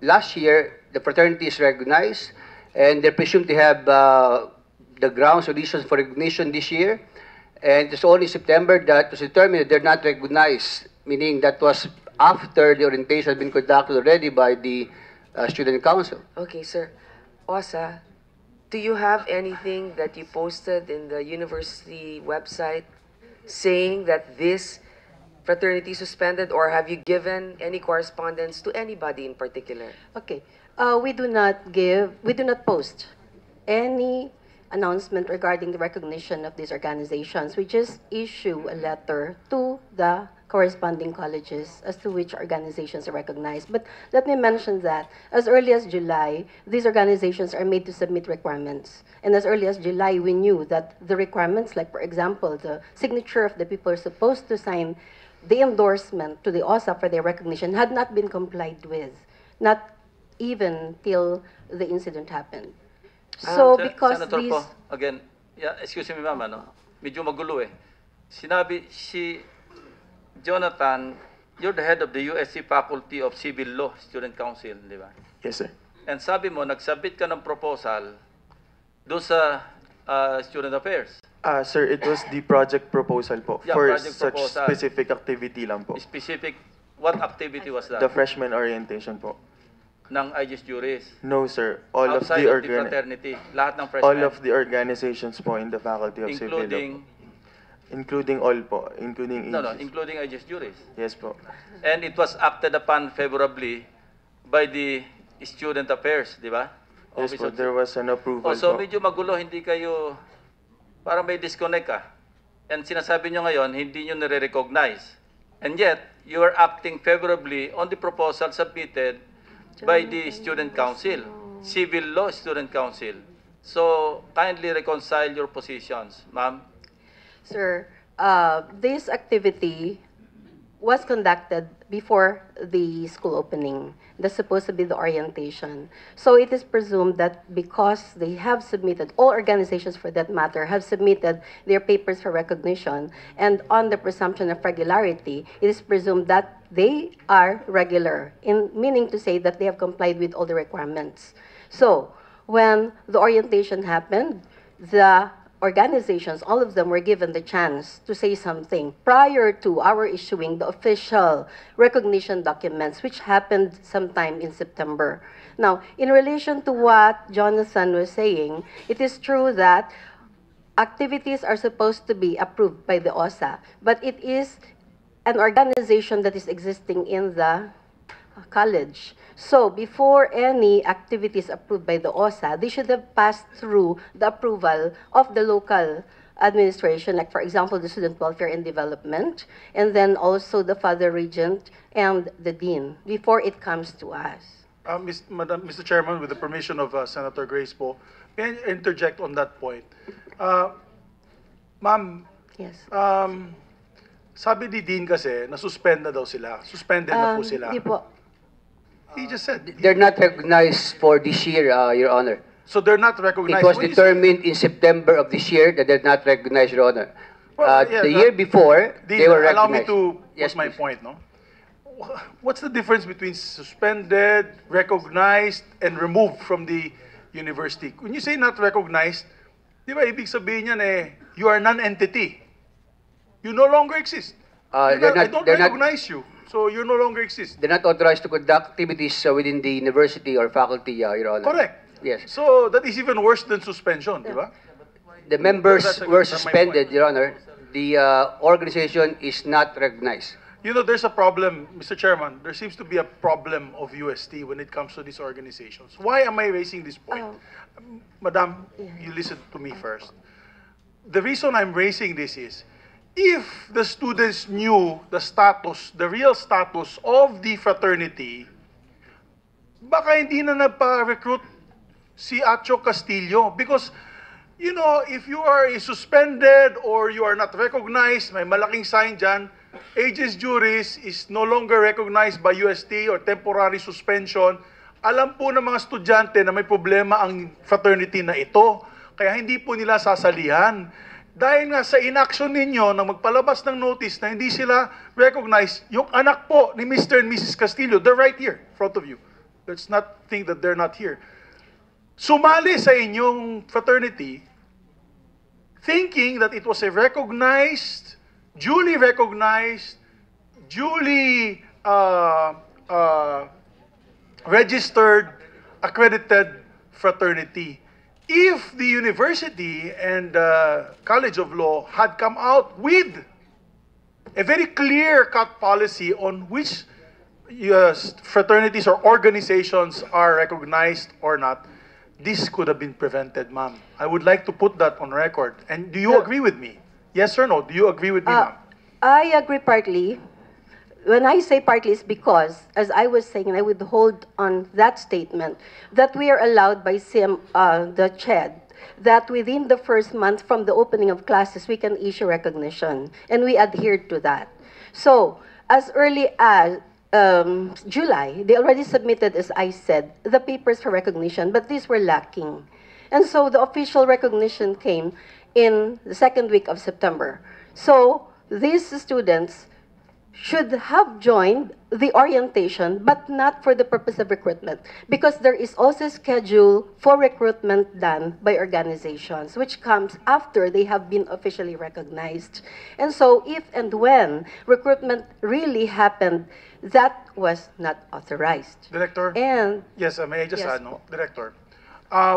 last year, the fraternity is recognized, and they're presumed to have the grounds or reasons for recognition this year. And it's only September that was determined that they're not recognized, meaning that was after the orientation had been conducted already by the student council. Okay, sir. Osa, do you have anything that you posted in the university website saying that this fraternity suspended, or have you given any correspondence to anybody in particular? Okay. We do not post any announcement regarding the recognition of these organizations. We just issue a letter to the corresponding colleges as to which organizations are recognized. But let me mention that as early as July, these organizations are made to submit requirements. And as early as July, we knew that the requirements, like for example, the signature of the people who are supposed to sign the endorsement to the OSA for their recognition had not been complied with, not even till the incident happened. So because Senator these... po, again, yeah, excuse me ma'am, ano, medyo magulo eh. Sinabi si Jonathan, you're the head of the USC Faculty of Civil Law Student Council, di ba? Yes, sir. And sabi mo, nagsubmit ka ng proposal doon sa Student Affairs. Sir, it was the project proposal po Yeah, for project such proposal. specific activity lang po. Specific, what activity was that? The freshman orientation po. Ng IGES Juris? No, sir. All of Outside the of the fraternity, lahat ng freshmen? all of the organizations po in the Faculty of Civil Law. Including all po, including No, AGs. including IGES Juris. Yes po. And it was acted upon favorably by the Student Affairs, di ba? Yes po, there was an approval So po. medyo magulo, hindi kayo, parang may disconnect ka. And sinasabi nyo ngayon, hindi nyo nare-recognize. And yet, you are acting favorably on the proposal submitted by the Student Council, Civil Law Student Council. So, kindly reconcile your positions, ma'am. Sir, this activity was conducted before the school opening. That's supposed to be the orientation. So it is presumed that because they have submitted, all organizations for that matter, have submitted their papers for recognition, and on the presumption of regularity, it is presumed that they are regular, meaning to say that they have complied with all the requirements. So when the orientation happened, the organizations, all of them were given the chance to say something prior to our issuing the official recognition documents, which happened sometime in September. Now, in relation to what Jonathan was saying, it is true that activities are supposed to be approved by the OSA, but it is an organization that is existing in the college. So before any activities approved by the OSA, they should have passed through the approval of the local administration, like for example, the Student Welfare and Development, and then also the Father Regent and the Dean, before it comes to us. Mr. Chairman, with the permission of Senator Grace po, may I interject on that point? Ma'am, Yes. sabi ni Dean kasi, na-suspend na daw sila. Suspended na po sila. Hindi po. He just said. They're not recognized for this year, Your Honor. So they're not recognized. It was When you determined in September of this year that they're not recognized, Your Honor. Well, yeah, The year before, Dean, they were allow me recognized. to put Yes, my please. point, no? What's the difference between suspended, recognized, and removed from the university? When you say not recognized, di ba ibig sabihin yan you are non-entity. You no longer exist. I don't recognize you, so you no longer exist. They're not authorized to conduct activities within the university or faculty, Your Honor. Correct. Yes. So that is even worse than suspension, di ba? The members That's were my suspended, point. Your Honor. The organization is not recognized. You know, there's a problem, Mr. Chairman. There seems to be a problem of UST when it comes to these organizations. Why am I raising this point? Madam, you listen to me first. The reason I'm raising this is, if the students knew the status, the real status of the fraternity, baka hindi na nagpa-recruit si Horacio Castillo. Because, you know, if you are suspended or you are not recognized, may malaking sign dyan, aegis juris is no longer recognized by UST or temporary suspension. Alam po ng mga estudyante na may problema ang fraternity na ito. Kaya hindi po nila sasalihan. Dahil nga sa inaction ninyo na magpalabas ng notice na hindi sila recognized, yung anak po ni Mr. and Mrs. Castillo, they're right here in front of you. Let's not think that they're not here. Sumali sa inyong fraternity thinking that it was a duly recognized, duly registered, accredited fraternity. If the university and College of Law had come out with a very clear-cut policy on which fraternities or organizations are recognized or not, this could have been prevented, ma'am. I would like to put that on record. And do you agree with me? Yes or no? Do you agree with me, ma'am? I agree partly. When I say partly, it's because, as I was saying, and I would hold on that statement, that we are allowed by the CHED that within the first month from the opening of classes, we can issue recognition. And we adhered to that. So, as early as July, they already submitted, as I said, the papers for recognition, but these were lacking. And so the official recognition came in the second week of September. So these students should have joined the orientation, but not for the purpose of recruitment, because there is also a schedule for recruitment done by organizations, which comes after they have been officially recognized. And so if and when recruitment really happened, that was not authorized. Director? And yes, may I just yes, add, no? Director,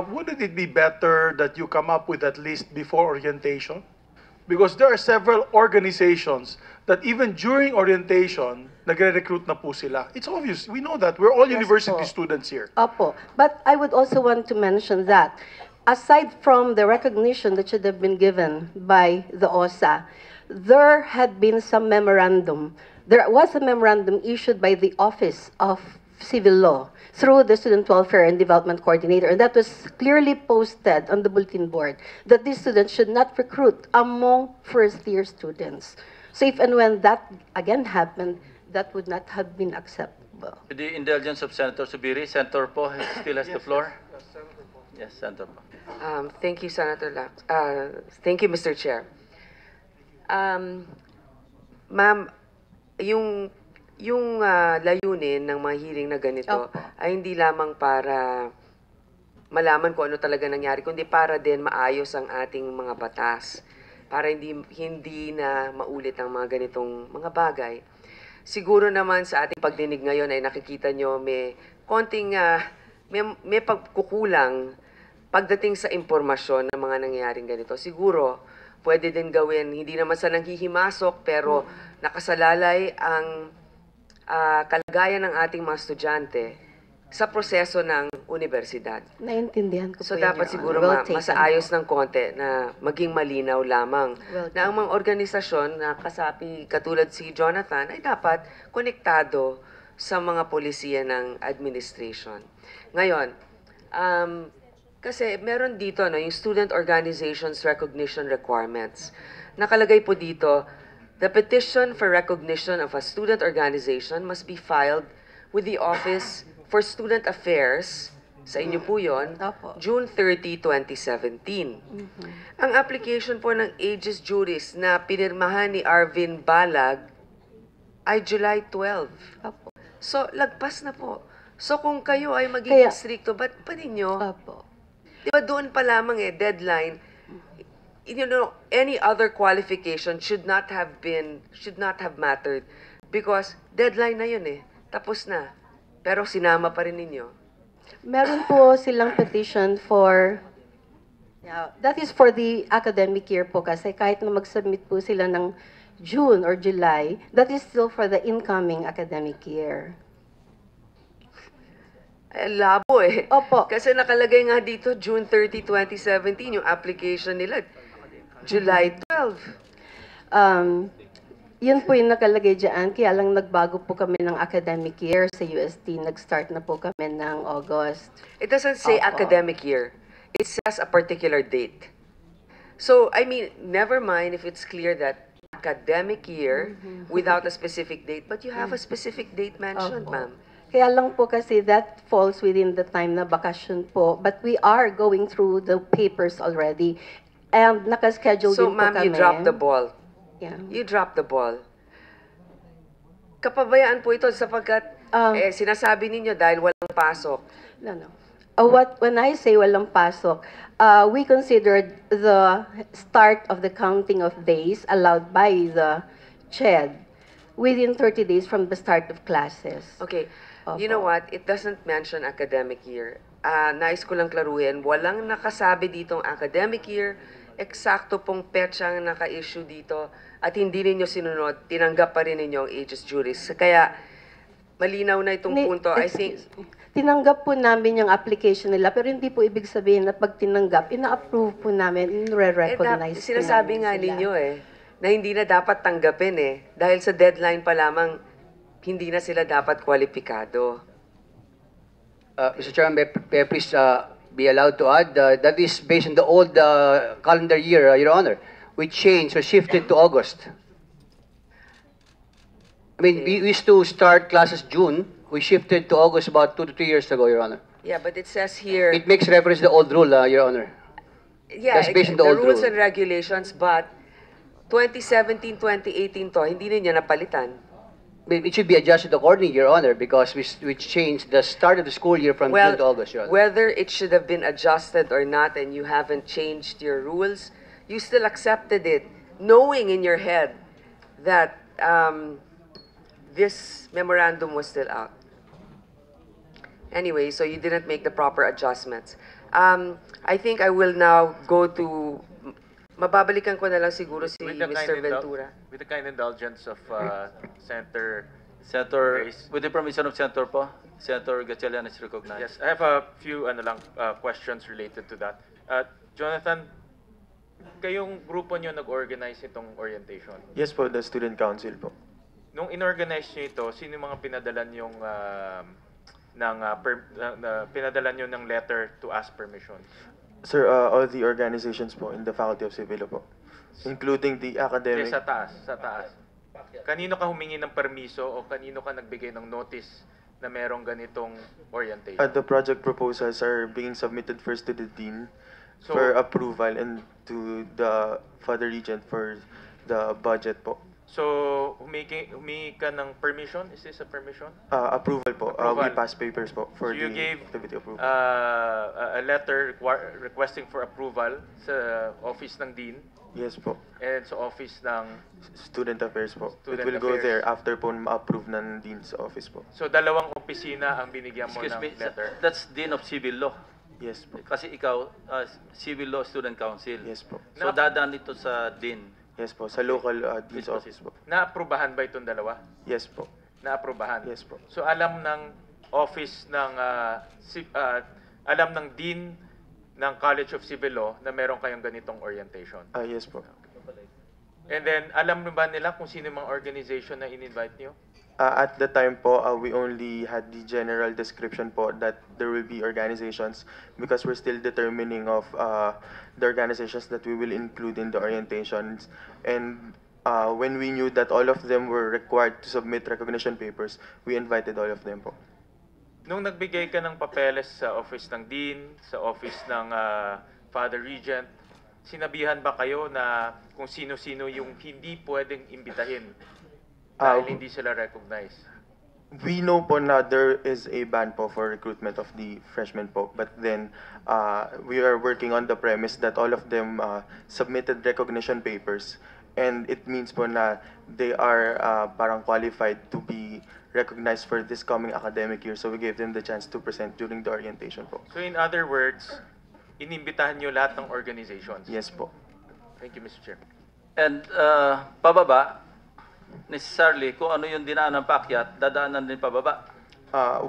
wouldn't it be better that you come up with at least before orientation? Because there are several organizations that even during orientation, nagre-recruit na po sila. It's obvious. We know that. We're all Yes, university po. students here. Opo. But I would also want to mention that aside from the recognition that should have been given by the OSA, there had been some memorandum. There was a memorandum issued by the Office of Civil Law through the Student Welfare and Development Coordinator, and that was clearly posted on the bulletin board, that these students should not recruit among first-year students. So if and when that again happened, that would not have been acceptable. With the indulgence of Senator Subiri, Senator Po still has the floor. Yes, Senator Po. Thank you, Senator Lax. Thank you, Mr. Chair. Ma'am, yung layunin ng mga hearing na ganito Opo. ay hindi lamang para malaman kung ano talaga nangyari, kundi para din maayos ang ating mga batas, para hindi na maulit ang mga ganitong mga bagay. Siguro naman sa ating pagdinig ngayon ay nakikita nyo may konting may pagkukulang pagdating sa impormasyon ng mga nangyayaring ganito. Siguro pwede din gawin, hindi naman sa nanghihimasok, pero nakasalalay ang kalagayan ng ating mga estudyante sa proseso ng universidad. Naintindihan ko So po yan, dapat Your siguro Honor. Well taken. masaayos ng konti na maging malinaw lamang Well na ang mga organisasyon na kasapi katulad si Jonathan ay dapat konektado sa mga polisiya ng administration. Ngayon, kasi meron dito yung Student Organizations Recognition Requirements. Nakalagay po dito, the petition for recognition of a student organization must be filed with the Office for Student Affairs, sa inyo po yun, Opo. June 30, 2017. Ang application po ng Aegis Juris na pinirmahan ni Arvin Balag ay July 12. Opo. So, lagpas na po. So, kung kayo ay magiging Kaya- stricto, ba't pa ninyo? Opo. Di ba doon pa lamang deadline, you know, any other qualification should not have mattered because deadline na yun tapos na. Pero sinama pa rin ninyo. Meron po silang petition for, that is for the academic year po kasi kahit na mag-submit po sila ng June or July, that is still for the incoming academic year. Labo Opo. Kasi nakalagay nga dito, June 30, 2017, yung application nila, July 12. Yun po yung nakalagay dyan, kaya lang nagbago po kami ng academic year sa UST. Nag-start na po kami ng August. It doesn't say Opo. academic year. It says a particular date. So, I mean, never mind if it's clear that academic year without a specific date, but you have a specific date mentioned, Opo. ma'am. Kaya lang po kasi that falls within the time na bakasyon po. But we are going through the papers already. And nakaschedule So, din po ma'am, kami. you dropped the ball. Yeah. You dropped the ball. Kapabayaan po ito sapagkat sinasabi ninyo dahil walang pasok. No. When I say walang pasok, we considered the start of the counting of days allowed by the CHED within 30 days from the start of classes. Okay. You know what? It doesn't mention academic year. Nais ko lang klaruhin, walang nakasabi ditong academic year, eksakto pong petsang naka-issue dito, at hindi ninyo sinunod, tinanggap pa rin ninyo ang aegis juris. Kaya, malinaw na itong punto. I think... Tinanggap po namin yung application nila, pero hindi po ibig sabihin na pag tinanggap, ina-approve po namin, in-recognize po sinasabi nga sila. ninyo na hindi na dapat tanggapin dahil sa deadline pa lamang, hindi na sila dapat kwalipikado. Mr. Chairman, may I please be allowed to add that is based on the old calendar year, Your Honor. We changed or shifted to August. I mean, we used to start classes June. We shifted to August about 2 to 3 years ago, Your Honor. Yeah, but it says here... It makes reference to the old rule, Your Honor. Yeah, that's based on the old rules rule. and regulations, but 2017, 2018 to, hindi ninyo napalitan. It should be adjusted accordingly, Your Honor, because we changed the start of the school year from June to August, Your Honor. Whether it should have been adjusted or not and you haven't changed your rules, you still accepted it, knowing in your head that this memorandum was still out. Anyway, so you didn't make the proper adjustments. I think I will now go to... Mababalikan ko na lang siguro si Mr. Ventura. With the kind indulgence of Senator Grace. With the permission of Senator po, Senator Gatchalian is recognized. Yes, I have a few questions related to that. Jonathan, kayong grupo nyo nag-organize itong orientation? Yes po, the student council po. Nung in-organize nyo ito, sino yung mga pinadalan yung pinadala nyo ng letter to ask permission? Sir, all the organizations po in the Faculty of Civil Law po, including the academic... Sa taas. Kanino ka humingi ng permiso o kanino ka nagbigay ng notice na merong ganitong orientation? The project proposals are being submitted first to the Dean for approval and to the Father Regent for the budget po. So, humingi ka ng permission? Is this a permission? Approval po. Approval. We pass papers po for So you the gave activity approval. a letter requesting for approval sa office ng Dean Yes po. and sa office ng... Student Affairs po. Student It will go Affairs. there after po ma-approve ng Dean's office po. So, dalawang opisina ang binigyan mo Excuse ng me, letter. that's Dean of Civil Law. Yes po. Kasi ikaw, Civil Law Student Council. Yes po. So dadaan ito sa Dean. Yes po. Sa local Dean's Please office po. Naaprubahan ba itong dalawa? Yes po. Naaprubahan? Yes po. So, alam ng office ng... alam ng Dean ng College of Civil Law na meron kayong ganitong orientation? Yes po. And then, alam mo ba nila kung sino yung mga organization na in-invite nyo? At the time po, we only had the general description po that there will be organizations because we're still determining of the organizations that we will include in the orientations. And when we knew that all of them were required to submit recognition papers, we invited all of them po. Nung nagbigay ka ng papeles sa office ng Dean, sa office ng Father Regent, sinabihan ba kayo na kung sino-sino yung hindi pwedeng imbitahin dahil hindi sila recognize? We know po na there is a ban po for recruitment of the freshmen po, but then we are working on the premise that all of them submitted recognition papers, and it means po na they are parang qualified to be recognized for this coming academic year, so we gave them the chance to present during the orientation po. So in other words, inimbitahan nyo lahat ng organizations? Yes po. Thank you, Mr. Chair. And pababa, necessarily, kung ano yung dinaan ng paakyat, dadaanan din pababa.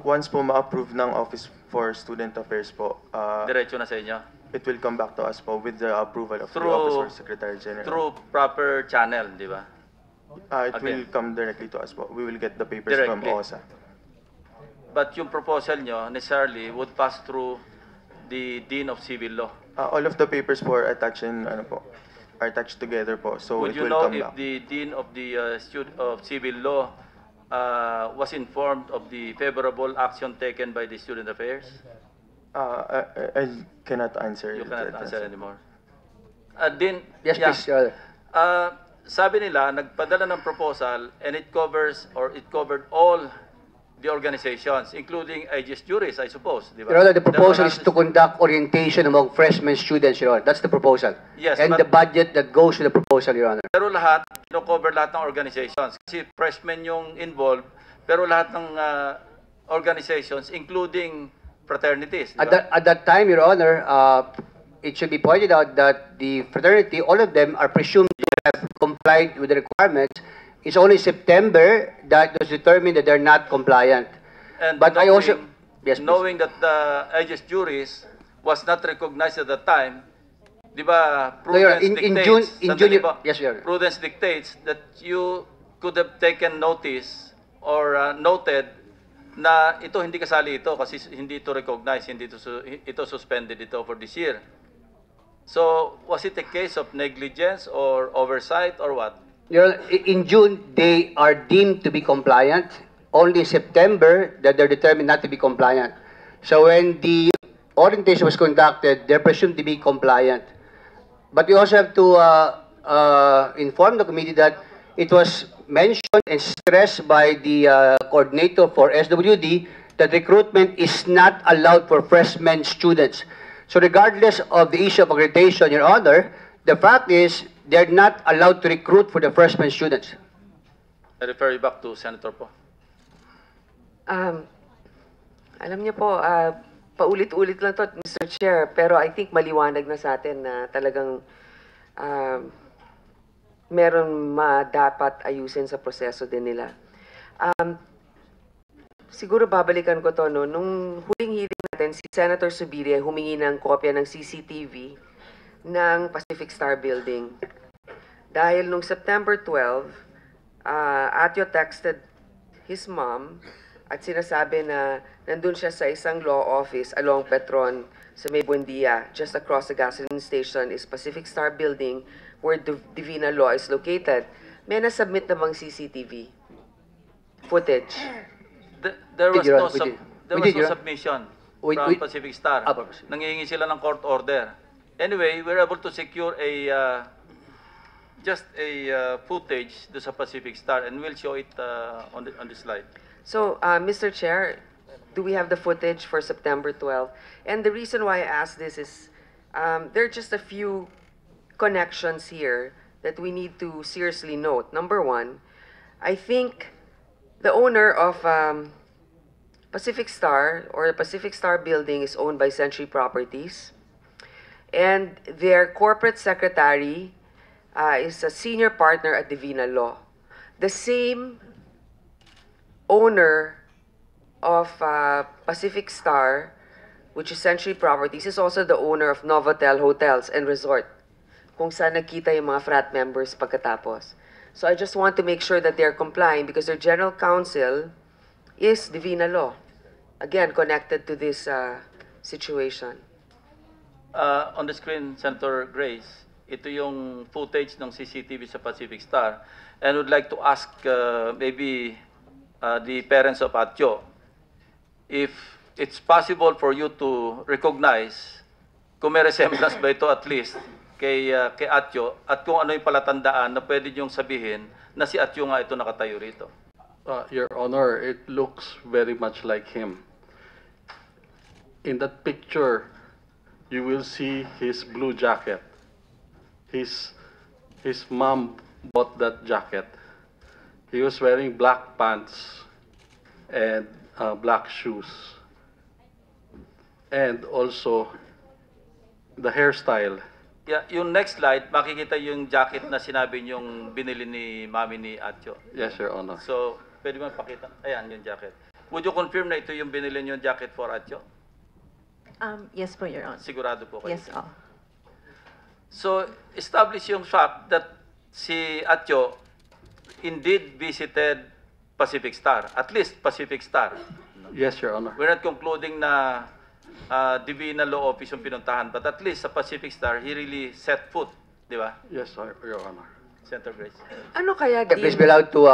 Once po ma-approve ng Office for Student Affairs po, Diretso na sa inyo. it will come back to us po with the approval of the Through- Office for Secretary General. Through proper channel, di ba? It Okay. will come directly to us po. We will get the papers from Directly. OSA. But yung proposal nyo, necessarily, would pass through the Dean of Civil Law. All of the papers po are attached in, are attached together po. So Would it you will know come if back. the Dean of the of Civil Law was informed of the favorable action taken by the Student Affairs? I cannot answer. You cannot that. answer anymore. Dean, Yes, yeah. please, Your Honor. Sabi nila, nagpadala ng proposal and it covers or it covered all the organizations, including aegis juris, I suppose. Di ba? Your Honor, the proposal There is to conduct orientation among freshman students, Your Honor. That's the proposal. Yes, and but- the budget that goes to the proposal, Your Honor. Pero lahat, cover lahat ng organizations. Kasi freshmen yung involved, pero lahat ng organizations, including fraternities. Di ba? At that time, Your Honor, it should be pointed out that the fraternity, all of them are presumed to have complied with the requirements. It's only September that was determined that they're not compliant. And But I also... Yes, please. knowing that the aegis juris was not recognized at that time, di ba, Your Honor, prudence in dictates, June, sandali ba? yes, Your Honor. Prudence dictates that you could have taken notice or noted na ito hindi kasali ito kasi hindi ito recognized, hindi ito suspended ito for this year. So, was it a case of negligence or oversight or what? Your Honor, in June, they are deemed to be compliant. Only in September that they're determined not to be compliant. So when the orientation was conducted, they're presumed to be compliant. But we also have to inform the committee that it was mentioned and stressed by the coordinator for SWD that recruitment is not allowed for freshman students. So regardless of the issue of accreditation, Your Honor, the fact is they're not allowed to recruit for the freshman students. I refer you back to Senator Po. Alam niyo po, paulit-ulit lang to, Mr. Chair, pero I think maliwanag na sa atin na talagang meron dapat ayusin sa proseso din nila. Siguro babalikan ko to, no? Nung huling hearing natin, si Senator Subiria humingi ng kopya ng CCTV ng Pacific Star Building. Dahil nung September 12, Atyo texted his mom at sinasabi na nandun siya sa isang law office along Petron sa May Buendia. Just across the gasoline station is Pacific Star Building where Divina Law is located. May nasubmit namang CCTV footage. There was Your no, Honor, there we was did, no Your Honor. submission We- from Pacific Star. Pacific. Nangihingi sila ng court order. Anyway, we were able to secure just a footage do sa Pacific Star, and we'll show it on the slide. So, Mr. Chair, do we have the footage for September 12? And the reason why I ask this is there are just a few connections here that we need to seriously note. Number one, I think the owner of Pacific Star or the Pacific Star building is owned by Century Properties. And their corporate secretary is a senior partner at Divina Law. The same owner of Pacific Star, which is Century Properties, is also the owner of Novotel Hotels and Resort, kung saan nagkita yung mga frat members pagkatapos. So I just want to make sure that they're complying because their general counsel is Divina Law. Again, connected to this situation. On the screen, Senator Grace, ito yung footage ng CCTV sa Pacific Star. And would like to ask maybe the parents of Atyo if it's possible for you to recognize kung may resemblance ba ito at least kay Atyo at kung ano yung palatandaan na pwede niyong sabihin na si Atyo nga ito nakatayo rito. Your Honor, it looks very much like him. In that picture, you will see his blue jacket. His mom bought that jacket. He was wearing black pants and black shoes. And also, the hairstyle. Yeah, yung next slide, makikita yung jacket na sinabi niyong binili ni mami ni Atyo. Yes, Your Honor. So, pwede mo pakita? Ayan, yung jacket. Would you confirm na ito yung binili niyong jacket for Atyo? Yes po, Your Honor. Sigurado po kayo? Yes, oh. So, establish yung fact that si Atyo indeed visited Pacific Star, at least Pacific Star. Yes, Your Honor. We're not concluding na Divina Law Office yung pinuntahan, but at least sa Pacific Star, he really set foot, di ba? Yes, Your Honor. Senator Grace. Ano kaya Please be allowed to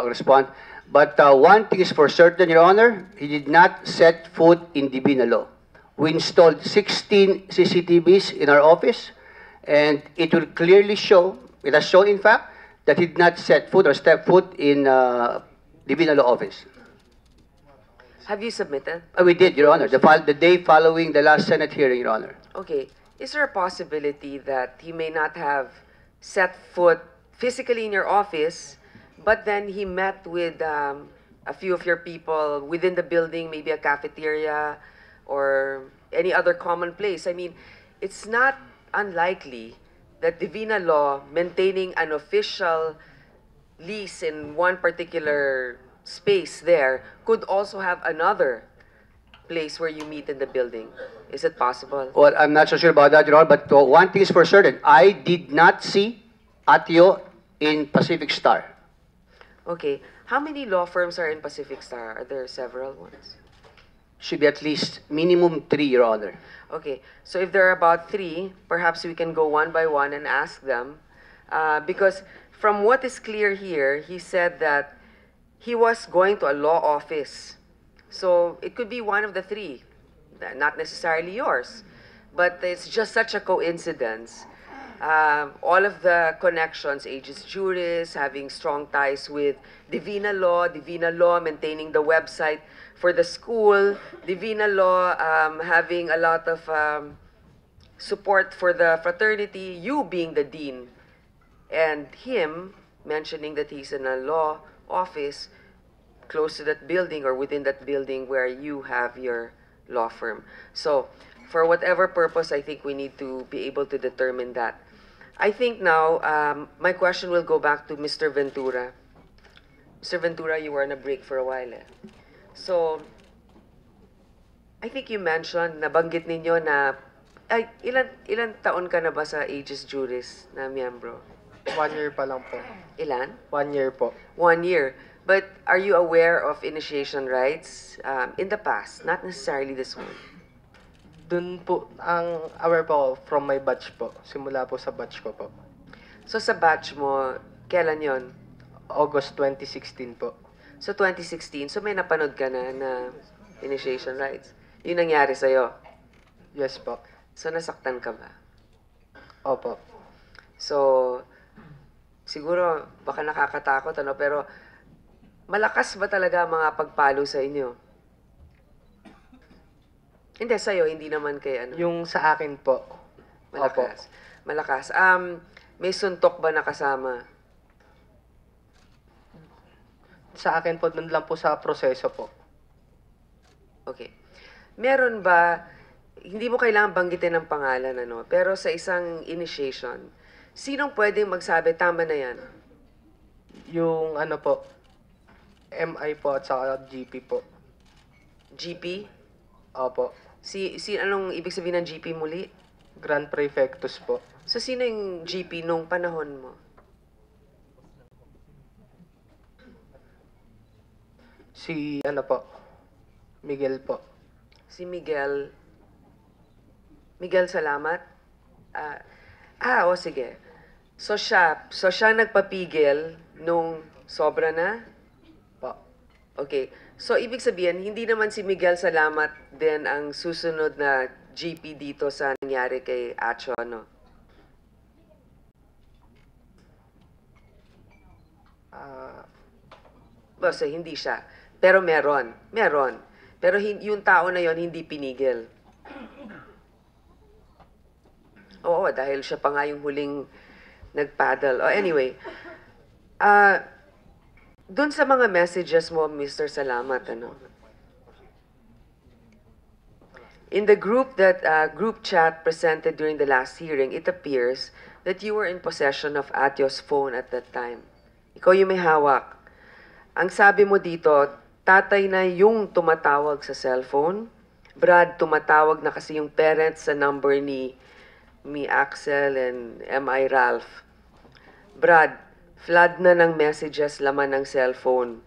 respond. But one thing is for certain, Your Honor, he did not set foot in Divina Law. We installed 16 CCTVs in our office, and it will clearly show, it has shown in fact, that he did not set foot or step foot in Divina Law office. Have you submitted? We did, Your Honor. The day following the last Senate hearing, Your Honor. Okay. Is there a possibility that he may not have set foot physically in your office, but then he met with a few of your people within the building, maybe a cafeteria or any other common place? I mean, it's not unlikely that Divina Law, maintaining an official lease in one particular space there, could also have another place where you meet in the building. Is it possible? Well, I'm not so sure about that, Your Honor, but one thing is for certain. I did not see Atio in Pacific Star. Okay. How many law firms are in Pacific Star? Are there several ones? Should be at least minimum 3, Your Honor. Okay. So if there are about 3, perhaps we can go one by one and ask them. Because from what is clear here, he said that he was going to a law office. So it could be one of the 3, not necessarily yours. But it's just such a coincidence. All of the connections, aegis juris, having strong ties with Divina Law maintaining the website for the school, Divina Law having a lot of support for the fraternity, you being the dean, and him mentioning that he's in a law office close to that building or within that building where you have your law firm. So, for whatever purpose, I think we need to be able to determine that. I think now, my question will go back to Mr. Ventura. Mr. Ventura, you were on a break for a while. So, I think you mentioned, nabanggit ninyo na, ay, ilan taon ka na ba sa aegis juris na miyembro? 1 year pa lang po. Ilan? 1 year po. 1 year. But are you aware of initiation rights in the past? Not necessarily this one. Dun po, ang aware po ako from my batch po. Simula po sa batch ko po. So sa batch mo, kailan yon? August 2016 po. So 2016, so may napanood ka na initiation rights. Yun nangyari sa'yo. Yes po. So nasaktan ka ba? Opo. So, siguro baka nakakatakot, pero malakas ba talaga ang mga pagpalo sa inyo? Hindi, sa'yo, hindi naman kay ano. Yung sa akin po. Malakas. Opo. Malakas. May suntok ba nakasama? Sa akin po, dun lang po sa proseso po. Okay. Meron ba, hindi mo kailangan banggitin ng pangalan, pero sa isang initiation, sinong pwedeng magsabi, tama na yan? Yung ano po, MI po at saka GP po. GP? Opo. Anong ibig sabihin ng GP muli? Grand Prefectus po. So, sino yung GP nung panahon mo? Si ano po, Miguel po. Si Miguel. Miguel, salamat. Sige. So siya nagpapigil nung sobra na? Po. Okay. So, ibig sabihin, hindi naman si Miguel Salamat din ang susunod na GP dito sa nangyari kay Acho, no? So, hindi siya. Pero meron. Pero yung tao na yon hindi pinigil. Oo, dahil siya pa nga yung huling nag-paddle. Anyway, doon sa mga messages mo, Mr. Salamat, in the group chat presented during the last hearing, it appears that you were in possession of Atio's phone at that time. Ikaw yung may hawak. Ang sabi mo dito, tatay na yung tumatawag sa cellphone. Brad, tumatawag na kasi yung parents sa number ni Axel and M.I. Ralph. Brad, flood na ng messages laman ng cellphone.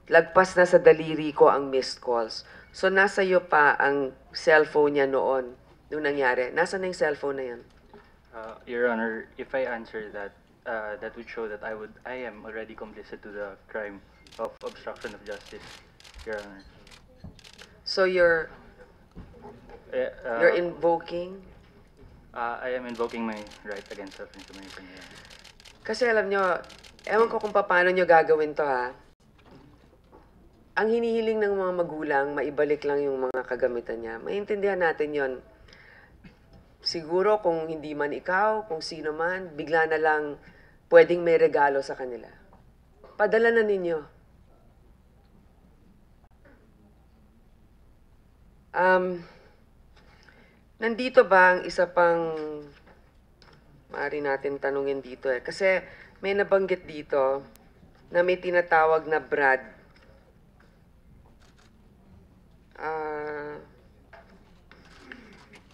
Lagpas na sa daliri ko ang missed calls. So, nasa iyo pa ang cellphone niya noon, nung nangyari. Nasa na yung cellphone na yan? Your Honor, if I answer that, that would show that I am already complicit to the crime of obstruction of justice, Your Honor. So, you're invoking? I am invoking my right against self-incrimination, Your Honor. Kasi alam nyo, ewan ko kung paano nyo gagawin to, ha. ang hinihiling ng mga magulang, maibalik lang yung mga kagamitan niya. Maintindihan natin yon. Siguro kung hindi man ikaw, kung sino man, bigla na lang pwedeng may regalo sa kanila. Padala na ninyo. Nandito ba ang isa pang maaari natin tanungin dito eh? Kasi may nabanggit dito na may tinatawag na Brad.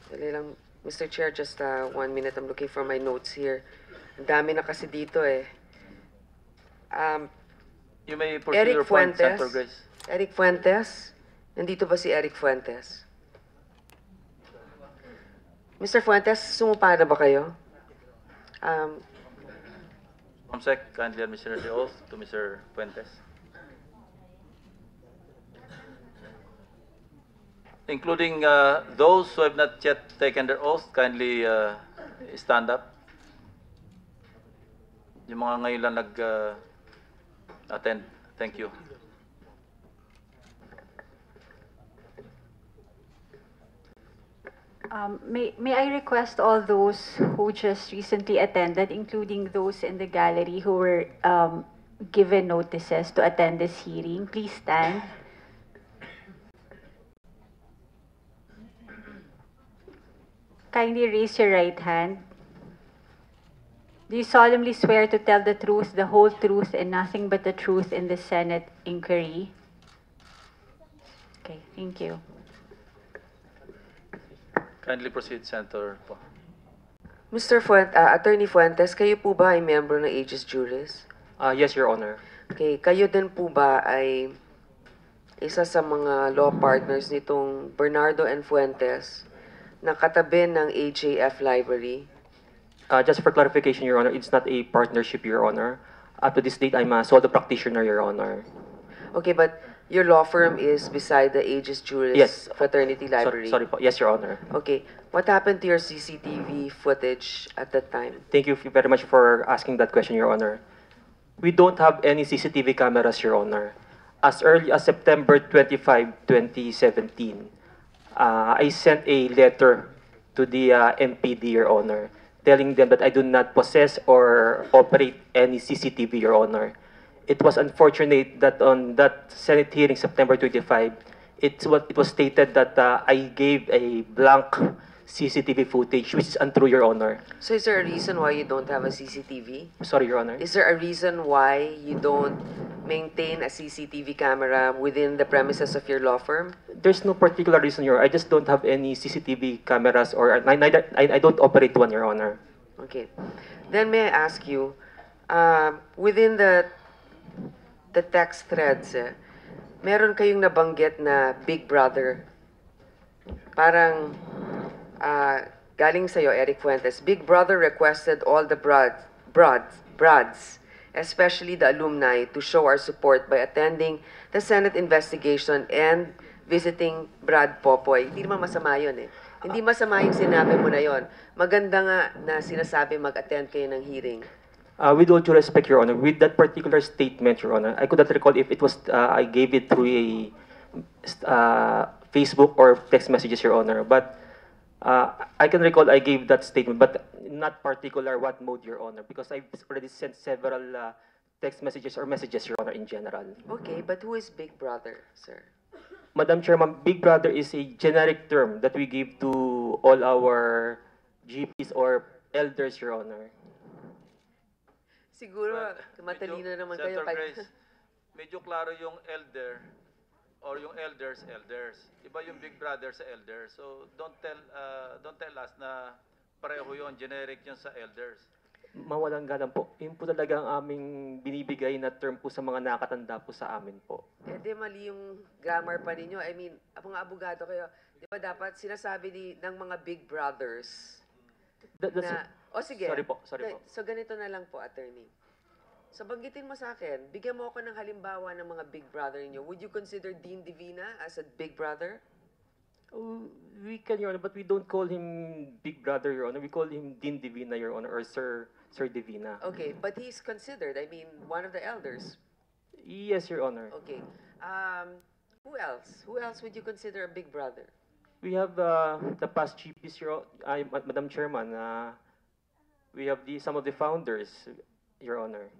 Dali lang, Mr. Chair, just 1 minute. I'm looking for my notes here. Ang dami na kasi dito eh. You may pursue your point, Senator Grace. Eric Fuentes? Nandito ba si Eric Fuentes? Mr. Fuentes, sumupa na ba kayo? Comsec, kindly administer the oath to Mr. Fuentes. Including those who have not yet taken their oath, kindly stand up. Yung mga ngayon lang nag-attend. Thank you. May I request all those who just recently attended, including those in the gallery who were given notices to attend this hearing, please stand. Kindly raise your right hand. Do you solemnly swear to tell the truth, the whole truth, and nothing but the truth in the Senate inquiry? Okay, thank you. Kindly proceed, Senator po. Attorney Fuentes, kayo po ba ay membro ng Aegis Juris? Yes, Your Honor. Okay, kayo din po ba ay isa sa mga law partners nitong Bernardo and Fuentes na katabi ng AJF Library? Just for clarification, Your Honor, it's not a partnership, Your Honor. Up to this date, I'm a solo practitioner, Your Honor. Okay, but your law firm is beside the Aegis Juris Yes. Fraternity Library? Sorry po. Yes, Your Honor. Okay, what happened to your CCTV footage at that time? Thank you very much for asking that question, Your Honor. We don't have any CCTV cameras, Your Honor. As early as September 25, 2017, I sent a letter to the MPD, Your Honor, telling them that I do not possess or operate any CCTV, Your Honor. It was unfortunate that on that Senate hearing, September 25, it was stated that I gave a blank CCTV footage, which is untrue, Your Honor. So is there a reason why you don't have a CCTV? Sorry, Your Honor. Is there a reason why you don't maintain a CCTV camera within the premises of your law firm? There's no particular reason, Your Honor. I just don't have any CCTV cameras, or I don't operate one, Your Honor. Okay. Then may I ask you, within the text threads, meron kayong nabanggit na Big Brother. Parang galing sa'yo, Eric Fuentes. Big Brother requested all the brads, especially the alumni, to show our support by attending the Senate investigation and visiting Brad Popoy. Hindi naman masama yun eh. Hindi masama yung sinabi mo na yun. Maganda nga na sinasabi mag-attend kayo ng hearing. With all due respect, Your Honor, with that particular statement, Your Honor, I could not recall if it was I gave it through a Facebook or text messages, Your Honor. But I can recall I gave that statement, but not particular what mode, Your Honor, because I've already sent several text messages or messages, Your Honor, in general. Okay, but who is Big Brother, sir? Madam Chairman, Big Brother is a generic term that we give to all our GPs or elders, Your Honor. Siguro, matalino naman kayo. Senator Grace, medyo klaro yung elder or yung elders. Iba yung big brother sa elder. So don't tell us na pareho yun, generic yun sa elders. Mawalang galang po. Yun po talaga ang aming binibigay na term po sa mga nakatanda po sa amin po. Eh di mali yung grammar pa ninyo. I mean, mga abogado kayo, di ba dapat sinasabi ng mga big brothers sige. Sorry po. So ganito na lang po, attorney. So banggitin mo sa akin, bigyan mo ako ng halimbawa ng mga big brother niyo. Would you consider Dean Divina as a big brother? We can, Your Honor, but we don't call him Big Brother, Your Honor. We call him Dean Divina, Your Honor, or Sir Divina. Okay, but he's considered, I mean, one of the elders. Yes, Your Honor. Okay. Who else? Who else would you consider a big brother? We have the past GPs, Madam Chairman. We have some of the founders, Your Honor.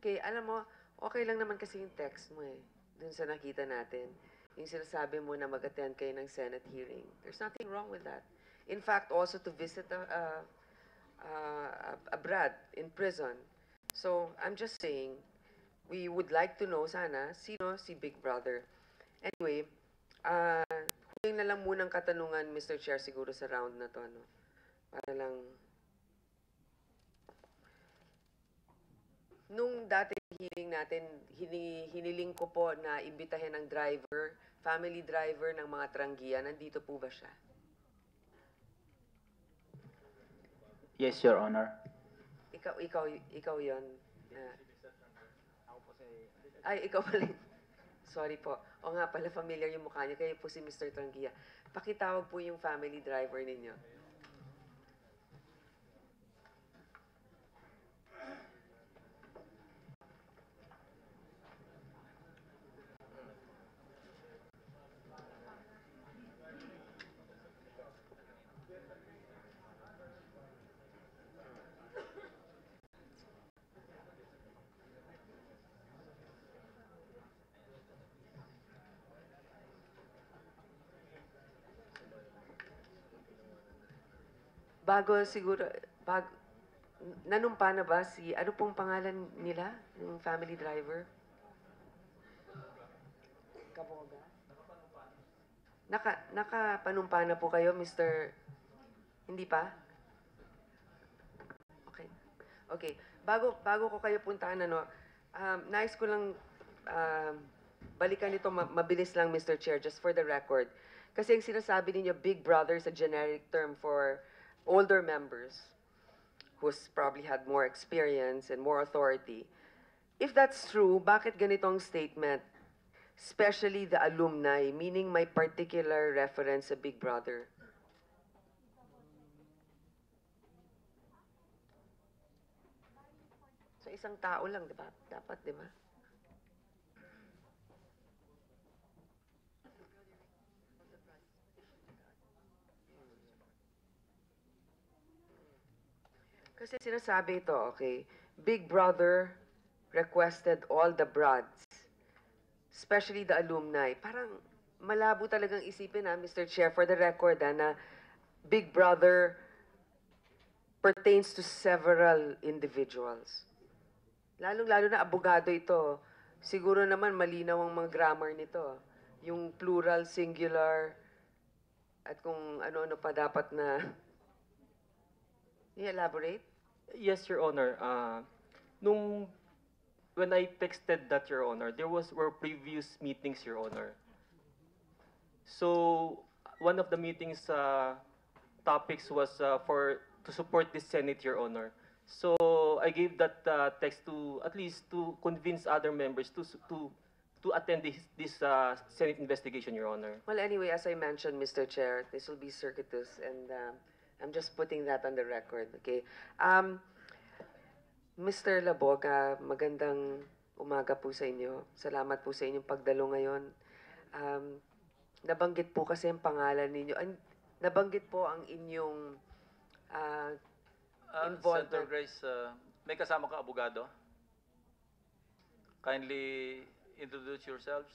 Okay, alam mo, okay lang naman kasi yung text mo eh. Dun sa nakita natin. Yung sinasabi mo na mag-attend kayo ng Senate hearing. There's nothing wrong with that. In fact, also to visit abroad, in prison. So, I'm just saying, we would like to know sana, sino si Big Brother. Anyway, huling na lang munang katanungan, Mr. Chair, siguro sa round na to, ano? Para lang... Nung dating hearing natin, hiniling ko po na imbitahin ng driver, family driver ng mga tranggiya. Nandito po ba siya? Yes, Your Honor. Ikaw yon. Ay, ikaw pala. Sorry po. O nga pala, familiar yung mukha niya. Kayo po si Mr. Tranggiya. Pakitawag po yung family driver ninyo. Nanumpa na ba ano pong pangalan nila, yung family driver? Kaboga? Nakapanumpa na po kayo, Mr. Hindi pa? Okay. Okay. Bago ko kayo puntahan, nais ko lang balikan ito mabilis lang, Mr. Chair, just for the record. Kasi yung sinasabi ninyo, Big Brother is a generic term for older members who's probably had more experience and more authority. If that's true, bakit ganitong statement? Especially the alumni, meaning may particular reference sa Big Brother. So isang tao lang, di ba? Dapat, di ba? Kasi sinasabi ito, okay, Big Brother requested all the broads, especially the alumni. Parang malabo talagang isipin, Mr. Chair, for the record, na Big Brother pertains to several individuals. Lalong-lalo na abogado ito. Siguro naman malinaw ang mga grammar nito. Yung plural, singular, at kung ano-ano pa dapat na... I-elaborate? Yes, Your Honor. When I texted that, Your Honor, were previous meetings, Your Honor. So one of the meetings topics was to support the Senate, Your Honor. So I gave that text to at least to convince other members to attend this Senate investigation, Your Honor. Well, anyway, as I mentioned, Mr. Chair, this will be circuitous, and I'm just putting that on the record, okay? Mr. Labog, magandang umaga po sa inyo. Salamat po sa inyong pagdalo ngayon. Nabanggit po kasi ang pangalan ninyo. Nabanggit po ang inyong involvement. Senator Grace, may kasama ka abogado? Kindly introduce yourselves.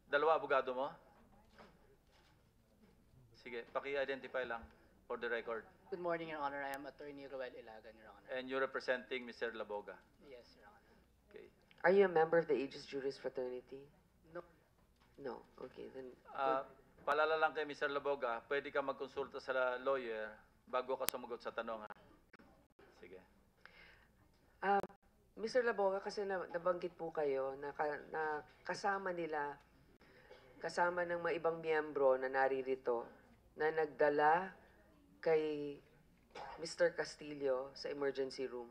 Dalawa abogado mo? Sige, paki-identify lang for the record. Good morning, Your Honor. I am Attorney Ruel Ilagan, Your Honor. And you're representing Mr. Laboga? Yes, Your Honor. Okay. Are you a member of the Aegis Juris Fraternity? No. No. Okay, then... Paalala lang kay Mr. Laboga, pwede ka magkonsulta sa lawyer bago ka sumagot sa tanong. Sige. Mr. Laboga, kasi nabanggit po kayo na kasama nila, kasama ng mga ibang miyembro na naririto, na nagdala kay Mr. Castillo sa emergency room.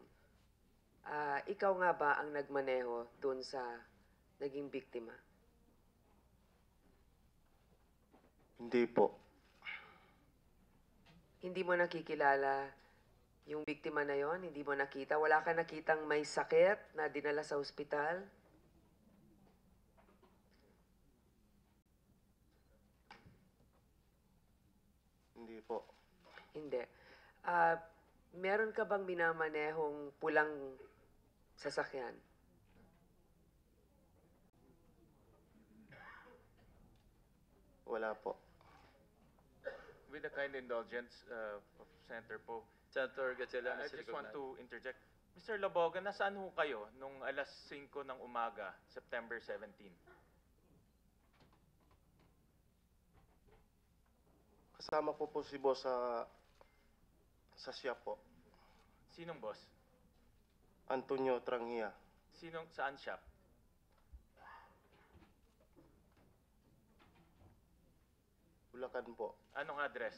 Ikaw nga ba ang nagmaneho dun sa naging biktima? Hindi po. Hindi mo nakikilala yung biktima na yon? Hindi mo nakita? Wala ka nakitang may sakit na dinala sa ospital? Hindi po. Hindi. Meron ka bang minamanehong pulang sasakyan? Wala po. With the kind indulgence of Senator Poe, Senator Gatchalian I is just want recognized. to interject. Mr. Laboga, nasaan ho kayo nung alas 5 ng umaga, September 17? Kasama ko po si boss sa siya po. Sinong boss? Antonio Trangia. Saan shop? Bulacan po. Anong address?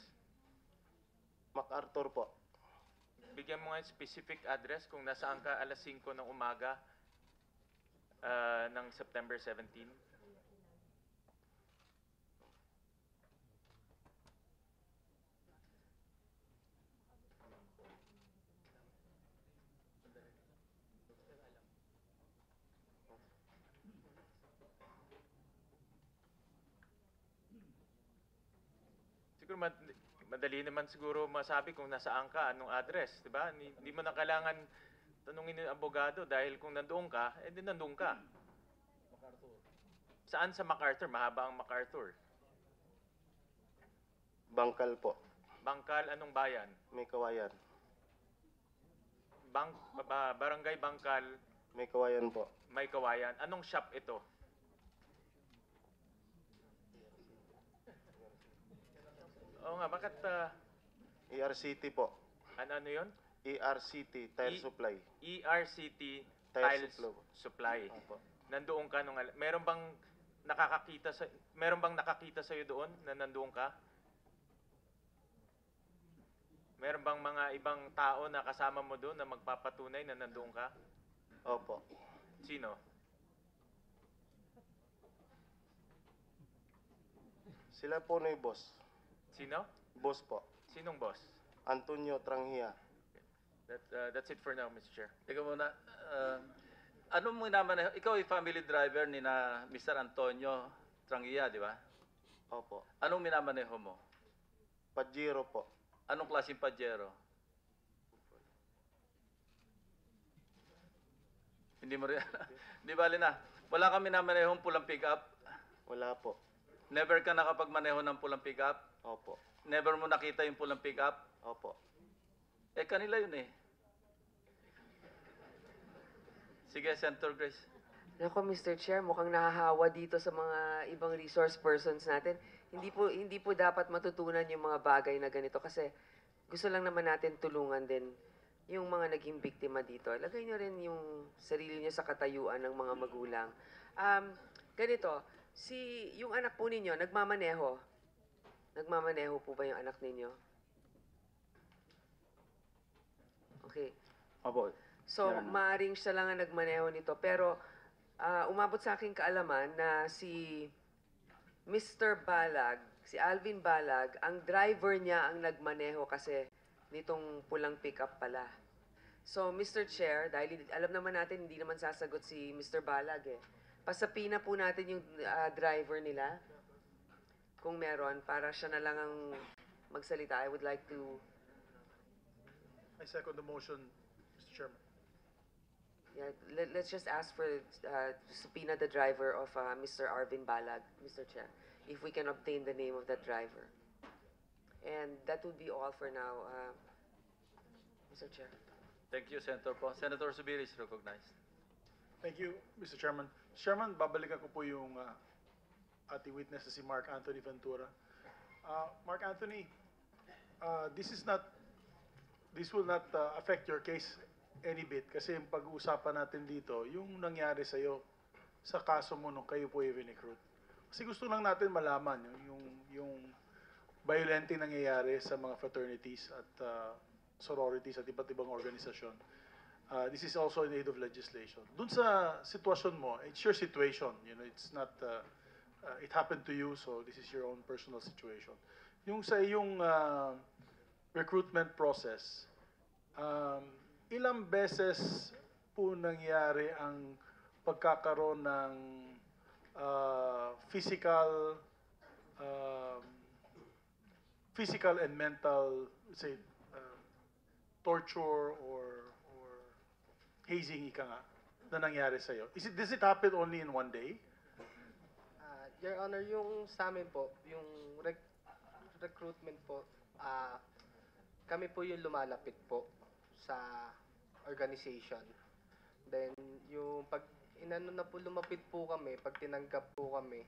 MacArthur po. Bigyan mo nga yung specific address kung nasaan ka alas 5 ng umaga ng September 17. Siguro madali naman siguro masabi kung nasaan ka, anong address, di ba? Hindi mo na kailangan tanungin ng abogado dahil kung nandoon ka, eh di nandoon ka. Saan sa MacArthur? Mahaba ang MacArthur. Bangkal po. Bangkal, anong bayan? May Kawayan. Barangay Bangkal, May Kawayan po. May Kawayan. Anong shop ito? Oo nga, bakit... ERCT po. Ano yun? ERCT, Tire Supply. ERCT Tire Tiles Supply. Opo. Nandoon ka nung... Meron bang nakakita sa iyo doon na nandoon ka? Meron bang mga ibang tao na kasama mo doon na magpapatunay na nandoon ka? Opo. Sino? Sila po na yung boss. Sino? Boss po. Sinong boss? Antonio Trangia. That's it for now, Mr. Chair. Teka muna. Ano mo naman, ikaw ay family driver ni na Mr. Antonio Trangia, di ba? Opo. Anong minamaneho mo? Pajero po. Anong klaseng Pajero? Hindi mo rin, di bali na. Wala kang minamanehong pulang pick-up? Wala po. Never ka nakapagmaneho ng pulang pick-up? Opo. Never mo nakita yung pulang pick-up? Opo. Eh, kanila yun eh. Sige, Senator Grace. Nako, Mr. Chair, mukhang nahahawa dito sa mga ibang resource persons natin. Hindi po dapat matutunan yung mga bagay na ganito kasi gusto lang naman natin tulungan din yung mga naging biktima dito. Lagay nyo rin yung sarili nyo sa katayuan ng mga magulang. Ganito, yung anak po ninyo, nagmamaneho. Nagmamaneho po ba yung anak ninyo? Okay. Opo. So, maaring siya lang ang nagmaneho nito. Pero, umabot sa aking kaalaman na si Mr. Balag, si Alvin Balag, ang driver niya ang nagmaneho kasi nitong pulang pick-up pala. So, Mr. Chair, dahil alam naman natin, hindi naman sasagot si Mr. Balag eh. Pasapina po natin yung driver nila, kung meron, para siya na lang ang magsalita. I would like to... I second the motion, Mr. Chairman. Yeah, let's just ask for subpoena the driver of Mr. Arvin Balag, Mr. Chair, if we can obtain the name of that driver. And that would be all for now, Mr. Chair. Thank you, Senator Po. Senator Zubiri is recognized. Thank you, Mr. Chairman. Mr. Chairman, babalikan ko po yung ating witness na si Mark Anthony Ventura. Mark Anthony, this will not affect your case any bit kasi yung pag-uusapan natin dito, yung nangyari sa'yo sa kaso mo nung kayo po i-recruit. Kasi gusto lang natin malaman yung violente nangyayari sa mga fraternities at sororities at iba't ibang organisasyon. This is also in aid of legislation. Dun sa sitwasyon mo, it's your situation. You know, it's not, it happened to you, so this is your own personal situation. Yung sa iyong recruitment process, ilang beses po nangyari ang pagkakaroon ng physical and mental, say, torture or hazing, ika nga, na nangyari sa'yo? Does it happen only in one day? Your Honor, yung sa amin po, yung recruitment po, kami po yung lumalapit po sa organization. Then, yung pag inano na po lumapit po kami, pag tinanggap po kami,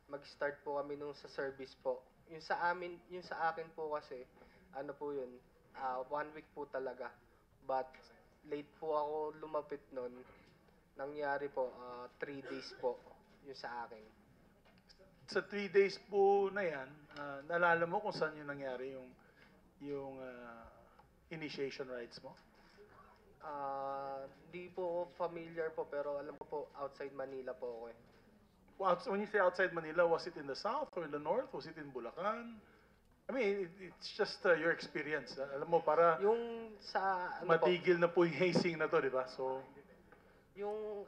mag-start po kami nung sa service po. Yung sa amin, yung sa akin po kasi, ano po yun, 1 week po talaga. But, late po ako lumapit nun. Nangyari po, 3 days po, yung sa akin. Sa 3 days po na yan, naalala mo kung saan yung nangyari yung initiation rites mo? Di po ako familiar po, pero alam ko po, outside Manila po ako eh. When you say outside Manila, was it in the south or in the north? Was it in Bulacan? I mean, it's just your experience. Alam mo, para Yung sa, ano matigil na po yung hazing na to, di ba? So, yung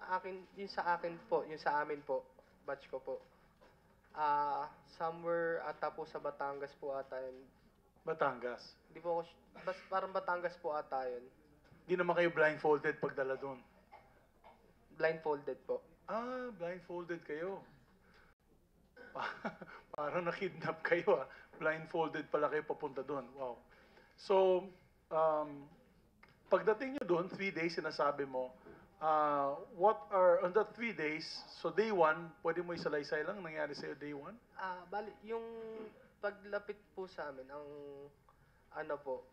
sa akin po, yung sa amin po, batch ko po. Somewhere ata po sa Batangas po ata yun. Batangas. Di po ako, parang Batangas po ata yun. Di naman kayo blindfolded pagdala doon? Blindfolded po. Blindfolded kayo. Parang na-kidnap kayo, ah. Blindfolded pala kayo papunta doon. Wow. So, pagdating nyo doon, 3 days sinasabi mo, what are, on the 3 days, so day 1, pwede mo isalaysay lang, nangyari sa'yo day 1? Bali, yung paglapit po sa amin, ang ano po,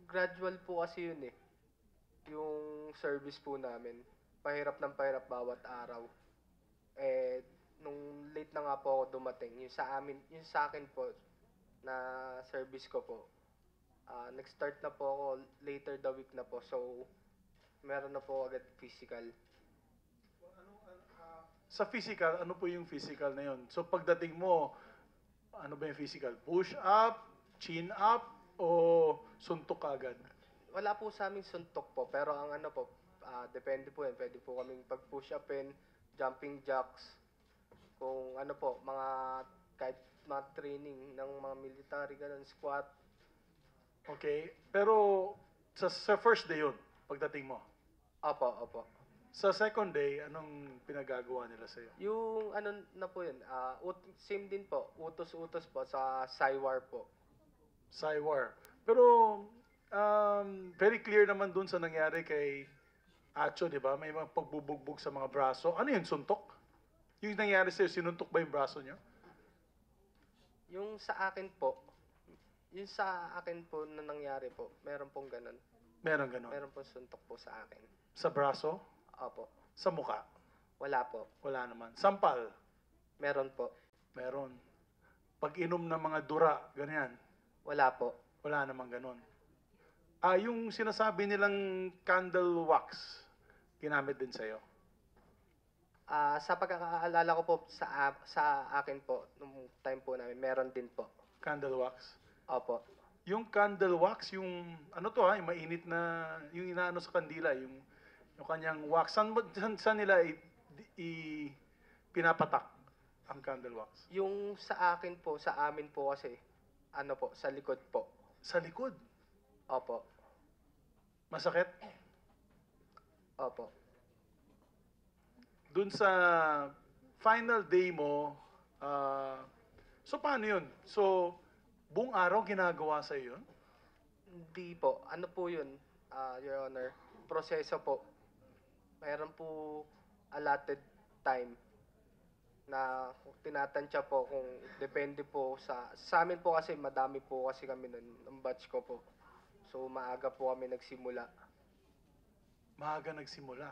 gradual po kasi yun eh. Yung service po namin, pahirap ng pahirap bawat araw. Eh, nung late na nga po ako dumating, yung sa amin, yung sa akin po, na service ko po, nag-start na po ako later the week na po, so meron na po agad physical. Sa physical, ano po yung physical na yun? So pagdating mo, ano ba yung physical? Push up, chin up, o suntok agad? Wala po sa aming suntok po, pero ang ano po, depende po yan. Pwede po kaming pag-push upin, jumping jacks, kung ano po, kahit mga training ng mga military, ganun, squat. Okay, pero sa first day yun, pagdating mo? Opo. Sa second day, anong pinagagawa nila sa'yo? Yung ano na po yun, same din po, utos-utos po sa Saywar po. Saywar. Pero, very clear naman dun sa nangyari kay Acho, di ba? May mga pagbubugbog sa mga braso. Ano yun, suntok? Yung nangyari sa'yo, sinuntok ba yung braso niyo? Yung sa akin po na nangyari po, meron pong ganun. Meron ganun? Meron pong suntok po sa akin. Sa braso? Opo. Sa muka? Wala po. Wala naman. Sampal? Meron po. Meron. Pag-inom ng mga dura, ganyan? Wala po. Wala naman ganun. Yung sinasabi nilang candle wax, ginamit din sa'yo? Sa pagkakaalala ko po sa akin po, nung time po namin, meron din po. Candle wax? Opo. Yung candle wax, yung ano to yung mainit na, yung inaano sa kandila, yung kanyang wax. Saan nila pinapatak ang candle wax? Yung sa akin po, sa amin po kasi, ano po, sa likod po. Sa likod? Opo. Masakit? Opo. Dun sa final day mo, so paano yun? So, buong araw ginagawa sa yun? Hindi po. Ano po yun, Your Honor? Proseso po. Mayroon po allotted time na tinatansya po kung depende po sa amin po kasi madami po kasi kami nun, ng batch ko po. So, maaga po kami nagsimula. Maaga nagsimula.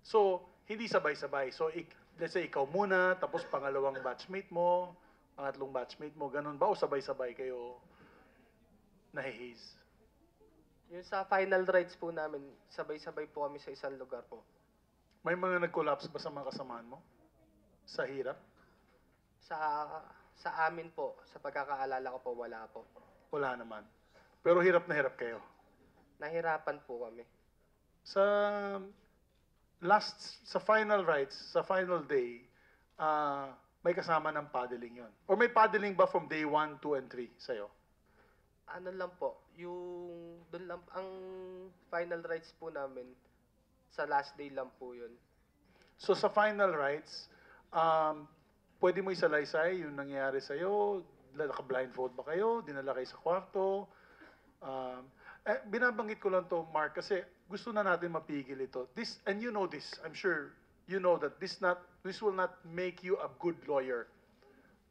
So, hindi sabay-sabay. So, let's say ikaw muna, tapos pangalawang batchmate mo, pangatlong batchmate mo, ganun ba? O sabay-sabay kayo nahihiz? Yung sa final rites po namin, sabay-sabay po kami sa isang lugar po. May mga nag-collapse ba sa mga kasamaan mo? Sa hirap? Sa amin po, sa pagkakaalala ko po, wala po. Wala naman. Pero hirap na hirap kayo? Nahirapan po kami. Sa final rites, sa final day, may kasama ng paddling yon? Or may paddling ba from day 1, 2, and 3 sa'yo? Ano lang po, yung doon lang ang final rights po namin sa last day lang po 'yun. So sa final rights, pwede mo isalaysay yung nangyayari sa'yo? Naka-blindfold ba kayo? Dinala kayo sa kwarto? Binabanggit ko lang to, Mark, kasi gusto na natin mapigil ito. This, and you know this, I'm sure you know that this will not make you a good lawyer.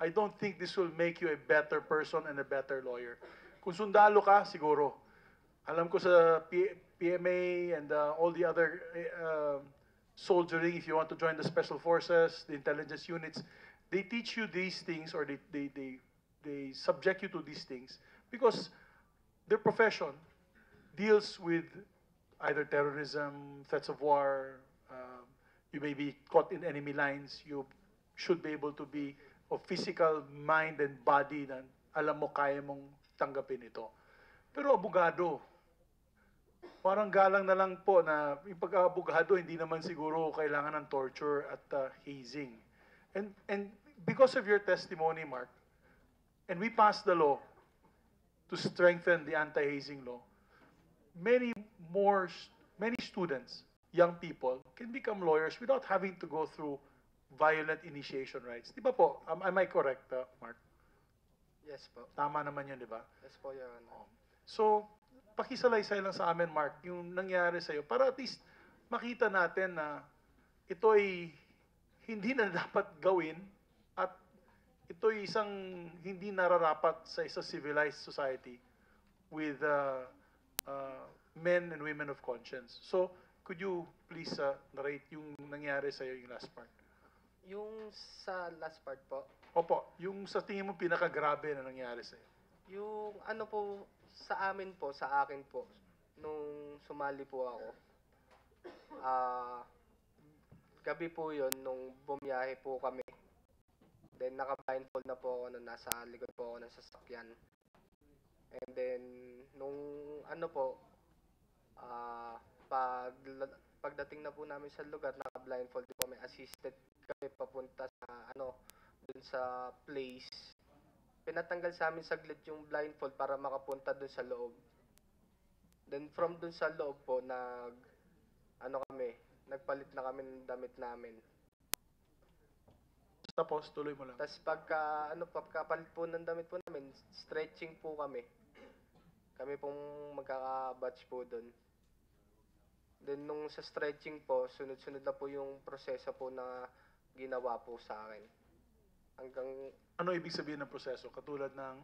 I don't think this will make you a better person and a better lawyer. Kung sundalo ka, siguro. Alam ko sa PMA and all the other soldiering, if you want to join the special forces, the intelligence units, they teach you these things, or they subject you to these things because their profession deals with either terrorism, threats of war, you may be caught in enemy lines, you should be able to be of physical mind and body na alam mo kaya mong tanggapin ito. Pero abogado, parang galang na lang po na yung pag-abogado hindi naman siguro kailangan ng torture at hazing. And because of your testimony, Mark, and we passed the law to strengthen the anti-hazing law, many students, young people, can become lawyers without having to go through violent initiation rights. Di ba po? Am I correct, Mark? Yes po. Tama naman yun, di ba? Yes po, Your Honor. So, pakisalaysay lang sa amin, Mark, yung nangyari sa'yo, para at least makita natin na ito ay hindi na dapat gawin at ito ay isang hindi nararapat sa isang civilized society with men and women of conscience. So, could you please narrate yung nangyari sa'yo, yung last part? Yung sa last part po, Opo, yung sa tingin mo pinakagrabe na nangyari sa'yo. yung ano po sa amin po, sa akin po, nung sumali po ako, gabi po yon nung bumiyahe po kami. Then naka-blindfold na po ako nung nasa likod po ako ng sasakyan. And then nung ano po, pagdating na po namin sa lugar, naka-blindfold po kami, assisted kami papunta sa dun sa place. Pinatanggal sa amin saglit yung blindfold para makapunta dun sa loob. Then from dun sa loob po, nagpalit na kami ng damit namin. Tapos, tuloy mo lang. Tapos pagkapalit po ng damit po namin, stretching po kami. Kami pong magkaka-batch po dun. Then nung sa stretching po, sunod-sunod na po yung proseso po na ginawa po sa akin. Hanggang ano ibig sabihin ng proseso? Katulad ng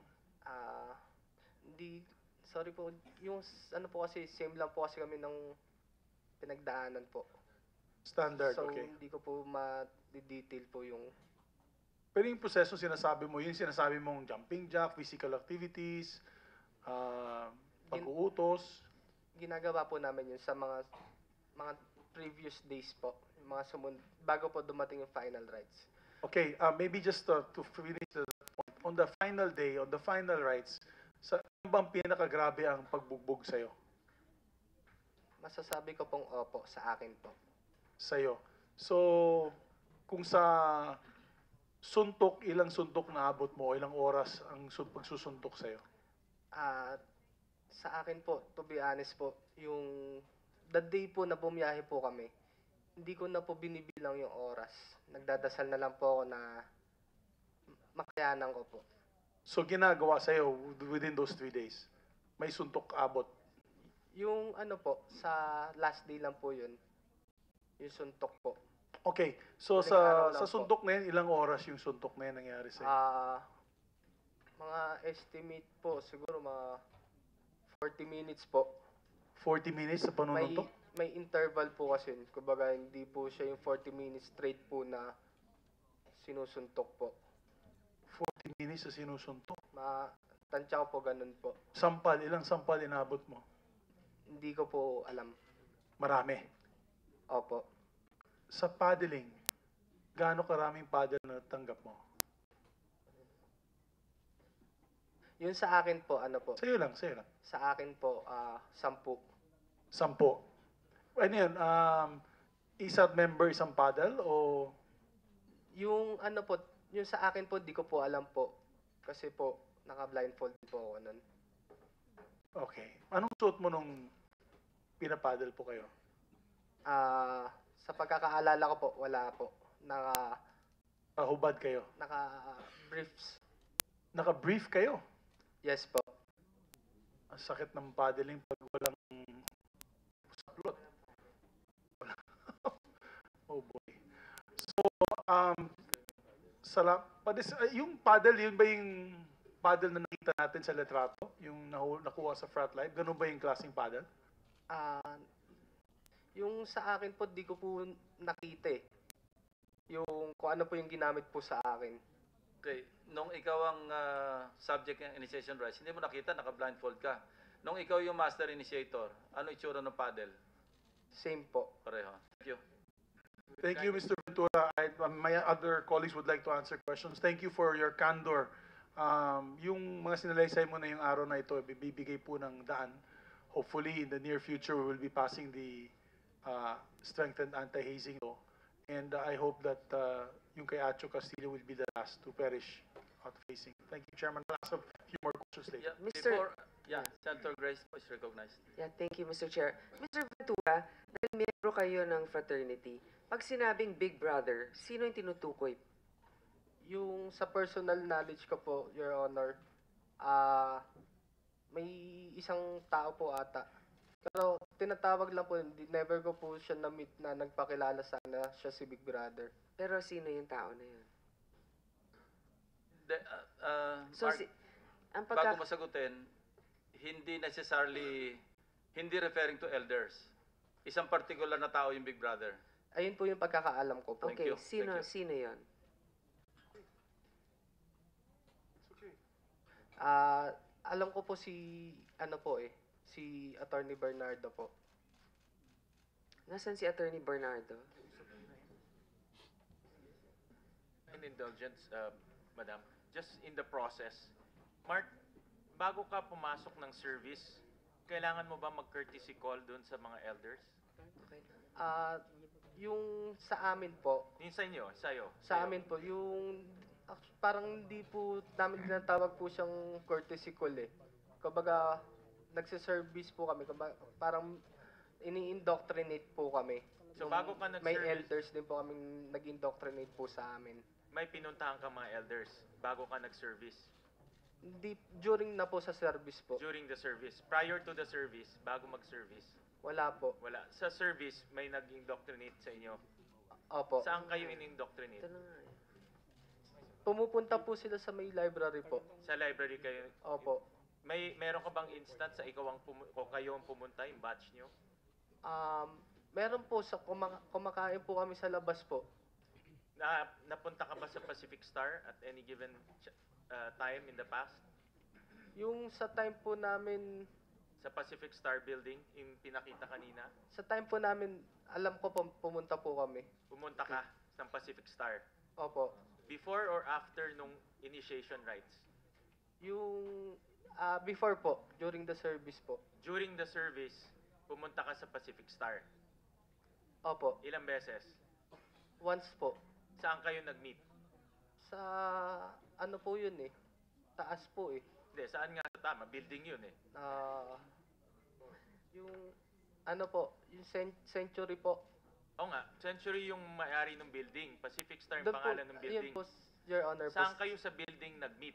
sorry po, yung ano po kasi same lang po kasi kami ng pinagdaanan po. Standard, so, okay. hindi ko po ma-detail po yung... Pero yung proseso sinasabi mo, yung sinasabi mong jumping jack, physical activities, pag-uutos. Ginagawa po namin yun sa mga previous days po, mga bago po dumating yung final rights. Okay, maybe just to finish the point, on the final day, on the final rights, ano bang pinakagrabe ang pagbugbog sa'yo? Masasabi ko pong opo, sa akin po. Sa'yo. So, kung sa suntok, ilang suntok na abot mo, ilang oras ang pagsusuntok sa'yo? Sa akin po, to be honest po, yung the day po na bumiyahe po kami, hindi ko na po binibilang yung oras. Nagdadasal na lang po ako na makayanan ko po. So, ginagawa sa'yo within those 3 days? May suntok abot? Yung ano po, sa last day lang po yun. Yung suntok po. Okay. So, sa suntok na yun, ilang oras yung suntok na yun nangyari sa'yo? Mga estimate po, siguro mga 40 minutes po. 40 minutes sa panununtok? May interval po kasi yun. Kumbaga, hindi po siya yung 40 minutes straight po na sinusuntok po. 40 minutes sa sinusuntok? Tansya ko po ganun po. Sampal? Ilang sampal inabot mo? Hindi ko po alam. Marami? Opo. Sa paddling, gaano karaming paddle na tanggap mo? Yun sa akin po, ano po? Sa'yo lang, sa'yo lang. Sa akin po, 10. 10. Ano yun? Isa't member isang paddle o? Yung ano po, Yung sa akin po, di ko po alam po. Kasi po, naka-blindfold po ako nun. Okay. Anong suot mo nung pinapaddle po kayo? Sa pagkakaalala ko po, wala po. Hubad kayo? Naka-briefs. Naka-brief kayo? Yes po. Ang sakit ng paddling pag walang saplot. Oh boy. So, yung paddle, yun ba yung paddle na nakita natin sa letrato? Yung nakuha sa front light? Ganun ba yung klaseng paddle? Yung sa akin po, di ko po nakita eh. Yung kung ano po yung ginamit po sa akin. Okay. Nung ikaw ang subject ng initiation rights, hindi mo nakita, naka-blindfold ka. Nung ikaw yung master initiator, ano itsura ng paddle? Same po. Pareho. Thank you. Thank you, Mr. Ventura. My other colleagues would like to answer questions. Thank you for your candor. Yung mga sinalaysay mo na yung araw na ito, bibigay po ng daan. Hopefully, in the near future, we will be passing the strengthened anti-hazing law. And I hope that yung kay Horacio Castillo will be the last to perish out of hazing. Thank you, Chairman. I'll ask a few more questions later. Senator Grace is recognized. Yeah, thank you, Mr. Chair. Mr. Ventura, dahil miyembro kayo ng fraternity, pag sinabing Big Brother, sino yung tinutukoy? Yung sa personal knowledge ko po, Your Honor, may isang tao po ata. Pero tinatawag lang po, never ko po siya na-meet na nagpakilala sana siya si Big Brother. Pero sino yung tao na yun? Mark, bago masagutin, hindi necessarily, hindi referring to elders. Isang particular na tao yung Big Brother. Ayun po yung pagkakaalam ko po. Okay, sino yun? Alam ko po si Attorney Bernardo po. Nasaan si Attorney Bernardo? An indulgence, Madam. Just in the process. Mark, bago ka pumasok ng service, kailangan mo ba mag-courtesy call doon sa mga elders? Okay. Yung sa amin po. Yung sa inyo, sa'yo? Sa amin po, yung parang hindi po namin tinatawag po siyang courtesy call eh. Kumbaga, nagsiservice po kami. Kumbaga, parang ini-indoctrinate po kami. So bago ka nag-service, may elders din po kaming nag-indoctrinate po sa amin. May pinuntahan ka mga elders bago ka nag-service? Hindi, during na po sa service po. During the service. Prior to the service, bago mag-service? Wala po. Wala. Sa service, may nag-indoctrinate sa inyo? Opo. Saan kayo in-indoctrinate? Pumupunta po sila sa may library po. Sa library kayo? Opo. Meron ka bang instance sa ikaw o kayo ang pumunta, yung batch nyo? Meron po, sa kumakain po kami sa labas po. Napunta ka ba sa Pacific Star at any given time in the past? Yung sa time po namin... Sa Pacific Star building, yung pinakita kanina? Sa time po namin, alam ko pumunta po kami. Pumunta ka sa Pacific Star? Opo. Before or after nung initiation rights? Yung before po, during the service po. During the service, pumunta ka sa Pacific Star? Opo. Ilang beses? Once po. Saan kayo nag-meet? Sa ano po yun eh. Taas po eh. Hindi, saan nga tama? Building yun eh. Yung ano po, yung Century po. Oo nga, Century yung may-ari ng building. Pacific Star yung pangalan ng building. Yun po, Your Honor. Saan kayo sa building nag-meet?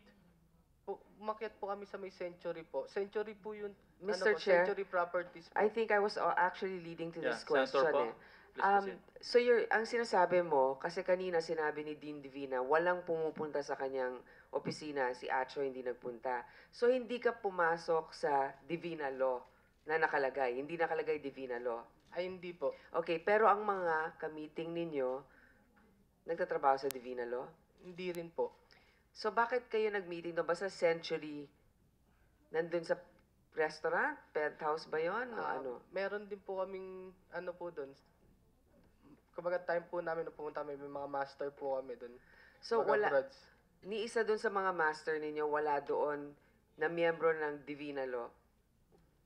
Umakyat po kami sa may Century po. Century po yung Mr. Chair, Century Properties po. I think I was actually leading to this question eh. Please So ang sinasabi mo, kasi kanina sinabi ni Dean Divina, walang pumupunta sa kanyang opisina, si Acho hindi nagpunta. So hindi ka pumasok sa Divina Law na nakalagay, hindi nakalagay Divina Law. Ay, hindi po. Okay, pero ang mga ka-meeting ninyo, nagtatrabaho sa Divina Law? Hindi rin po. So bakit kayo nag-meeting doon? Ba sa Century, nandun sa restaurant? Penthouse ba yun? O ano? Meron din po kaming ano po doon. Kumbaga time po namin na pumunta kami, may mga master po kami doon. So ni isa doon sa mga master ninyo, wala doon na miyembro ng Divina Law?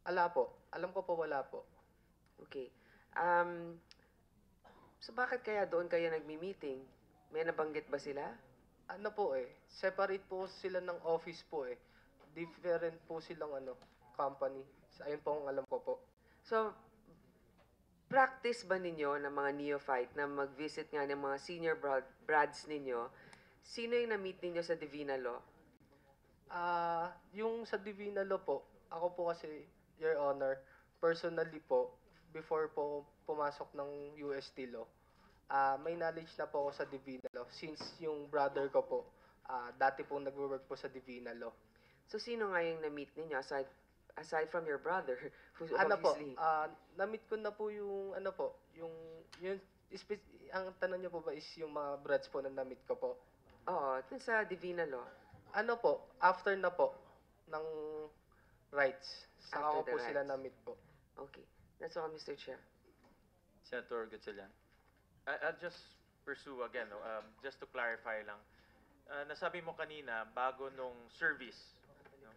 Ala po. Alam ko po wala po. Okay. So bakit kaya doon kayo nagmi-meeting? May nabanggit ba sila? ano po eh, separate po sila ng office po eh. Different po silang company. Ayun po ang alam ko po. So, practice ba ninyo ng mga neophyte na mag-visit nga ng mga senior brads ninyo? Sino yung na-meet ninyo sa Divina Law? Yung sa Divina Law po, ako po kasi, Your Honor, personally po, before po pumasok ng UST Law, may knowledge na po ako sa Divina Law since yung brother ko po, dati po nagwo-work po sa Divina Law. So, sino nga yung na-meet ninyo aside from your brother, who's Ano po, obviously... na-meet ko na po yung, ang tanong niyo po ba is yung mga brads po na na-meet ko po? Oo, dun sa Divina Law. Ano po, after na po, ng rights. Saka After ko the po sila rights. na-meet po. Okay. That's all, Mr. Chair. Senator Gatchalian. I'll just pursue again, no? Just to clarify lang. Nasabi mo kanina, bago nung service, no?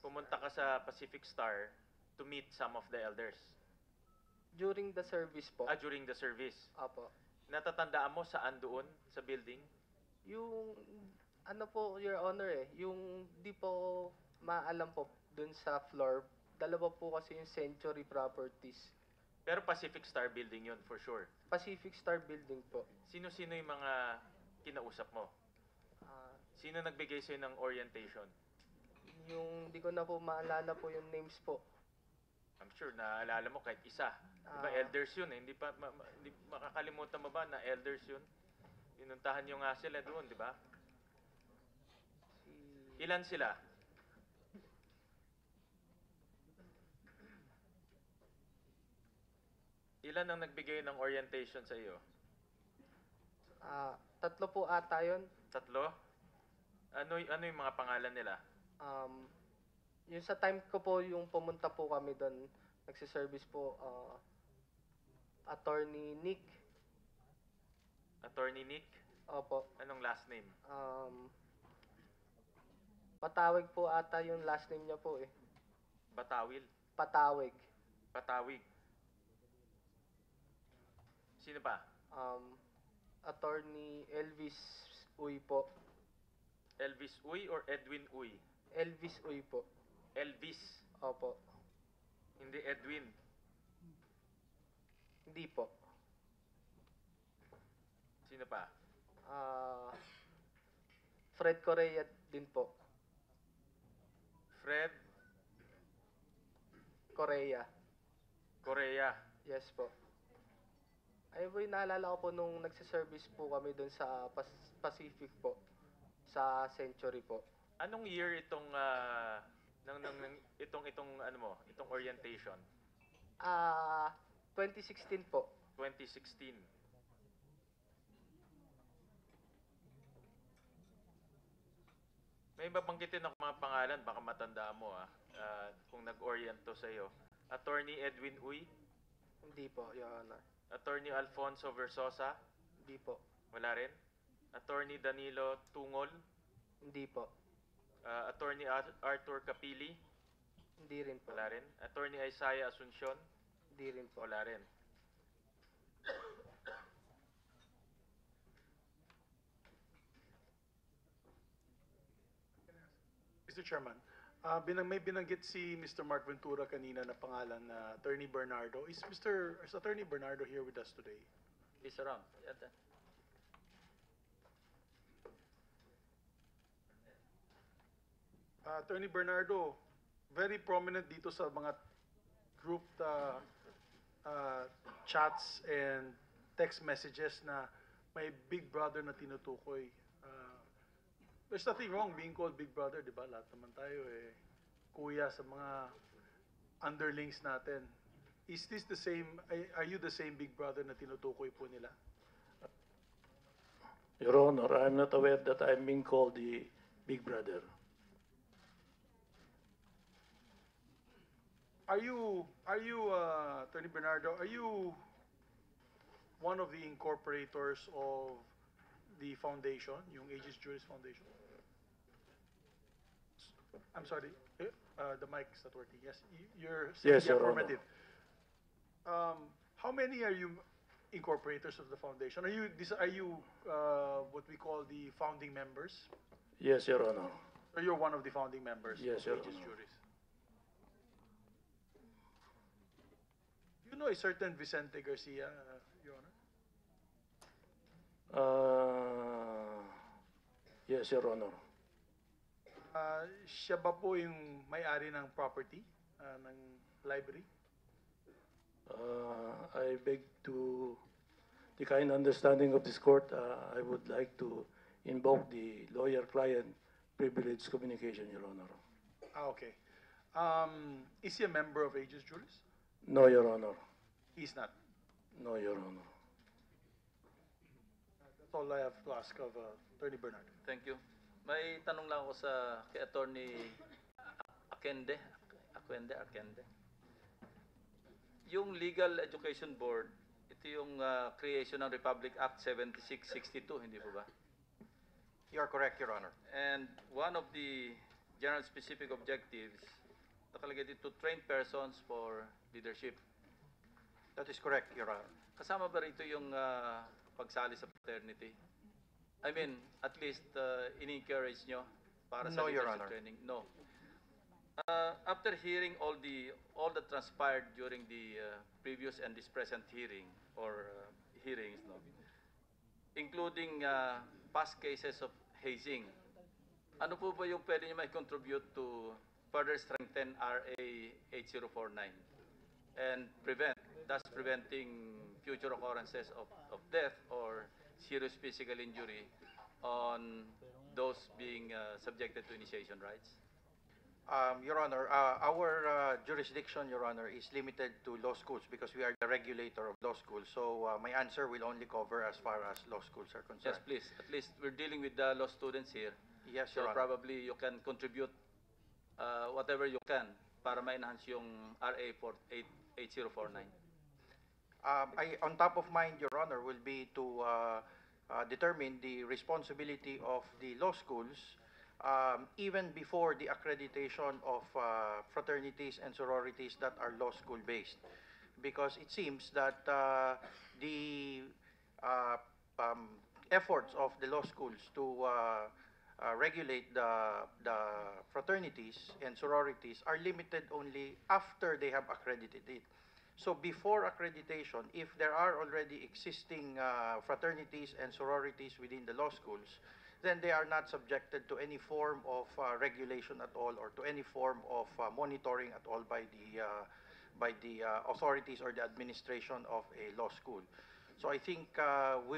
Pumunta ka sa Pacific Star to meet some of the elders. During the service po. During the service. Apo. Natatandaan mo saan doon sa building? Yung, Your Honor yung di po maalam po dun sa floor, dalawa po kasi yung Century Properties. Pero Pacific Star building yun, for sure. Pacific Star Building po. Sino-sino yung mga kinausap mo? Sino nagbigay sa'yo ng orientation? Yung di ko na po maalala po yung names po. I'm sure naalala mo kahit isa. Diba elders yun eh. Hindi makakalimutan mo ba na elders yun? Pinuntahan nyo nga sila doon, di ba? Ilan sila? Ilan ang nagbigay ng orientation sa iyo? Tatlo po ata yun. Tatlo? Ano yung mga pangalan nila? Yung sa time ko po, yung pumunta po kami doon, nagsiservice po, Attorney Nick. Attorney Nick? Opo. Anong last name? Patawig po ata yung last name niya po eh. Batawil? Patawig. Patawig. Sino pa? Attorney Elvis Uy po. Elvis Uy or Edwin Uy? Elvis Uy po. Elvis? Opo. Hindi Edwin? Hindi po. Sino pa? Fred Correa din po. Fred Correa. Correa. Yes po. Ay po, naalala ko po nung nagsiservice po kami doon sa Pacific po. Sa Century po. Anong year itong itong orientation? 2016 po. 2016. May babanggitin ako mga pangalan, baka matandaan mo kung nag-oriento sa iyo. Attorney Edwin Uy? Hindi po, Your Honor. Attorney Alfonso Versosa? Hindi po. Wala rin? Attorney Danilo Tungol? Hindi po. Attorney Arthur Capili? Hindi rin po. Wala rin. Attorney Isaiah Asuncion? Hindi rin po. Wala rin. Mr. Chairman, may binanggit si Mr. Mark Ventura kanina na pangalan na Attorney Bernardo. Is Attorney Bernardo here with us today? He's around. Yata. Attorney Bernardo, very prominent dito sa mga group chats and text messages na may Big Brother na tinutukoy. There's nothing wrong being called Big Brother, di ba? Lahat naman tayo kuya sa mga underlings natin. Is this the same, are you the same Big Brother na tinutukoy po nila? Your Honor, I'm not aware that I'm being called the Big Brother. Are you, Attorney Bernardo, are you one of the incorporators of the foundation, yung Aegis Juris Foundation? I'm sorry, the mic's not working. Yes, you're saying Yes, the Your affirmative. How many are you incorporators of the foundation. Are you what we call the founding members? Yes, Your Honor. Or you're one of the founding members Yes, of Your Aegis Honor. Juris? Do you know a certain Vicente Garcia, Your Honor? Yes, Your Honor. Siya ba po yung may-ari ng property ng library? I beg to the kind understanding of this court, I would like to invoke the lawyer-client privilege communication, Your Honor. Okay. Is he a member of Aegis Juris? No, Your Honor. He's not. No, Your Honor. That's all I have to ask of Attorney Bernard. Thank you. May tanong lang ako kay Attorney Akende. Yung Legal Education Board, ito yung creation ng Republic Act 7662, hindi po ba? You are correct, Your Honor. And one of the general specific objectives, nakalagay dito, to train persons for leadership. That is correct, Your Honor. Kasama ba rito yung pagsali sa fraternity? I mean, at least in-encourage nyo para sa No, Your leadership Honor. training? No. After hearing all that transpired during the previous and this present hearing or hearings, no, including past cases of hazing, ano po ba yung pwede nyo may contribute to further strengthen RA 8049 and thus preventing future occurrences of death or serious physical injury on those being subjected to initiation rites? Your Honor, our jurisdiction, Your Honor, is limited to law schools because we are the regulator of law schools. So my answer will only cover as far as law schools are concerned. Yes, please. At least we're dealing with the law students here. Yes, So Your Honor. probably you can contribute whatever you can para ma-enhance yung RA 8049. On top of mind, Your Honor, will be to determine the responsibility of the law schools even before the accreditation of fraternities and sororities that are law school based, because it seems that the efforts of the law schools to regulate the fraternities and sororities are limited only after they have accredited it. So before accreditation, if there are already existing fraternities and sororities within the law schools, then they are not subjected to any form of regulation at all or to any form of monitoring at all by the authorities or the administration of a law school. So I think we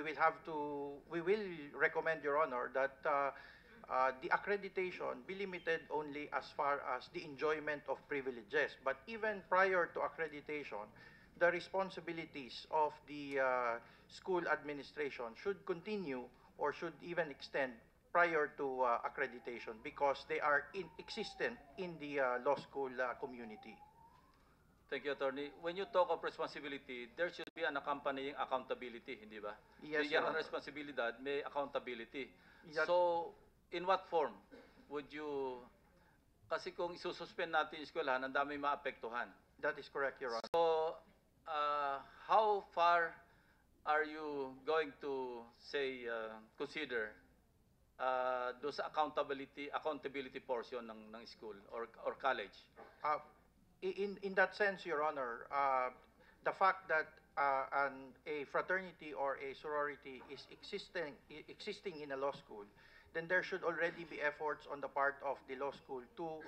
will recommend, Your Honor, that the accreditation be limited only as far as the enjoyment of privileges. But even prior to accreditation, the responsibilities of the school administration should continue or should even extend prior to accreditation because they are existent in the law school community. Thank you, Attorney. When you talk of responsibility, there should be an accompanying accountability, hindi ba? Yes, Your Bigyan ng Honor. responsibilidad, may accountability. Yes. So, in what form would you... Kasi kung isususpend natin yung eskwelahan, ang dami maapektuhan. That is correct, Your Honor. So, how far are you going to, say, consider those accountability portion ng school or college? In that sense, Your Honor, the fact that a fraternity or a sorority is existing in a law school, then there should already be efforts on the part of the law school to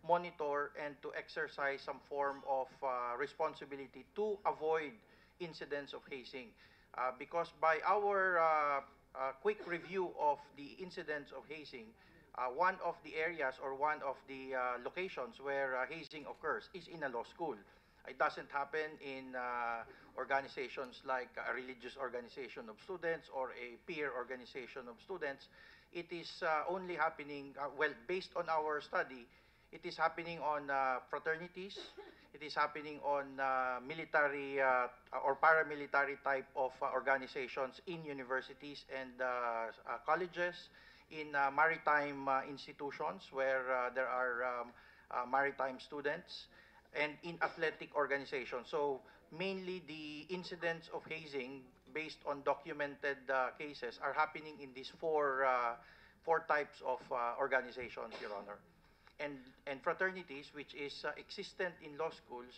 monitor and to exercise some form of responsibility to avoid incidents of hazing. Because by our quick review of the incidents of hazing, one of the areas or one of the locations where hazing occurs is in a law school. It doesn't happen in organizations like a religious organization of students or a peer organization of students. It is only happening, well, based on our study, it is happening on fraternities, it is happening on military or paramilitary type of organizations in universities and colleges, in maritime institutions where there are maritime students, and in athletic organizations. So mainly the incidents of hazing based on documented cases are happening in these four types of organizations, Your Honor. And fraternities, which is existent in law schools,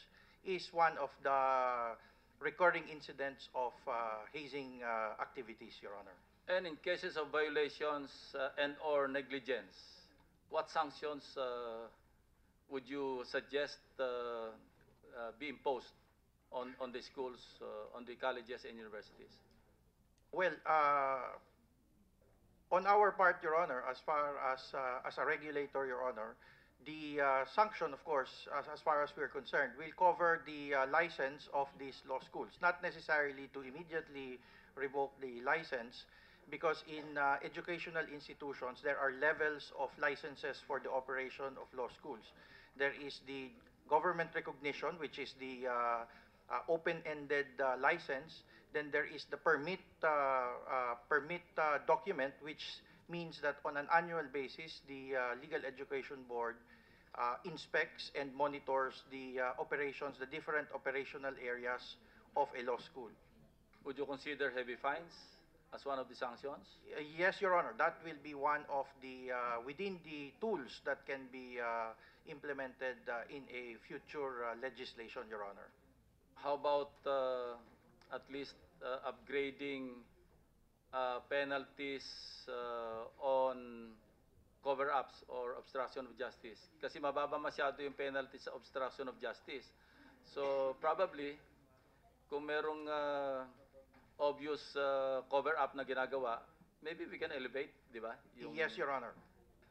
is one of the recurring incidents of hazing activities, Your Honor. And in cases of violations and or negligence, what sanctions would you suggest be imposed on the schools, on the colleges and universities? Well, on our part, Your Honor, as far as a regulator, Your Honor, the sanction, of course, as far as we're concerned, will cover the license of these law schools. Not necessarily to immediately revoke the license, because in educational institutions, there are levels of licenses for the operation of law schools. There is the government recognition, which is the open-ended license. Then there is the permit document, which means that on an annual basis, the Legal Education Board inspects and monitors the operations, the different operational areas of a law school. Would you consider heavy fines as one of the sanctions? Yes, Your Honor. That will be one of the, within the tools that can be implemented in a future legislation, Your Honor. How about at least upgrading penalties on cover-ups or obstruction of justice? Kasi mababa masyado yung penalty sa obstruction of justice. So probably, kung merong obvious cover-up na ginagawa, maybe we can elevate, di ba? Yes, Your Honor.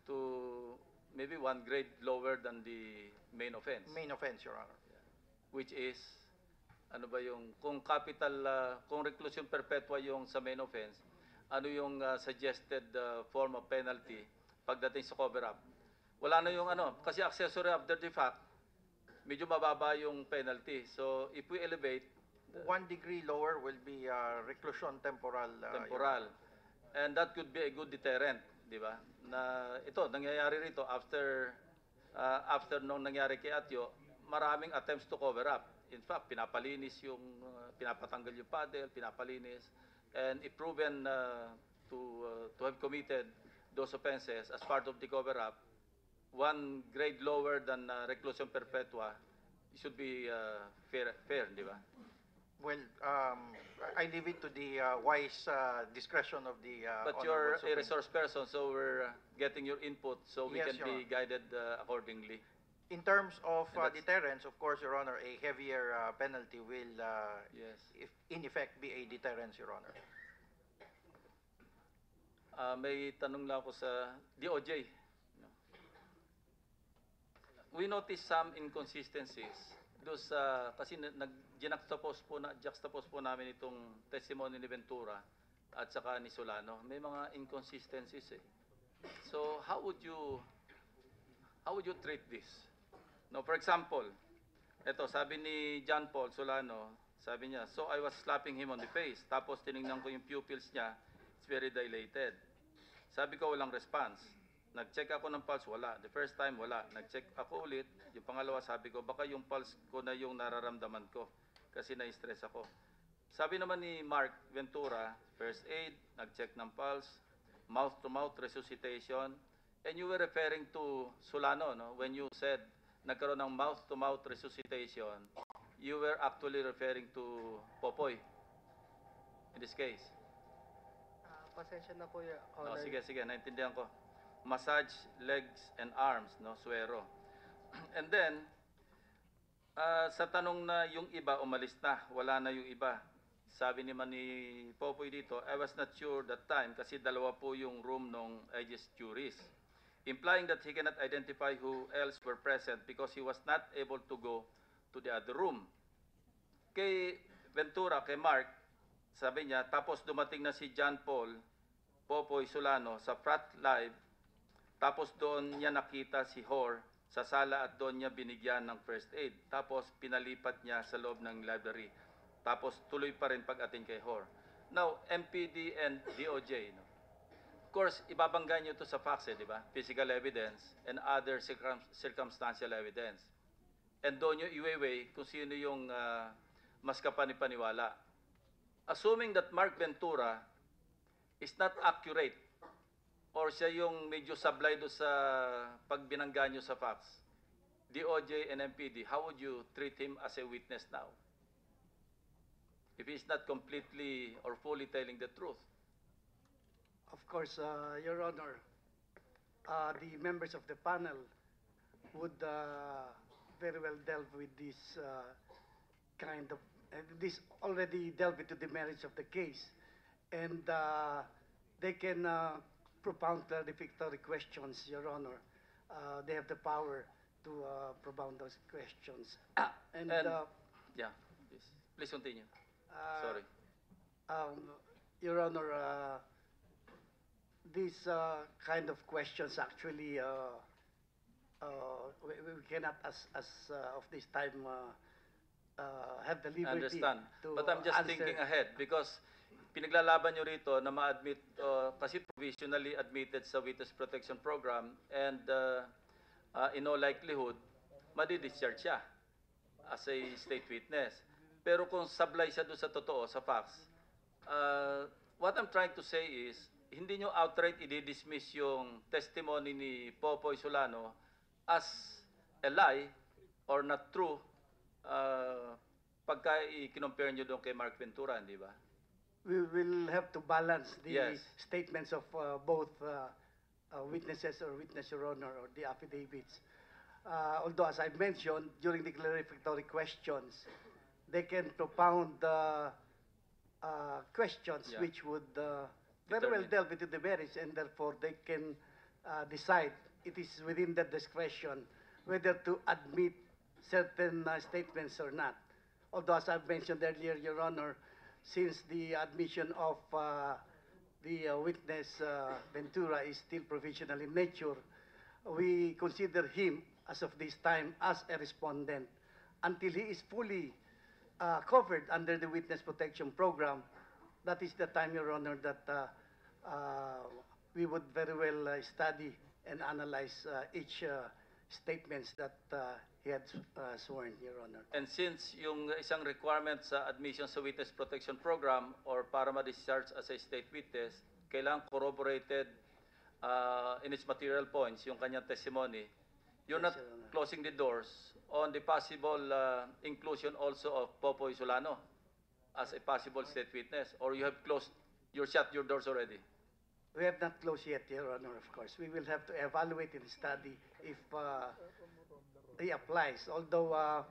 To maybe one grade lower than the main offense. Main offense, Your Honor. Yeah. Which is, ano ba yung, kung capital, kung reclusion perpetua yung sa main offense, ano yung suggested form of penalty pagdating sa cover-up? Wala na yung ano, kasi accessory after the fact, medyo mababa yung penalty. So if we elevate, 1 degree lower will be reclusion temporal. Temporal. And that could be a good deterrent, di ba? Na ito, nangyayari rito after nung nangyari kay Atyo, maraming attempts to cover up. In fact, pinapalinis yung, pinapatanggal yung paddle, pinapalinis. And if proven to have committed those offenses as part of the cover up, 1 grade lower than reclusion perpetua should be fair, di ba? Well, I leave it to the wise discretion of the But you're a resource person, so we're getting your input so we Yes, can be guided accordingly. In terms of deterrence, of course, Your Honor, a heavier penalty will, in effect, be a deterrence, Your Honor. May tanong lang ako sa DOJ. We noticed some inconsistencies. Kasi juxtapose po namin itong testimony ni Ventura at saka ni Solano. May mga inconsistencies eh. So how would you treat this? No, for example, ito sabi ni John Paul Solano, sabi niya, so I was slapping him on the face. Tapos tiningnan ko yung pupils niya, it's very dilated. Sabi ko walang response. Nag-check ako ng pulse, wala. The first time, wala. Nag-check ako ulit. Yung pangalawa, sabi ko, baka yung pulse ko na yung nararamdaman ko. Kasi na-stress ako. Sabi naman ni Mark Ventura, first aid, nag-check ng pulse, mouth-to-mouth resuscitation. And you were referring to Solano, no? When you said, nagkaroon ng mouth-to-mouth resuscitation, you were actually referring to Popoy in this case. Pasensya na po, Your No, Honor. sige, naintindihan ko. Massage legs and arms, no, suero. And then, sa tanong na yung iba umalis na, wala na yung iba. Sabi naman ni Popoy dito, I was not sure that time kasi dalawa po yung room ng aegis juries. Implying that he cannot identify who else were present because he was not able to go to the other room. Kay Ventura, kay Mark, sabi niya, tapos dumating na si John Paul, Popoy, Solano sa frat live. Tapos doon niya nakita si Hor sa sala at doon niya binigyan ng first aid. Tapos pinalipat niya sa loob ng library. Tapos tuloy pa rin pag-ating kay Hor. Now, MPD and DOJ, no? Of course, ibabangga niyo ito sa facts, di ba? Physical evidence and other circumstantial evidence. And doon niyo iweweigh kung sino yung mas kapanipaniwala. assuming that Mark Ventura is not accurate or siya yung medyo sablay do sa pagbinangga nyo sa facts, DOJ and MPD, how would you treat him as a witness now? If he's not completely or fully telling the truth. Of course, Your Honor, the members of the panel would very well delve with this kind of, this already delve into the merits of the case. And they can propound clarificatory questions, Your Honor. They have the power to propound those questions. Yeah, please continue. Sorry. Your Honor, these kind of questions actually we cannot, as of this time, have the liberty Understand. to But I'm just answer. thinking ahead because pinaglalaban nyo rito na ma-admit, kasi provisionally admitted sa Witness Protection Program and in all likelihood, madi-discharge siya as a state witness. Pero kung sablay siya doon sa totoo, sa facts, what I'm trying to say is, hindi nyo outright i-dismiss yung testimony ni Popoy Solano as a lie or not true pagka i-compare nyo doon kay Mark Ventura, di ba? We will have to balance the Yes. statements of both witnesses or witness, Your Honor, or the affidavits. Although, as I mentioned, during the clarificatory questions, they can propound questions which would very well delve into the merits, and therefore they can decide it is within their discretion whether to admit certain statements or not. Although, as I've mentioned earlier, Your Honor, since the admission of the witness Ventura is still provisional in nature, we consider him as of this time as a respondent until he is fully covered under the Witness Protection Program. That is the time, Your Honor, that we would very well study and analyze each statements that he had sworn, Your Honor. And since yung isang requirement sa admission sa Witness Protection Program or para ma-discharge as a state witness, kailangan corroborated in its material points yung kanyang testimony, you're not closing the doors on the possible inclusion also of Popoy Solano as a possible state witness, or you have shut your doors already? We have not closed yet, Your Honor, of course. We will have to evaluate and study if he applies. Although,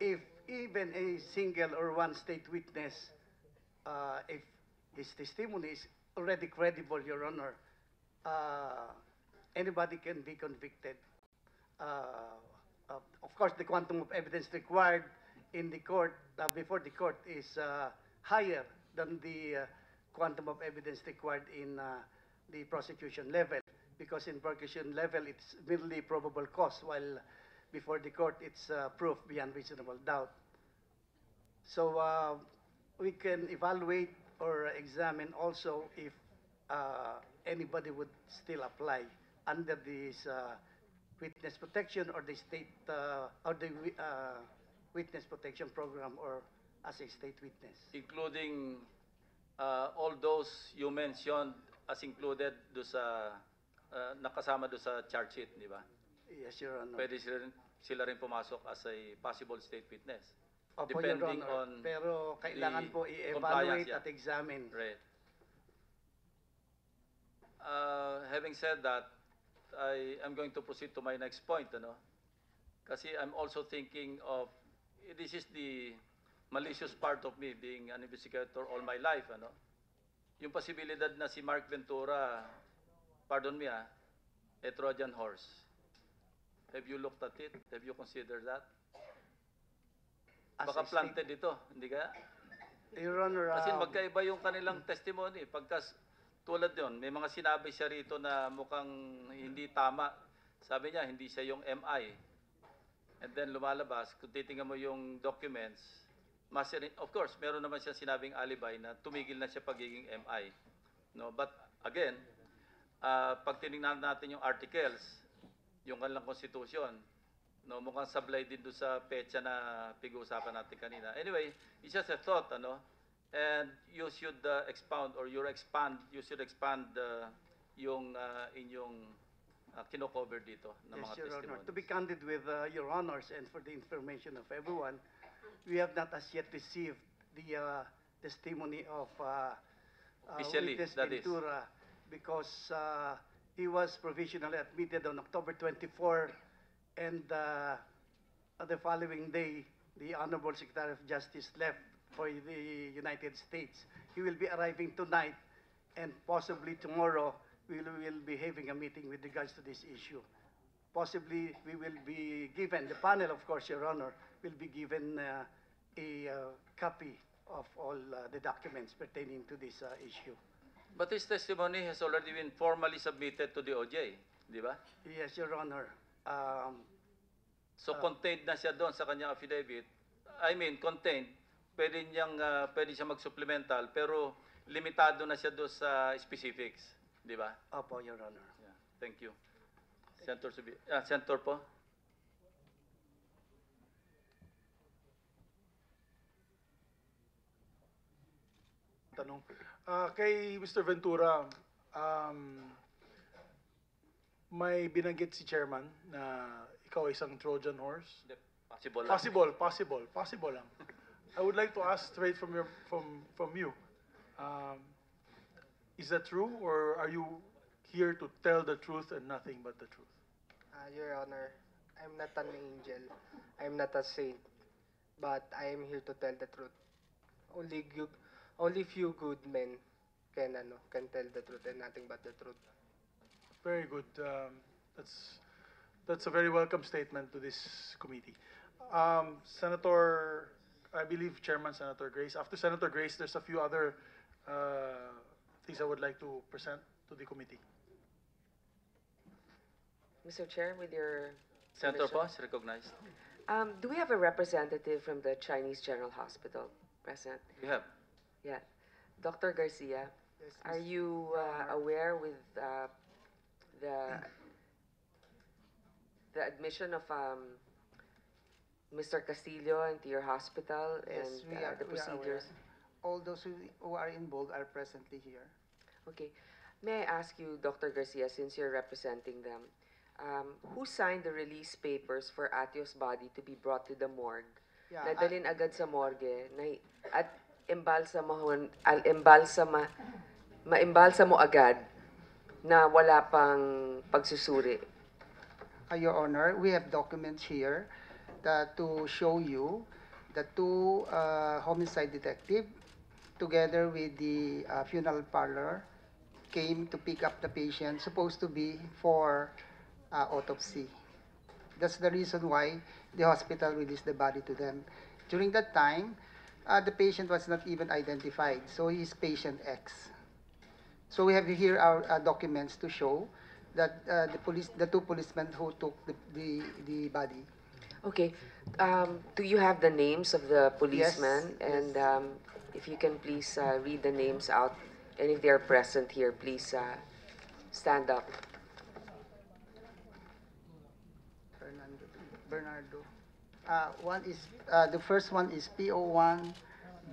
if even a single or one state witness, if his testimony is already credible, Your Honor, anybody can be convicted. Of course, the quantum of evidence required in the court, before the court, is higher than the quantum of evidence required in the prosecution level, because in prosecution level it's merely probable cause, while before the court it's proof beyond reasonable doubt. So we can evaluate or examine also if anybody would still apply under this witness protection or the state or the witness protection program or as a state witness. Including all those you mentioned as included do sa nakasama do sa charge sheet, di ba? Yes, Your Honor. Pwede sila rin pumasok as a possible state witness. Opo, Your Depending Honor. on Pero kailangan the po compliance, i-evaluate at examine. Right. Having said that, I am going to proceed to my next point, ano? Kasi I'm also thinking of, this is the malicious part of me being an investigator all my life, ano? Yung posibilidad na si Mark Ventura, pardon me, a Trojan horse. Have you looked at it? Have you considered that? Baka planted ito, hindi kaya? Your Honor, Kasi magkaiba yung kanilang testimony. Pagkas tulad yun, may mga sinabi siya rito na mukhang hindi tama. Sabi niya, hindi siya yung MI. And then lumalabas, kung titingnan mo yung documents, of course, meron naman siya sinabing alibi na tumigil na siya pagiging MI. No? But again, pag tinignan natin yung articles, yung kanilang constitution, no, mukhang sablay din doon sa petsa na pag-uusapan natin kanina. Anyway, it's just a thought, ano? And you should expound or you should expand yung inyong kino-cover dito ng Yes, mga Your Honor. testimonies. To be candid with Your Honors and for the information of everyone, we have not as yet received the testimony of Officially, witness that is. Ventura because he was provisionally admitted on October 24 and the following day, the Honorable Secretary of Justice left for the United States. He will be arriving tonight and possibly tomorrow we will be having a meeting with regards to this issue. Possibly we will be given, the panel of course, Your Honor, will be given a copy of all the documents pertaining to this issue. But his testimony has already been formally submitted to the OJ, di ba? Yes, Your Honor. So contained na siya doon sa kanyang affidavit. I mean, contained. Pwede siya mag-supplemental, pero limitado na siya doon sa specifics, di ba? Opo, Your Honor. Yeah. Thank you. Senator po? Tanong. Kay Mr. Ventura, may binanggit si Chairman na ikaw ay isang Trojan horse? Possible lang. Possible lang. I would like to ask straight from you. Is that true, or are you here to tell the truth and nothing but the truth? Your Honor, I'm not an angel. I'm not a saint. But I am here to tell the truth. Only few good men can tell the truth and nothing but the truth. Very good. That's a very welcome statement to this committee. Senator, I believe Chairman Senator Grace. After Senator Grace, there's a few other things I would like to present to the committee. Mr. Chair, with your Senator permission. po, is recognized. Do we have a representative from the Chinese General Hospital present? We have. Yeah. Dr. Garcia, Yes, are you aware with the admission of Mr. Castillo into your hospital Yes, and we are, the we are aware. procedures? All those who are involved are presently here. Okay. May I ask you, Dr. Garcia, since you're representing them, who signed the release papers for Atio's body to be brought to the morgue? Yeah, Nadalin agad sa morgue at maimbalsamo agad na wala pang pagsusuri. Your Honor, we have documents here to show you the two homicide detective together with the funeral parlor came to pick up the patient supposed to be for autopsy. That's the reason why the hospital released the body to them. During that time, the patient was not even identified, so he's patient X. So we have here our documents to show that the two policemen who took the body. Okay. Do you have the names of the policemen? Yes, And if you can please read the names out, and if they are present here, please stand up. Bernardo. One is the first one is PO1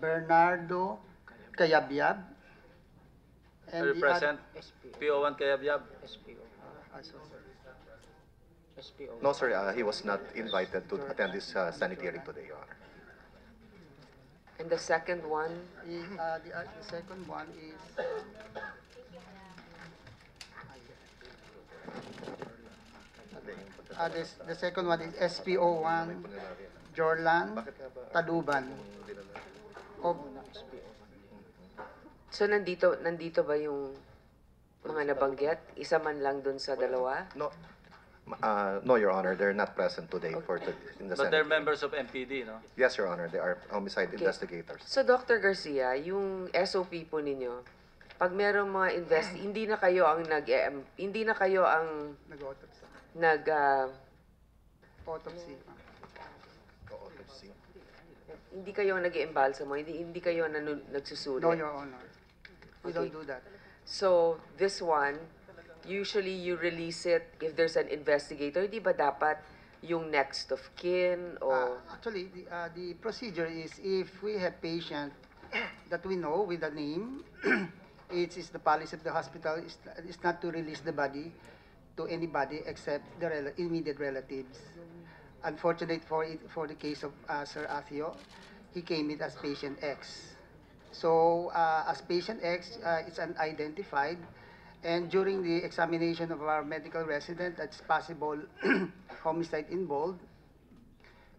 Bernardo Cayabyab. Are you present? PO1 Cayabyab? No, sir, he was not invited to attend this sanity hearing today, Your Honor. And the second one? The second one is the second one is SPO1 Jorlan Taluban. So nandito ba yung mga nabanggit? Isa man lang dun sa dalawa? No, no, Your Honor, they're not present today in the But they're Senate. members of MPD, no? Yes, Your Honor, they are homicide investigators. So Dr. Garcia, yung SOP po ninyo, pag merong mga hindi na kayo ang Nag-autopsy. Autopsy. Hindi kayo nag-iembalsamo, hindi kayo nagsusuri. No, Your Honor. We don't do that. So, this one, usually you release it if there's an investigator. Di ba dapat yung next of kin o... Actually, the procedure is if we have patient that we know with the name, it is the policy of the hospital is not to release the body to anybody except the immediate relatives. Unfortunate for the case of Sir Athio, he came in as patient X. So as patient X, it's unidentified, and during the examination of our medical resident, that's possible homicide involved.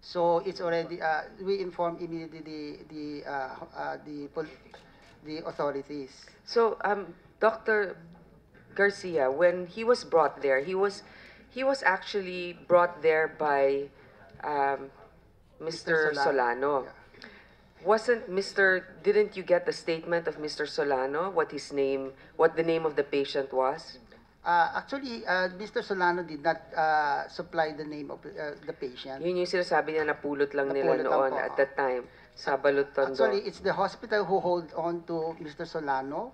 So it's already we inform immediately the authorities. So, Dr. Garcia, when he was brought there, he was actually brought there by Mr. Solano. Yeah. Didn't you get the statement of Mr. Solano, what the name of the patient was? Actually, Mr. Solano did not supply the name of the patient. Yun yung sinasabi niya, napulot lang nila Napulot lang noon po. at that time sa Balutondo. Actually, it's the hospital who hold on to Mr. Solano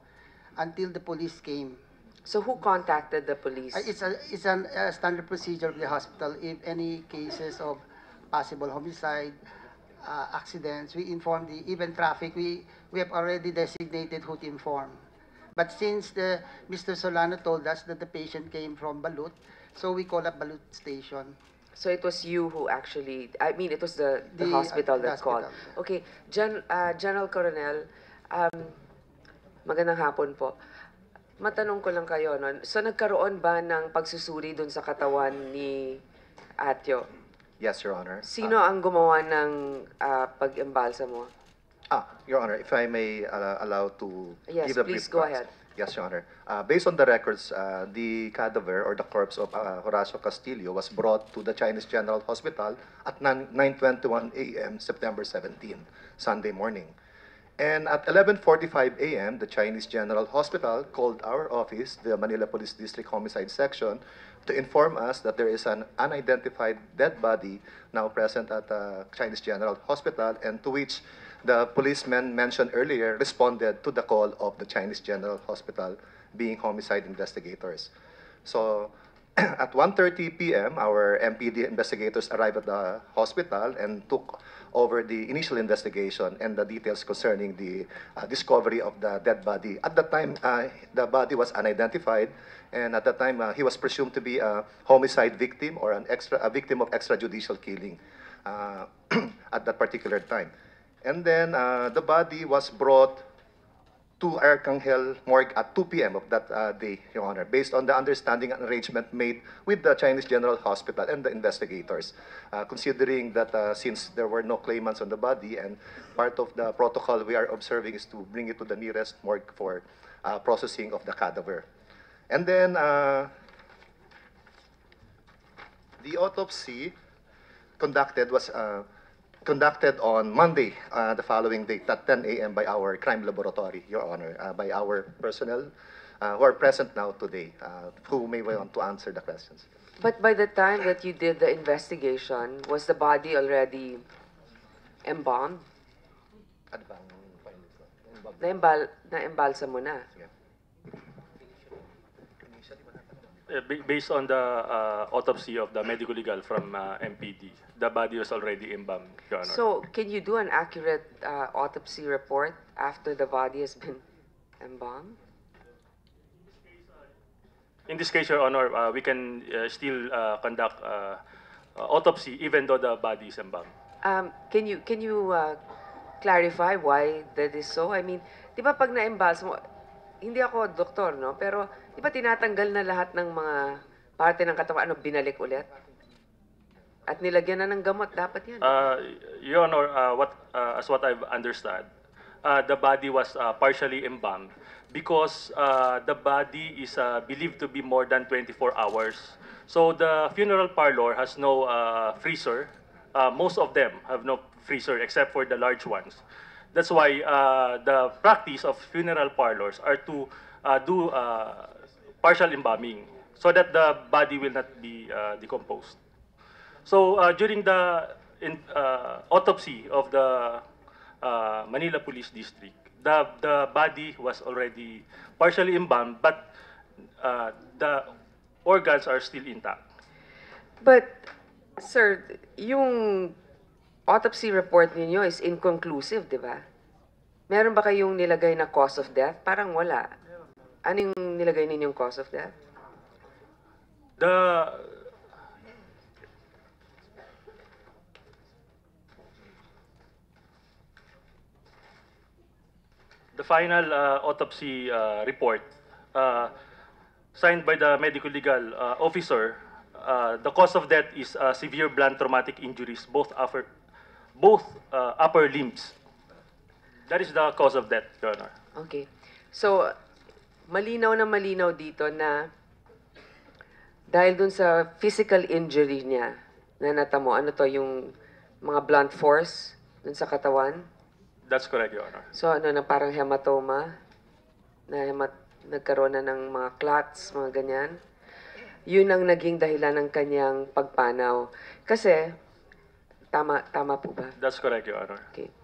until the police came. So who contacted the police? It's a standard procedure of the hospital. If any cases of possible homicide, accidents, we inform even traffic. We have already designated who to inform. But since Mr. Solano told us that the patient came from Balut, so we call up Balut Station. So it was you who actually, it was the hospital that called. hospital. Okay, General Coronel, magandang hapon po. Matanong ko lang kayo, no? So nagkaroon ba ng pagsusuri dun sa katawan ni Atyo? Yes, Your Honor. Sino ang gumawa ng pag-embalsa mo? Your Honor, if I may allow to Yes, give a please brief go background. ahead. Yes, Your Honor. Based on the records, the cadaver or the corpse of Horacio Castillo was brought to the Chinese General Hospital at 9:21 a.m. September 17, Sunday morning. And at 11:45 a.m., the Chinese General Hospital called our office, the Manila Police District Homicide Section, to inform us that there is an unidentified dead body now present at the Chinese General Hospital, and to which the policemen mentioned earlier responded to the call of the Chinese General Hospital, being homicide investigators. So at 1:30 p.m., our MPD investigators arrived at the hospital and took over the initial investigation and the details concerning the discovery of the dead body. At that time, the body was unidentified, and at that time, he was presumed to be a homicide victim or a victim of extrajudicial killing at that particular time. And then the body was brought to Arcangel Morgue at 2 p.m. of that day, Your Honor, based on the understanding and arrangement made with the Chinese General Hospital and the investigators, considering that since there were no claimants on the body, and part of the protocol we are observing is to bring it to the nearest morgue for processing of the cadaver. And then the autopsy was conducted on Monday, the following day, at 10 a.m. by our crime laboratory, Your Honor, by our personnel who are present now today, who may want to answer the questions. But by the time that you did the investigation, was the body already embalmed? Na-embalsa mo na? Based on the autopsy of the medical legal from MPD, the body was already embalmed, Your Honor. So, can you do an accurate autopsy report after the body has been embalmed? In this case, Your Honor, we can still conduct autopsy even though the body is embalmed. Can you clarify why that is so? I mean, di ba pag na-embalm mo, hindi ako doktor, no? Pero di ba tinatanggal na lahat ng mga parte ng katawan, binalik ulit? At nilagyan na ng gamot, dapat yan. Your Honor, as what I've understood, the body was partially embalmed because the body is believed to be more than 24 hours. So the funeral parlor has no freezer. Most of them have no freezer except for the large ones. That's why the practice of funeral parlors are to do partial embalming so that the body will not be decomposed. So during the autopsy of the Manila Police District, the body was already partially embalmed, but the organs are still intact. But, sir, yung autopsy report ninyo is inconclusive, di ba? Meron ba kayong nilagay na cause of death? Parang wala. Ano yung nilagay ninyong cause of death? The final autopsy report signed by the medical legal officer, the cause of death is severe blunt traumatic injuries, both upper limbs. That is the cause of death, Your Honor. Okay. So, malinaw na malinaw dito na dahil dun sa physical injury niya na natamo, ano to, yung mga blunt force dun sa katawan? That's correct, Your Honor. So, ano na parang hematoma? Nagkaroon na ng mga clots, mga ganyan? Yun ang naging dahilan ng kanyang pagpanaw. Kasi, tama po ba? That's correct, Your Honor. Okay.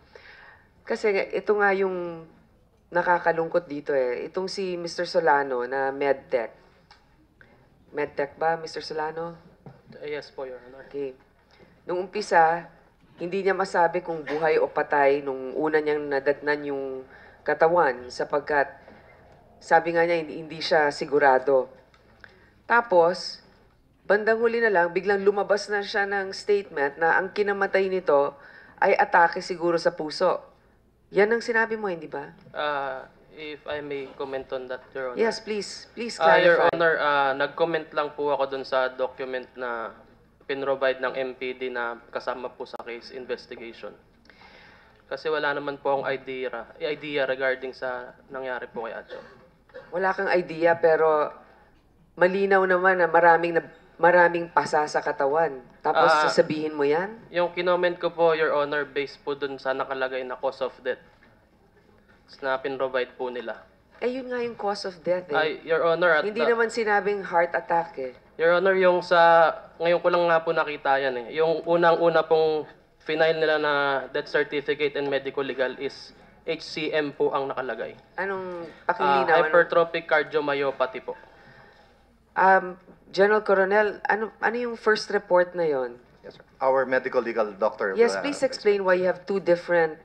Kasi ito nga yung nakakalungkot dito eh. Itong si Mr. Solano na medtech. Medtech ba, Mr. Solano? Yes po, Your Honor. Okay. Nung umpisa, hindi niya masabi kung buhay o patay nung una niyang nadatnan yung katawan sapagkat sabi nga niya hindi siya sigurado. Tapos, bandang huli na lang, biglang lumabas na siya ng statement na ang kinamatay nito ay atake siguro sa puso. Yan ang sinabi mo, hindi ba? If I may comment on that, Your Honor. Yes, please. Please clarify. Your Honor, nag-comment lang po ako dun sa document na pinrovide ng MPD na kasama po sa case investigation. Kasi wala naman po akong idea regarding sa nangyari po kay Adjo. Wala kang idea pero malinaw naman na maraming pasa sa katawan. Tapos sasabihin mo yan? Yung kinoment ko po, Your Honor, based po dun sa nakalagay na cause of death na pinrovide po nila. Eh, yun nga yung cause of death eh. Ay, Your Honor, Hindi naman sinabing heart attack eh. Your Honor, yung ngayon ko lang nga po nakita yan eh. Yung unang-una pong final nila na death certificate and medical legal is HCM po ang nakalagay. Anong pakilinaw? Hypertrophic cardiomyopathy po. General Coronel, ano yung first report na yon? Yes, sir. Our medical legal doctor. Yes, please explain why you have two different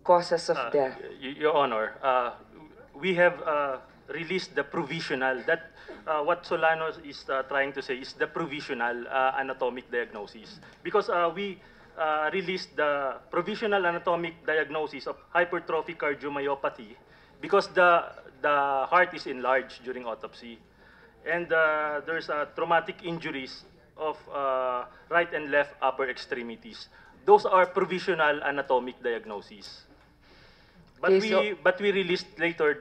causes of death. Your Honor, we have released the provisional. That what Solano is trying to say is the provisional anatomic diagnosis. Because we released the provisional anatomic diagnosis of hypertrophic cardiomyopathy because the heart is enlarged during autopsy. And there's traumatic injuries of right and left upper extremities. Those are provisional anatomic diagnoses. But we released later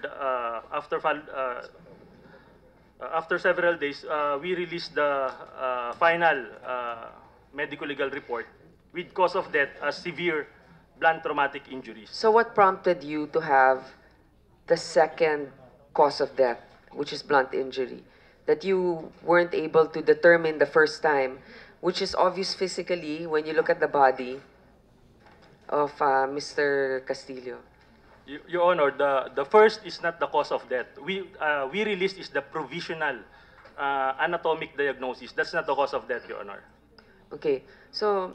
after several days. We released the final medical legal report with cause of death as severe blunt traumatic injuries. So what prompted you to have the second cause of death, which is blunt injury, that you weren't able to determine the first time, which is obvious physically when you look at the body of Mr. Castillo? Your Honor, the first is not the cause of death. We released is the provisional anatomic diagnosis. That's not the cause of death, Your Honor. Okay, so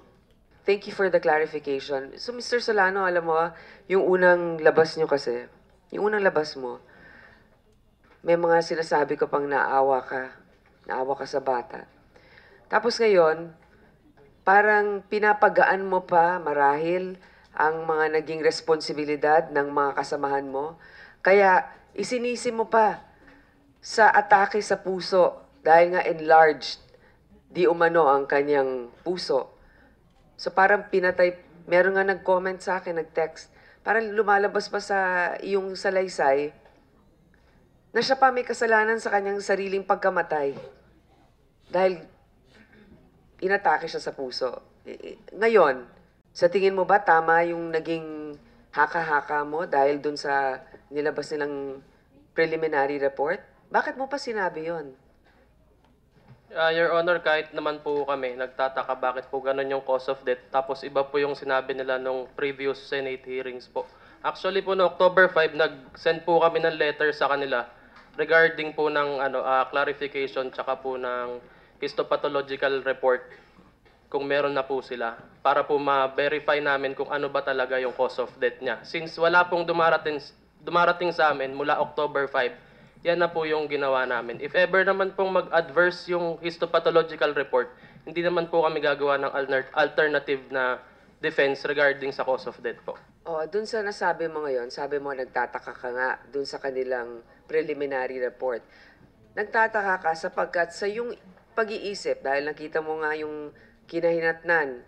thank you for the clarification. So Mr. Solano, alam mo, yung unang labas nyo kasi, yung unang labas mo, may mga sinasabi ko pang naawa ka sa bata. Tapos ngayon, parang pinapagaan mo pa marahil ang mga naging responsibilidad ng mga kasamahan mo. Kaya isinisi mo pa sa atake sa puso dahil nga enlarged di umano ang kanyang puso. So parang pinatay, meron nga nag-comment sa akin, nag-text, parang lumalabas pa sa iyong salaysay na siya pa may kasalanan sa kanyang sariling pagkamatay dahil inatake siya sa puso. Ngayon, sa tingin mo ba tama yung naging haka-haka mo dahil dun sa nilabas nilang preliminary report? Bakit mo pa sinabi yon? Your Honor, kahit naman po kami, nagtataka bakit po ganun yung cause of death. Tapos iba po yung sinabi nila nung previous Senate hearings po. Actually po, no October 5, nag-send po kami ng letter sa kanila regarding po ng clarification tsaka po ng histopathological report kung meron na po sila para po ma-verify namin kung ano ba talaga yung cause of death niya. Since wala pong dumarating sa amin mula October 5, yan na po yung ginawa namin. If ever naman pong mag-adverse yung histopathological report, hindi naman po kami gagawa ng alternative na defense regarding sa cause of death po. Dun sa nasabi mo ngayon, sabi mo nagtataka ka nga dun sa kanilang preliminary report. Nagtataka ka sapagkat sa yung pag-iisip, dahil nakita mo nga yung kinahinatnan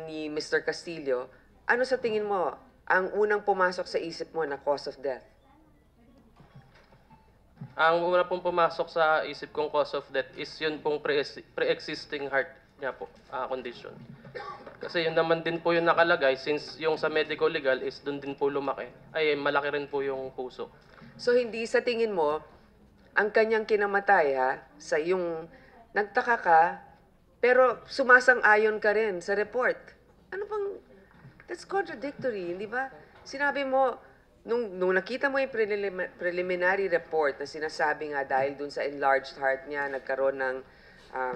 ni Mr. Castillo, ano sa tingin mo ang unang pumasok sa isip mo na cause of death? Ang una pong pumasok sa isip kong cause of death is yun pong pre-existing heart niya po, condition. Kasi yun naman din po yung nakalagay since yung sa medical legal is dun din po lumaki. Ay, malaki rin po yung puso. So hindi sa tingin mo, ang kanyang kinamatay sa yung nagtaka ka, pero sumasang-ayon ka rin sa report. Ano bang, that's contradictory, hindi ba? Sinabi mo, nung nakita mo yung preliminary report na sinasabi nga dahil dun sa enlarged heart niya, nagkaroon ng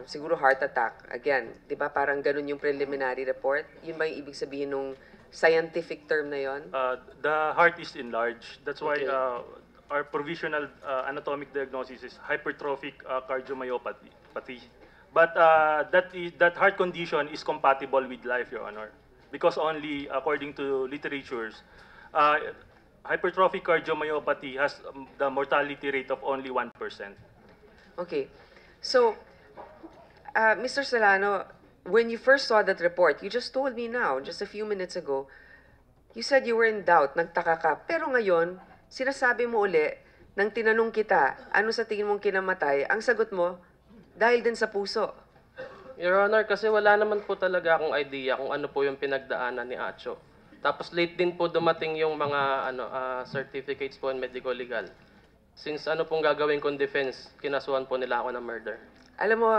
siguro heart attack. Again, di ba parang ganun yung preliminary report? Yun ba yung ibig sabihin nung scientific term na yon? The heart is enlarged. That's why our provisional anatomic diagnosis is hypertrophic cardiomyopathy. But that heart condition is compatible with life, Your Honor, because only according to literatures, hypertrophic cardiomyopathy has the mortality rate of only 1%. Okay. So, Mr. Solano, when you first saw that report, you just told me now, just a few minutes ago, you said you were in doubt, nagtaka ka. Pero ngayon, sinasabi mo uli, nang tinanong kita, ano sa tingin mong kinamatay, ang sagot mo, dahil din sa puso. Your Honor, kasi wala naman po talaga akong idea kung ano po yung pinagdaanan ni Acho. Tapos late din po dumating yung mga certificates po in medical legal. Since ano pong gagawin kong defense, kinasuhan po nila ako ng murder. Alam mo,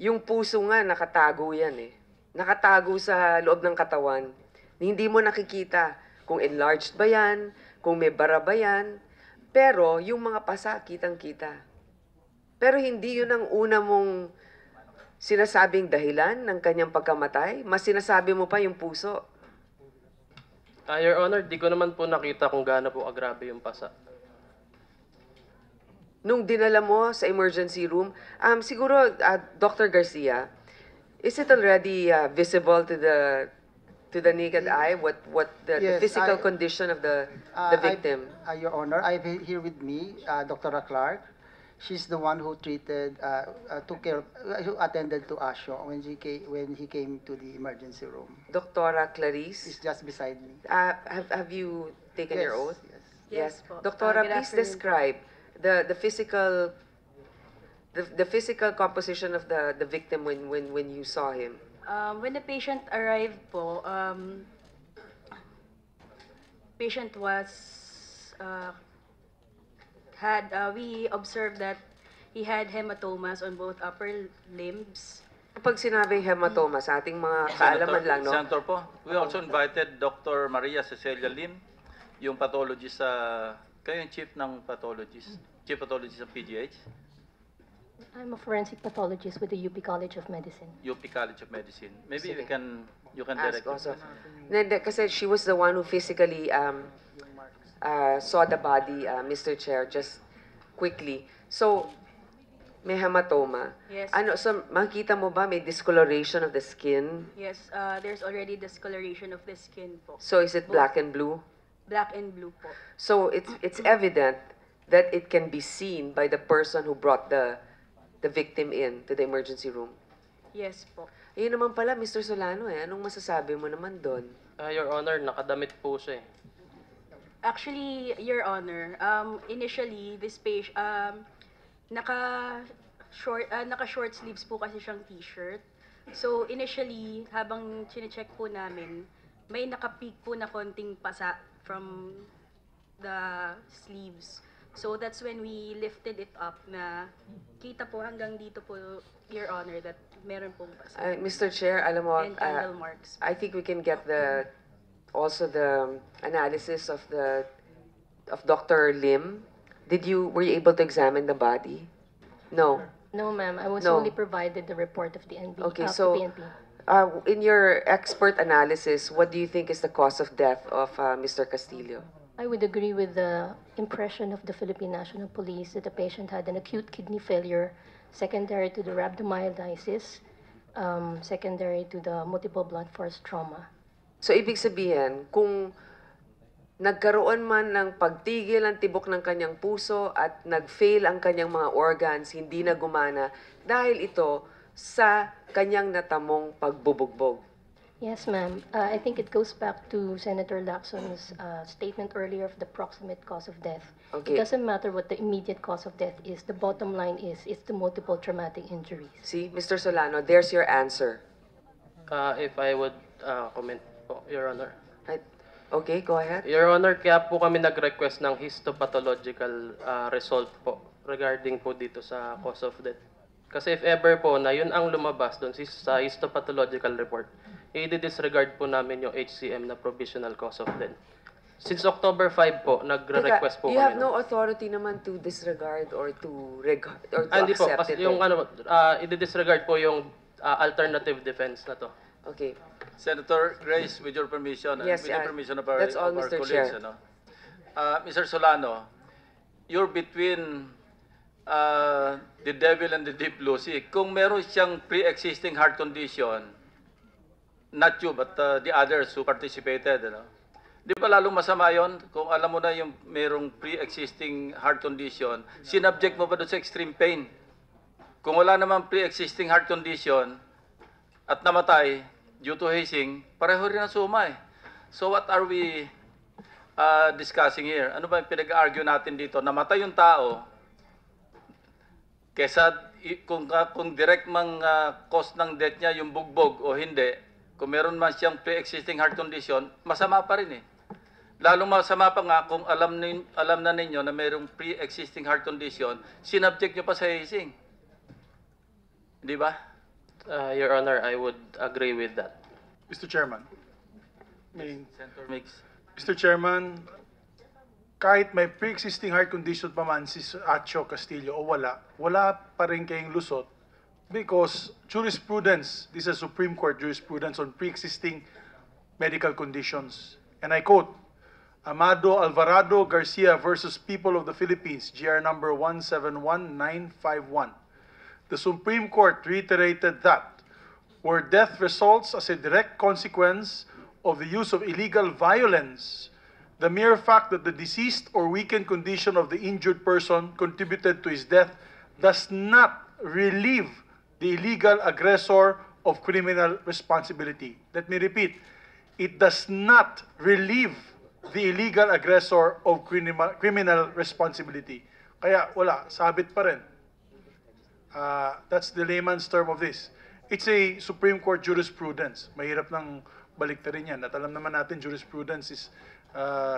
yung puso nga, nakatago yan eh. Nakatago sa loob ng katawan. Hindi mo nakikita kung enlarged ba yan, kung may bara ba yan. Pero yung mga pasa, kitang-kita. Pero hindi yun ang una mong sinasabing dahilan ng kanyang pagkamatay. Mas sinasabi mo pa yung puso. Your Honor, di ko naman po nakita kung gaano po agrabe yung pasa. Nung dinala mo sa emergency room, siguro, Dr. Garcia, is it already visible to the naked eye what the Yes, physical condition of the victim? Your Honor, I have here with me Dr. Clark. She's the one who treated, took care, who attended to Asho when he came to the emergency room. Dr. Clarice? She's just beside me. Have you taken your oath? Yes. Yes. Dr. Please describe the physical composition of the victim when you saw him. When the patient arrived po, patient was we observed that he had hematomas on both upper limbs. Kapag sinabing hematoma, sa ating mga kaalaman lang, no? Senator po, we also invited Dr. Maria Cecilia Lim, yung pathologist kayo yung chief ng pathologist, chief pathologist ng PGH? I'm a forensic pathologist with the UP College of Medicine. UP College of Medicine. Maybe Sige. you can Ask direct also. Hindi, kasi she was the one who physically saw the body, Mr. Chair, just quickly. So, may hematoma. Yes. So makita mo ba may discoloration of the skin? Yes, there's already discoloration of the skin po. So is it black and blue? Black and blue po. So it's evident that it can be seen by the person who brought the victim in to the emergency room. Yes po. Ayun naman pala, Mr. Solano, anong masasabi mo naman doon? Your Honor, nakadamit po siya eh. Actually, Your Honor, initially this patient naka short sleeves po kasi siyang t-shirt. So initially, habang chine-check po namin, may naka-peak po na konting pasa from the sleeves. So that's when we lifted it up na kita po hanggang dito po, Your Honor, that meron pong pasa. Mr. Chair, alam mo, And candle marks. I think we can get also the analysis of Dr. Lim. Were you able to examine the body? No. No, ma'am. I was No. only provided the report of the NB. Okay, of so the PNP. In your expert analysis, what do you think is the cause of death of Mr. Castillo? I would agree with the impression of the Philippine National Police that the patient had an acute kidney failure secondary to the rhabdomyolysis, secondary to the multiple blunt force trauma. So, ibig sabihin, kung nagkaroon man ng pagtigil ang tibok ng kanyang puso at nag-fail ang kanyang mga organs, hindi na gumana dahil ito sa kanyang natamong pagbubugbog. Yes, ma'am. I think it goes back to Senator Lacson's statement earlier of the proximate cause of death. Okay. It doesn't matter what the immediate cause of death is. The bottom line is it's the multiple traumatic injuries. See, Mr. Solano, there's your answer. If I would comment po, Your Honor. Okay, go ahead. Your Honor, kaya po kami nag-request ng histopathological result po regarding po dito sa cause of death. Kasi if ever po na yun ang lumabas doon sa histopathological report, i-disregard po namin yung HCM na provisional cause of death. Since October 5 po, nagre-request po you kami. have no authority naman to disregard or to Hindi po, accept kasi it. yung i-disregard po yung alternative defense na to. Okay. Senator Grace, with your permission, and Yes, with the permission of our, that's all, of our Mr. colleagues, Chair. Mr. Solano, you're between the devil and the deep blue sea. Kung meron siyang pre-existing heart condition, not you, but the others who participated, di ba lalong masama yon kung alam mo na yung merong pre-existing heart condition, sinubject mo ba doon sa extreme pain? Kung wala naman pre-existing heart condition at namatay due to hazing, pareho rin ang suma eh. So what are we discussing here? Ano ba yung pinag-argue natin dito? Namatay yung tao, kesa kung direct mang cause ng death niya yung bugbog o hindi, kung meron man siyang pre-existing heart condition, masama pa rin eh. Lalong masama pa nga kung alam na ninyo na mayroong pre-existing heart condition, sinubject nyo pa sa hazing. Di ba? Your Honor, I would agree with that. Mr. Chairman. Senator Mix. Mr. Chairman, kahit may pre-existing heart condition pa man si Horacio Castillo o wala pa rin kayong lusot because jurisprudence, this is Supreme Court jurisprudence on pre-existing medical conditions. And I quote, Amado Alvarado Garcia versus People of the Philippines, GR number 171951. The Supreme Court reiterated that where death results as a direct consequence of the use of illegal violence, the mere fact that the deceased or weakened condition of the injured person contributed to his death does not relieve the illegal aggressor of criminal responsibility. Let me repeat, it does not relieve the illegal aggressor of criminal responsibility. Kaya wala, sabit pa rin. That's the layman's term of this. It's a Supreme Court jurisprudence. Mahirap nang baliktarin yan. At alam naman natin, jurisprudence is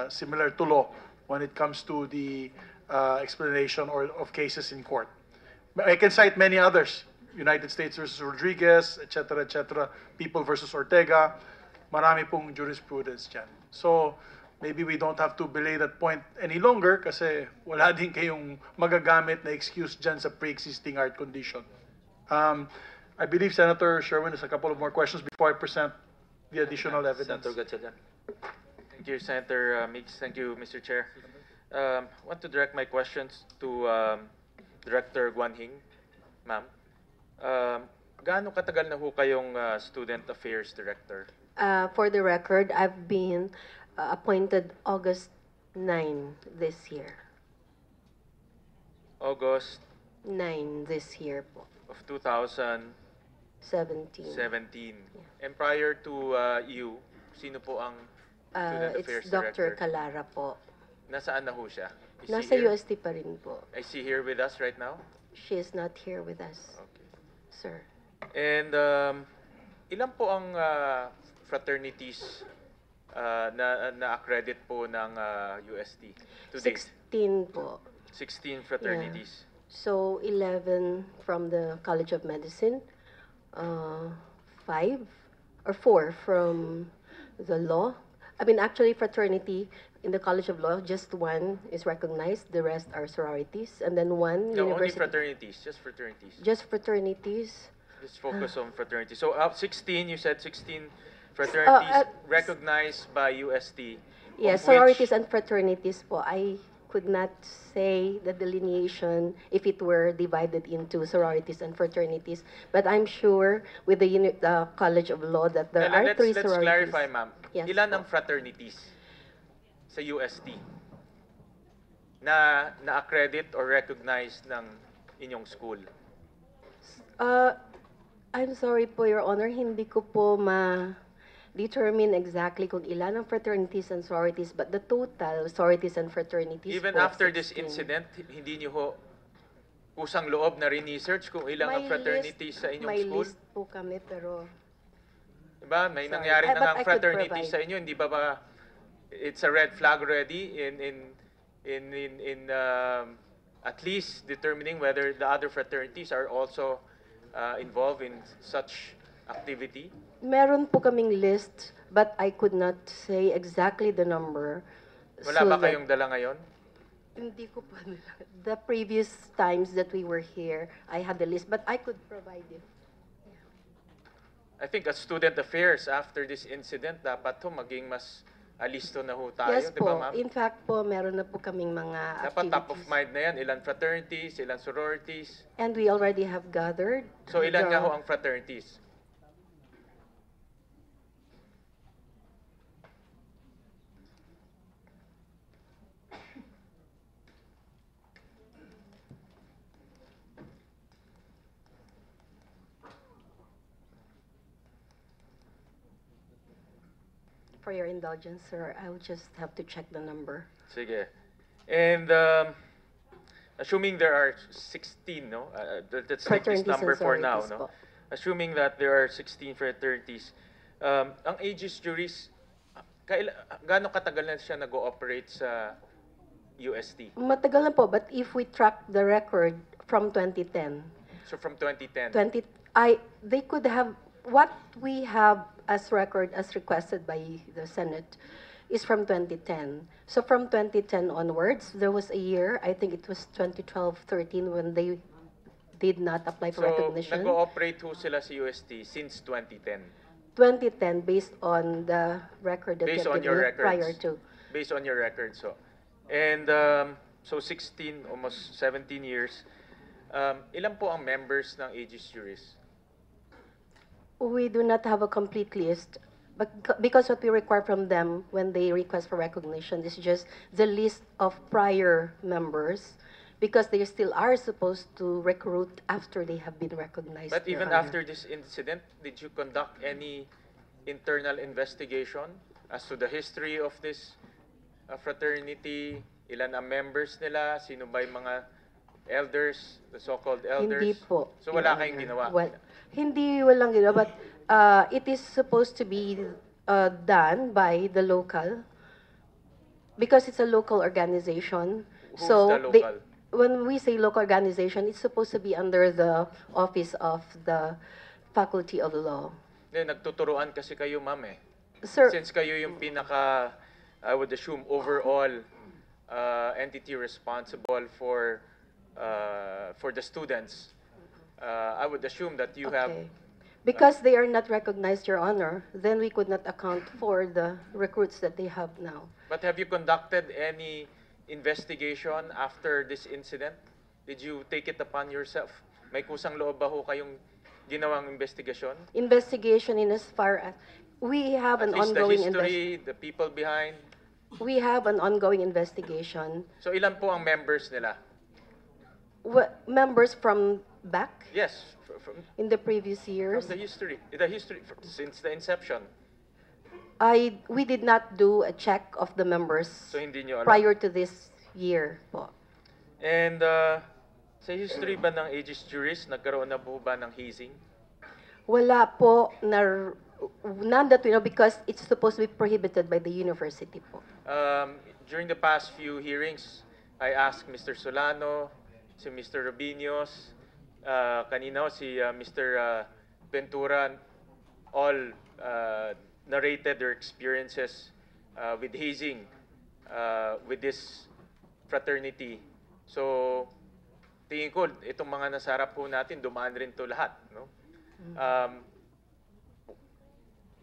similar to law when it comes to the explanation of cases in court. I can cite many others. United States versus Rodriguez, etc., etc., People versus Ortega. Marami pong jurisprudence dyan. So, maybe we don't have to belay that point any longer kasi wala din kayong magagamit na excuse dyan sa pre-existing heart condition. I believe Senator Sherwin has a couple of more questions before I present the additional evidence. Senator Gatchalian. Thank you, Senator Mix. Thank you, Mr. Chair. I want to direct my questions to Director Guanhing, ma'am. Gaano katagal na ho kayong Student Affairs Director? For the record, I've been appointed August 9 this year. August 9 this year po. of 2017. 17. And prior to you, sino po ang Student Affairs It's Dr. Director? Calara po. Nasaan na ho siya? Is he Nasa here? UST pa rin po. Is he here with us right now? She is not here with us, sir. And ilan po ang fraternities na-accredit po ng UST to date? 16 po. 16 fraternities. So, 11 from the College of Medicine, 5 or 4 from the law. I mean, actually, fraternity in the College of Law, just 1 is recognized. The rest are sororities. And then 1 No, only university. fraternities, just fraternities. Just fraternities. Let's focus on fraternity. So, 16, you said 16 fraternities recognized by UST. Yes, sororities and fraternities po. I could not say the delineation if it were divided into sororities and fraternities. But I'm sure with the College of Law that there are three Let's sororities. clarify, ma'am. Yes, Ilan po. ang fraternities sa UST na na-accredit or recognized ng inyong school? I'm sorry po, Your Honor, hindi ko po ma-determine exactly kung ilan ang fraternities and sororities, but the total sororities and fraternities Even po, after 16. this incident, hindi niyo ho kusang loob na research kung ilang ang fraternities sa inyong may school? list po kami, pero Diba? May Sorry. nangyari na But nga I could fraternities provide. sa inyo, hindi ba it's a red flag already at least determining whether the other fraternities are also involved in such activity? meron po kaming list, but I could not say exactly the number. Wala ba kayong dala ngayon? Hindi ko po the previous times that we were here, I had the list, but I could provide it. I think as student affairs after this incident, dapat to maging mas alisto na ho tayo, Yes di ba po. ma'am? In fact po, meron na po kaming mga Dapat top of activities. mind na yan, ilan fraternities, ilan sororities. And we already have gathered. So ilan the- nga ho ang fraternities? For your indulgence, sir, I will just have to check the number. Sige. And assuming there are 16, no? Let's take this Fraternities number and for now, sororities no? po. Assuming that there are 16 fraternities, ang aegis juris, gaano katagal na siya nag-ooperate sa UST? Matagal na po, but if we track the record from 2010, So from 2010. they could have, what we have as record as requested by the Senate is from 2010. So from 2010 onwards, there was a year, I think it was 2012-13 when they did not apply for So recognition. nag-ooperate ho sila sa UST since 2010. 2010 based on the record that Based they on had your given records. prior to. Based on your records, so. And so 16, almost 17 years. Ilan po ang members ng aegis juris? We do not have a complete list, but because what we require from them when they request for recognition is just the list of prior members, because they still are supposed to recruit after they have been recognized. But Your even Honor. after this incident, did you conduct any internal investigation as to the history of this fraternity? Ilan ang members nila? Sino ba yung mga elders, the so-called elders? Hindi po. So wala Your kayong Honor. ginawa? Well, hindi walang ginawa, but it is supposed to be done by the local, because it's a local organization. Who's so the local? when we say local organization, it's supposed to be under the office of the Faculty of Law. Nagtuturuan kasi kayo, ma'am eh. Sir, Since kayo yung pinaka, I would assume, overall entity responsible for the students, I would assume that you have... because they are not recognized, Your Honor, then we could not account for the recruits that they have now. But have you conducted any investigation after this incident? Did you take it upon yourself? May kusang loob ba ho kayong ginawang investigasyon? Investigation in as far as we have At an least the ongoing history, the people behind. we have an ongoing investigation. So ilan po ang members nila? Members from back Yes, from in the previous years. the history since the inception. We did not do a check of the members So hindi nyo alam. prior to this year po. And sa history ba ng aegis juris, nagkaroon na po ba ng hazing? Wala po, none that we know, because it's supposed to be prohibited by the university po. During the past few hearings, I asked Mr. Solano, si Mr. Rubinos, kanina si Mr. Ventura, all narrated their experiences with hazing with this fraternity. So, tingin ko, itong mga nasarap po natin, dumaan rin to lahat. No?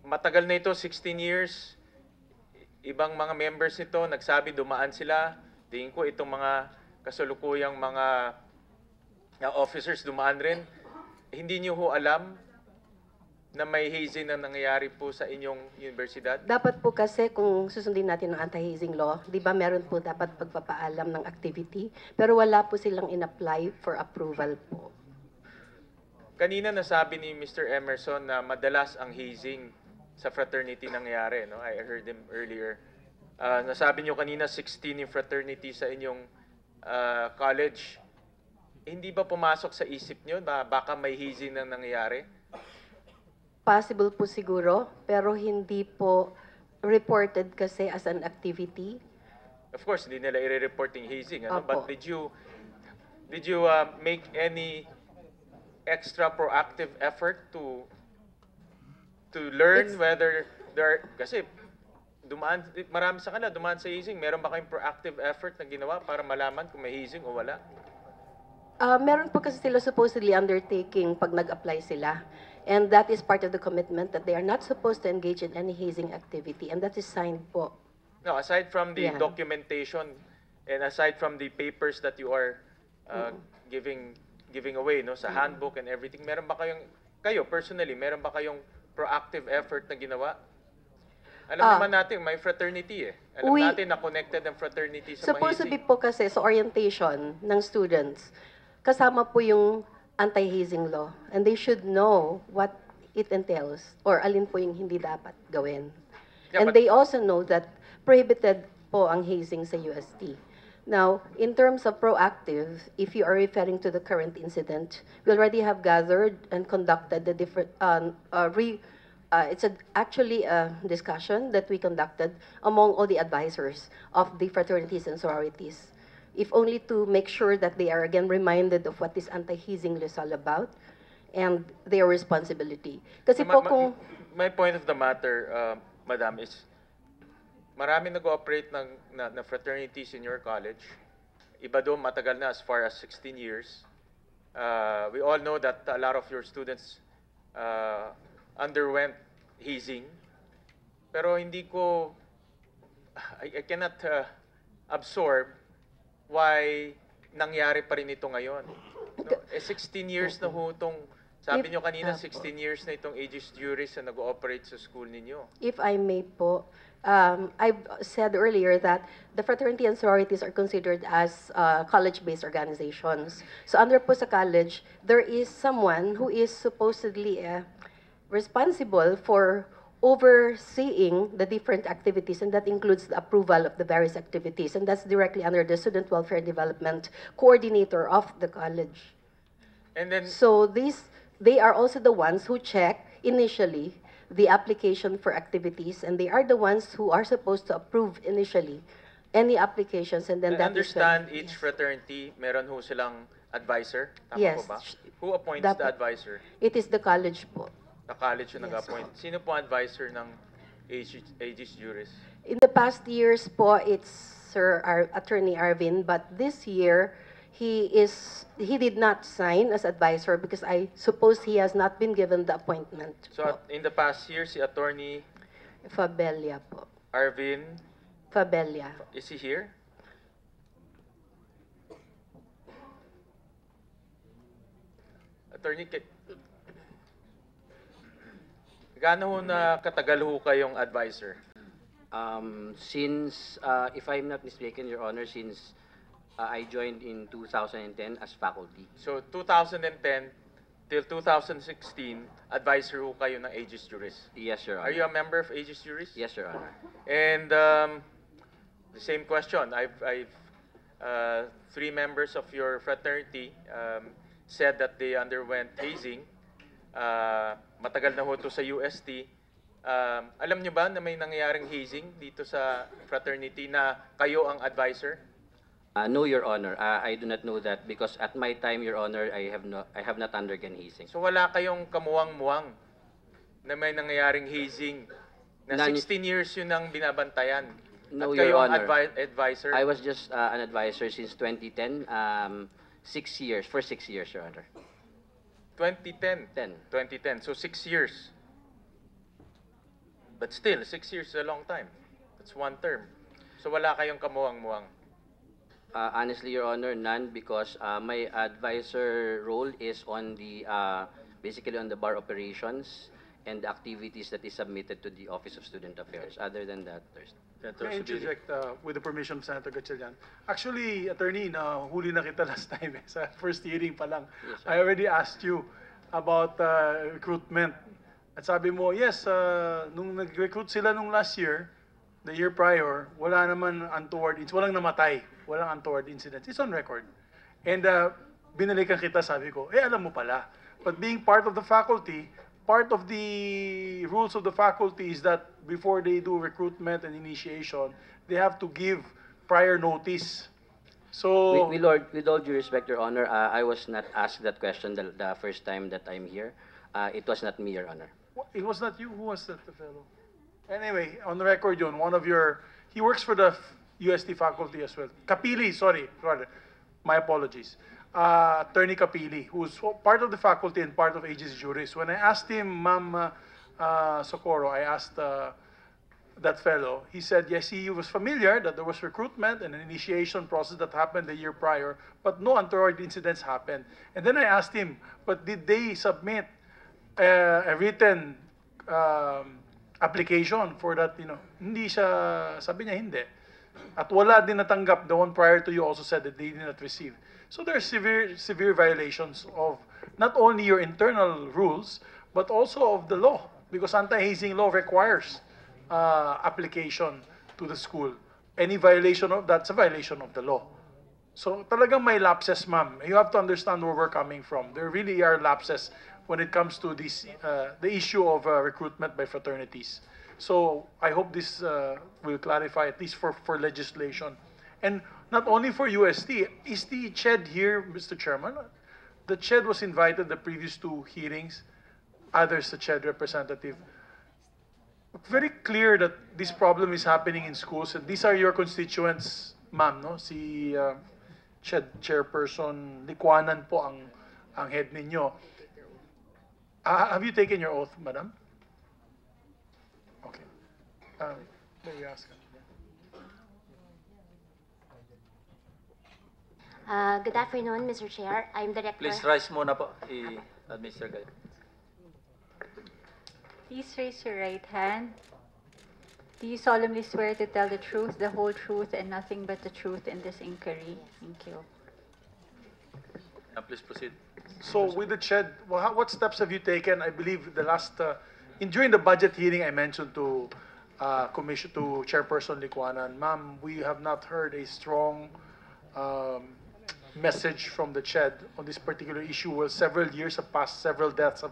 Matagal na ito, 16 years. Ibang mga members nito, nagsabi dumaan sila. Tingin ko itong mga kasalukuyang mga officers dumaan rin. Hindi niyo ho alam na may hazing na nangyayari po sa inyong universidad? Dapat po kasi kung susundin natin ang anti-hazing law, di ba meron po dapat pagpapaalam ng activity, pero wala po silang in-apply for approval po. Kanina nasabi ni Mr. Emerson na madalas ang hazing sa fraternity nangyayari. No? I heard him earlier. Nasabi niyo kanina 16 yung fraternity sa inyong college. Hindi ba pumasok sa isip niyo na baka may hazing na nangyayari? Possible po siguro, pero hindi po reported kasi as an activity. Of course, hindi nila i-report yung hazing. Ano? Opo. But did you make any extra proactive effort to learn whether there kasi marami sa kanila dumaan sa hazing. Meron ba kayong proactive effort na ginawa para malaman kung may hazing o wala? Meron po kasi sila supposedly undertaking pag nag-apply sila. And that is part of the commitment that they are not supposed to engage in any hazing activity. And that is signed po. No, aside from the Yeah. documentation and aside from the papers that you are giving away no sa handbook and everything, meron ba kayo personally, meron ba kayong proactive effort na ginawa? Alam naman natin, may fraternity eh. Alam natin na connected ang fraternity sa Supposedly hazing. po kasi sa orientation ng students, kasama po yung anti-hazing law. And they should know what it entails or alin po yung hindi dapat gawin. Yeah, And but- they also know that prohibited po ang hazing sa UST. Now, in terms of proactive, if you are referring to the current incident, we already have gathered and conducted the different, actually a discussion that we conducted among all the advisors of the fraternities and sororities, if only to make sure that they are again reminded of what this anti-hazing law is all about and their responsibility. Kasi po kung... My point of the matter, Madam, is marami nag-ooperate na fraternities in your college. Iba doon matagal na as far as 16 years. We all know that a lot of your students underwent hazing. Pero hindi ko... I cannot absorb why nangyari pa rin ito ngayon. No? 16 years na ho itong, sabi nyo kanina, 16 years na itong aegis juris na nag-ooperate sa school ninyo. If I may po, I've said earlier that the fraternity and sororities are considered as college-based organizations. So under po sa college, there is someone who is supposedly responsible for overseeing the different activities, and that includes the approval of the various activities, and that's directly under the Student Welfare and Development Coordinator of the college. And then, So they are also the ones who check initially the application for activities, and they are the ones who are supposed to approve initially any applications, and then I that is when- understand each fraternity, meron ho silang advisor. Tama Yes. po ba? Who appoints the Dapat- advisor? It is the college po. The college yung nag-appoint. Sino po advisor ng aegis juris? In the past years po, it's Attorney Arvin, but this year, he did not sign as advisor because I suppose he has not been given the appointment. So in the past year, si Attorney Fabelia po. Arvin, Fabelia. is he here? Attorney, gaano ho na katagal ho kayong advisor? Since, if I'm not mistaken, Your Honor, since I joined in 2010 as faculty. So 2010 till 2016, advisor ho kayo ng aegis juris. Yes, Your Honor. Are you a member of aegis juris? Yes, Your Honor. And the same question. I've 3 members of your fraternity said that they underwent hazing. Matagal na ho to sa UST. Alam niyo ba na may nangyayaring hazing dito sa fraternity na kayo ang advisor? No, Your Honor. I do not know that because at my time, Your Honor, I have not undergone hazing. So wala kayong kamuwang-muwang na may nangyayaring hazing na 16 years yun ang binabantayan. No, At kayo Your ang Honor. advisor? I was just an advisor since 2010. 6 years, for 6 years, Your Honor. 2010. 10. 2010. So 6 years. But still, 6 years is a long time. That's one term. So wala kayong kamuwang-muwang. Honestly, Your Honor, none, because my advisor role is on the basically on the bar operations and the activities that is submitted to the Office of Student Affairs. Other than that, there's May I interject with the permission of Senator Gatchalian? Actually, attorney, huli na kita last time sa first hearing pa lang. Yes, sir. I already asked you about recruitment. At sabi mo, yes, nung nag-recruit sila nung last year, the year prior, wala naman untoward, walang namatay, walang untoward incidents. It's on record. And binalikan kita, sabi ko, alam mo pala. But being part of the faculty, part of the rules of the faculty is that before they do recruitment and initiation, they have to give prior notice. So, with all due respect, Your Honor, I was not asked that question the first time that I'm here. It was not me, Your Honor. it was not you. Who was that fellow? Anyway, on the record yun, one of your, he works for the UST faculty as well. Kapili, sorry, my apologies. Attorney Kapili, who's part of the faculty and part of Aegis Juris. When I asked him, Ma'am Socorro, I asked that fellow, he said, yes, he was familiar that there was recruitment and an initiation process that happened the year prior, but no untoward incidents happened. And then I asked him, but did they submit a written application for that, Hindi siya, sabi niya hindi. At wala din natanggap, the one prior to you also said that they did not receive. So there are severe violations of not only your internal rules, but also of the law, because anti-hazing law requires application to the school. Any violation of that's a violation of the law. So talagang may lapses, ma'am. You have to understand where we're coming from. There really are lapses when it comes to this, the issue of recruitment by fraternities. So I hope this will clarify, at least for legislation. And not only for UST, is the CHED here, Mr. Chairman? The CHED was invited the previous two hearings. Others, the CHED representative. Very clear that this problem is happening in schools, and these are your constituents, ma'am, no? Si CHED Chairperson Licuanan po ang head ninyo. Have you taken your oath, madam? Okay. May we ask? Good afternoon, Mr. Chair. I'm Director. Please rise muna po, i-administer kayo. Please raise your right hand. Do you solemnly swear to tell the truth, the whole truth, and nothing but the truth in this inquiry? Thank you. Please proceed. So with the CHED, what steps have you taken? I believe the last, during the budget hearing, I mentioned to Chairperson Licuanan, ma'am, we have not heard a strong message from the CHED on this particular issue. Well, several years have passed, several deaths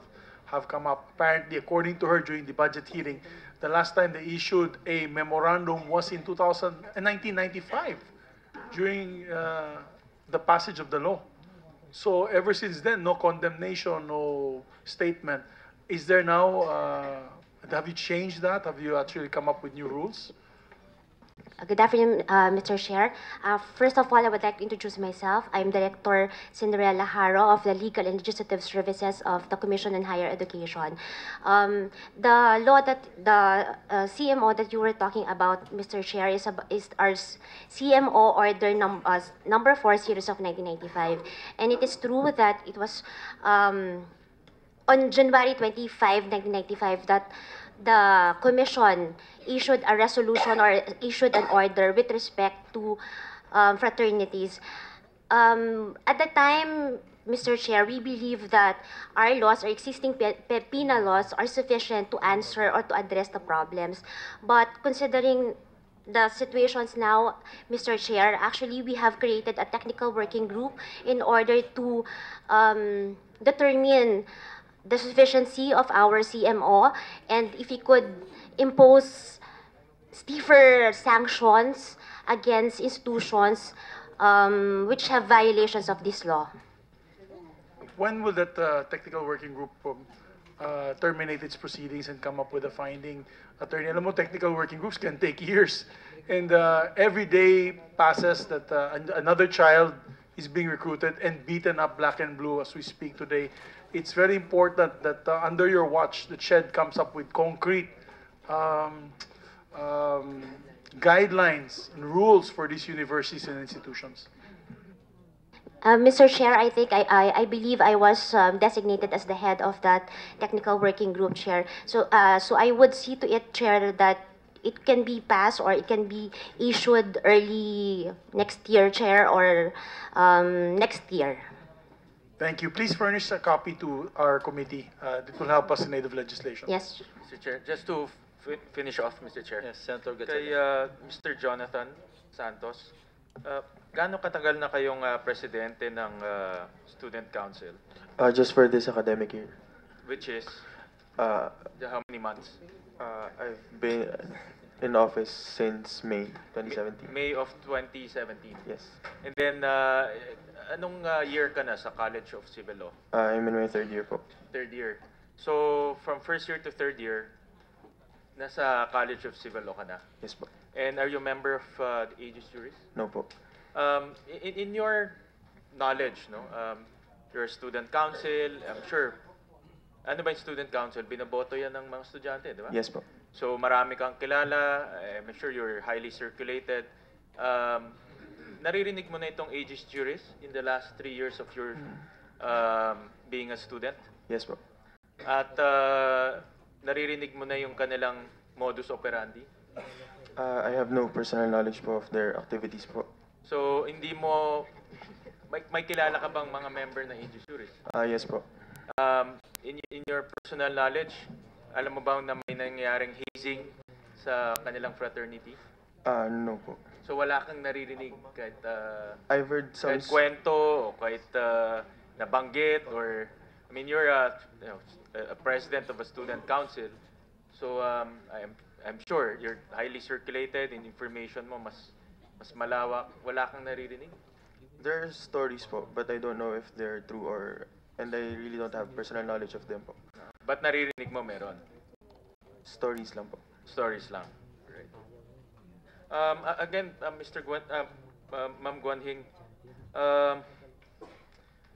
have come up. Apparently, according to her, during the budget hearing, the last time they issued a memorandum was in 1995, during the passage of the law. So ever since then, no condemnation, no statement. Is there now, have you changed that? Have you actually come up with new rules? Good afternoon, Mr. Chair. First of all, I would like to introduce myself. I'm Director Cinderella Haro of the Legal and Legislative Services of the Commission on Higher Education. The law that the CMO that you were talking about, Mr. Chair, is our CMO Order number 4 series of 1995, and it is true that it was on January 25, 1995 that the Commission issued a resolution or issued an order with respect to fraternities. At the time, Mr. Chair, we believe that our laws, our existing penal laws, are sufficient to answer or to address the problems. But considering the situations now, Mr. Chair, actually we have created a technical working group in order to determine the sufficiency of our CMO, and if we could impose stiffer sanctions against institutions which have violations of this law. When will that technical working group terminate its proceedings and come up with a finding? Attorney, alam mo, technical working groups can take years. And every day passes that another child is being recruited and beaten up black and blue as we speak today. It's very important that under your watch, the CHED comes up with concrete um, um, guidelines and rules for these universities and institutions. Mr. Chair, I think I believe I was designated as the head of that technical working group, Chair. So I would see to it, Chair, that it can be passed or it can be issued early next year, Chair, or next year. Thank you. Please furnish a copy to our committee. It will help us in aid of legislation. Yes. Mr. Chair, just to finish off, Mr. Chair. Yes, Senator Kay Gatchalian. Mr. Jonathan Santos, gaano katagal na kayong presidente ng Student Council? Just for this academic year. Which is, Uh, how many months? I've been in office since May 2017. May of 2017. Yes. And then, anong year ka na sa College of Civil Law? I'm in my third year po. Third year. So, from first year to third year, nasa College of Civil Law ka na? Yes po. And are you a member of the Aegis Juris? No po. In your knowledge, no, you're a student council, I'm sure, ano ba yung student council? Binaboto yan ng mga estudyante, di ba? Yes po. So marami kang kilala, I'm sure you're highly circulated. Naririnig mo na itong Aegis Juris in the last 3 years of your being a student? Yes po. At naririnig mo na yung kanilang modus operandi? I have no personal knowledge po of their activities po. So hindi mo, may kilala ka bang mga member ng Aegis Juris? Yes po. In your personal knowledge, alam mo ba na may nangyaring hazing sa kanilang fraternity? No po. So wala kang naririnig kahit I've heard some kahit kwento o kahit nabanggit, or I mean you're a president of a student council, so I'm sure you're highly circulated and information mo mas malawak. Wala kang naririnig? There are stories po, but I don't know if they're true and I really don't have personal knowledge of them po. But naririnig mo meron? Stories lang po. Stories lang. Right. Again, Mr. Ma'am Guanhing,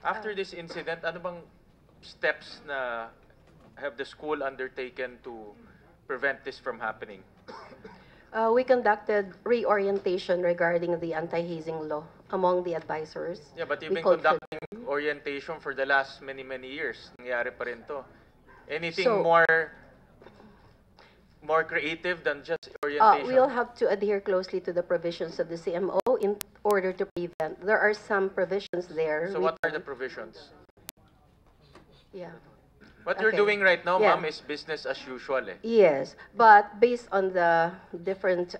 after this incident, ano bang steps na have the school undertaken to prevent this from happening? We conducted reorientation regarding the anti-hazing law among the advisors. Yeah, but you've We been called for- conducting orientation for the last many years. Nangyari pa rin to. Anything So- more creative than just orientation? We'll have to adhere closely to the provisions of the CMO in order to prevent. There are some provisions there. So what are the provisions? Yeah. What you're Okay. doing right now, Yeah. ma'am, is business as usual. Yes, but based on the different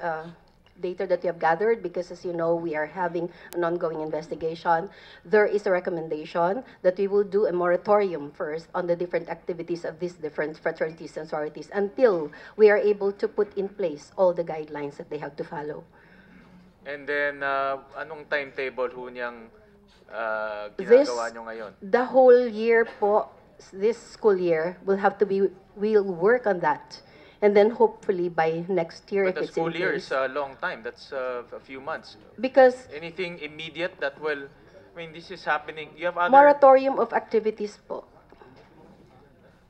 data that we have gathered, because as you know, we are having an ongoing investigation, there is a recommendation that we will do a moratorium first on the different activities of these different fraternities and sororities until we are able to put in place all the guidelines that they have to follow. And then, anong timetable ho niyang This, ginagawa nyo ngayon? the whole year po, this school year, we'll work on that. And then hopefully by next year, But the if it's in school year place. is a long time. That's a few months. Because Anything immediate that will, I mean, this is happening. You have other, moratorium of activities po.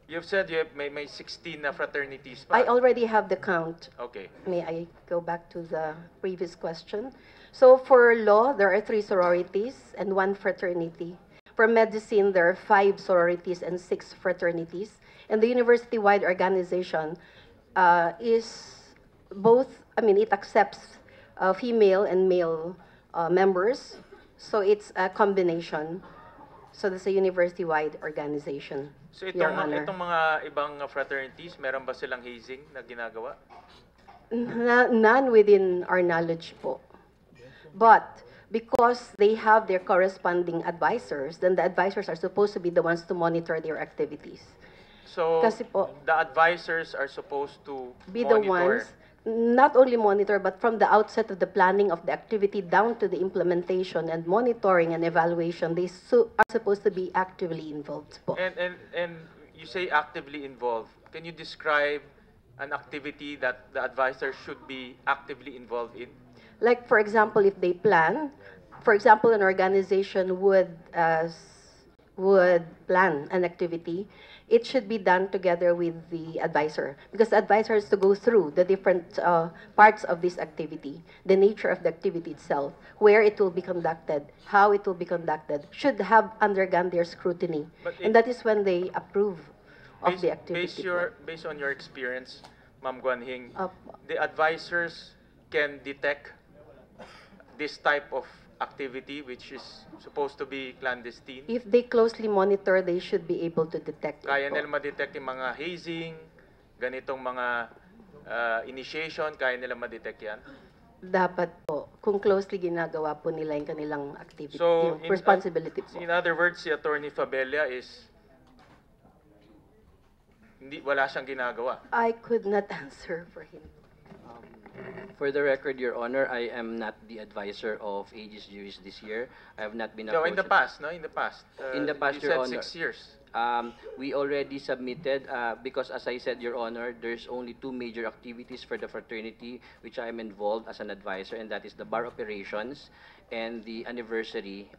you've said you have may 16 na fraternities pa. I already have the count. Okay. May I go back to the previous question? So for law, there are 3 sororities and 1 fraternity. For medicine, there are 5 sororities and 6 fraternities. And the university-wide organization is both, I mean, it accepts female and male members. So it's a combination. So that's a university-wide organization, So Your Honor. itong mga ibang fraternities, meron ba silang hazing na ginagawa? None within our knowledge po. But because they have their corresponding advisors, then the advisors are supposed to be the ones to monitor their activities. So Kasi po, the advisors are supposed to be the monitor. ones, not only monitor, but from the outset of the planning of the activity down to the implementation and monitoring and evaluation, they are supposed to be actively involved po. And you say actively involved. Can you describe an activity that the advisor should be actively involved in? Like, for example, if they plan for example, an organization would plan an activity, it should be done together with the advisor, because the advisor has to go through the different parts of this activity, the nature of the activity itself, where it will be conducted, how it will be conducted, should have undergone their scrutiny. And that is when they approve of the activity. Based on your experience, Ma'am Guanhing, the advisors can detect this type of activity which is supposed to be clandestine. If they closely monitor, they should be able to detect it. Kaya nila ma-detect yung mga hazing, ganitong mga initiation, kaya nila ma-detect yan? Dapat po, kung closely ginagawa po nila yung kanilang activity, So, yung responsibility po. in other words, si Attorney Fabella is wala siyang ginagawa. I could not answer for him. For the record, Your Honor, I am not the advisor of Aegis Juris this year. I have not been No, approached. in the past, no? In the past. In the past, you Your said Honor. 6 years. We already submitted, because as I said, Your Honor, there's only two major activities for the fraternity which I am involved as an advisor, and that is the bar operations and the anniversary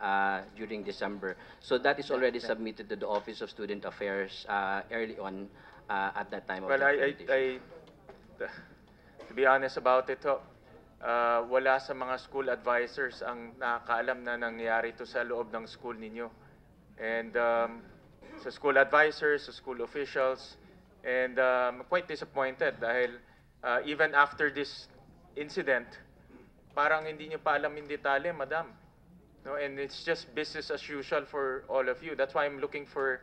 during December. So that is already submitted to the Office of Student Affairs early on at that time of Well, the presentation. to be honest about it, wala sa mga school advisors ang nakakaalam na nangyari to sa loob ng school ninyo. And sa school advisors, sa school officials, and I'm quite disappointed dahil even after this incident, parang hindi nyo pa alam in detalye, madam. No, and it's just business as usual for all of you. That's why I'm looking for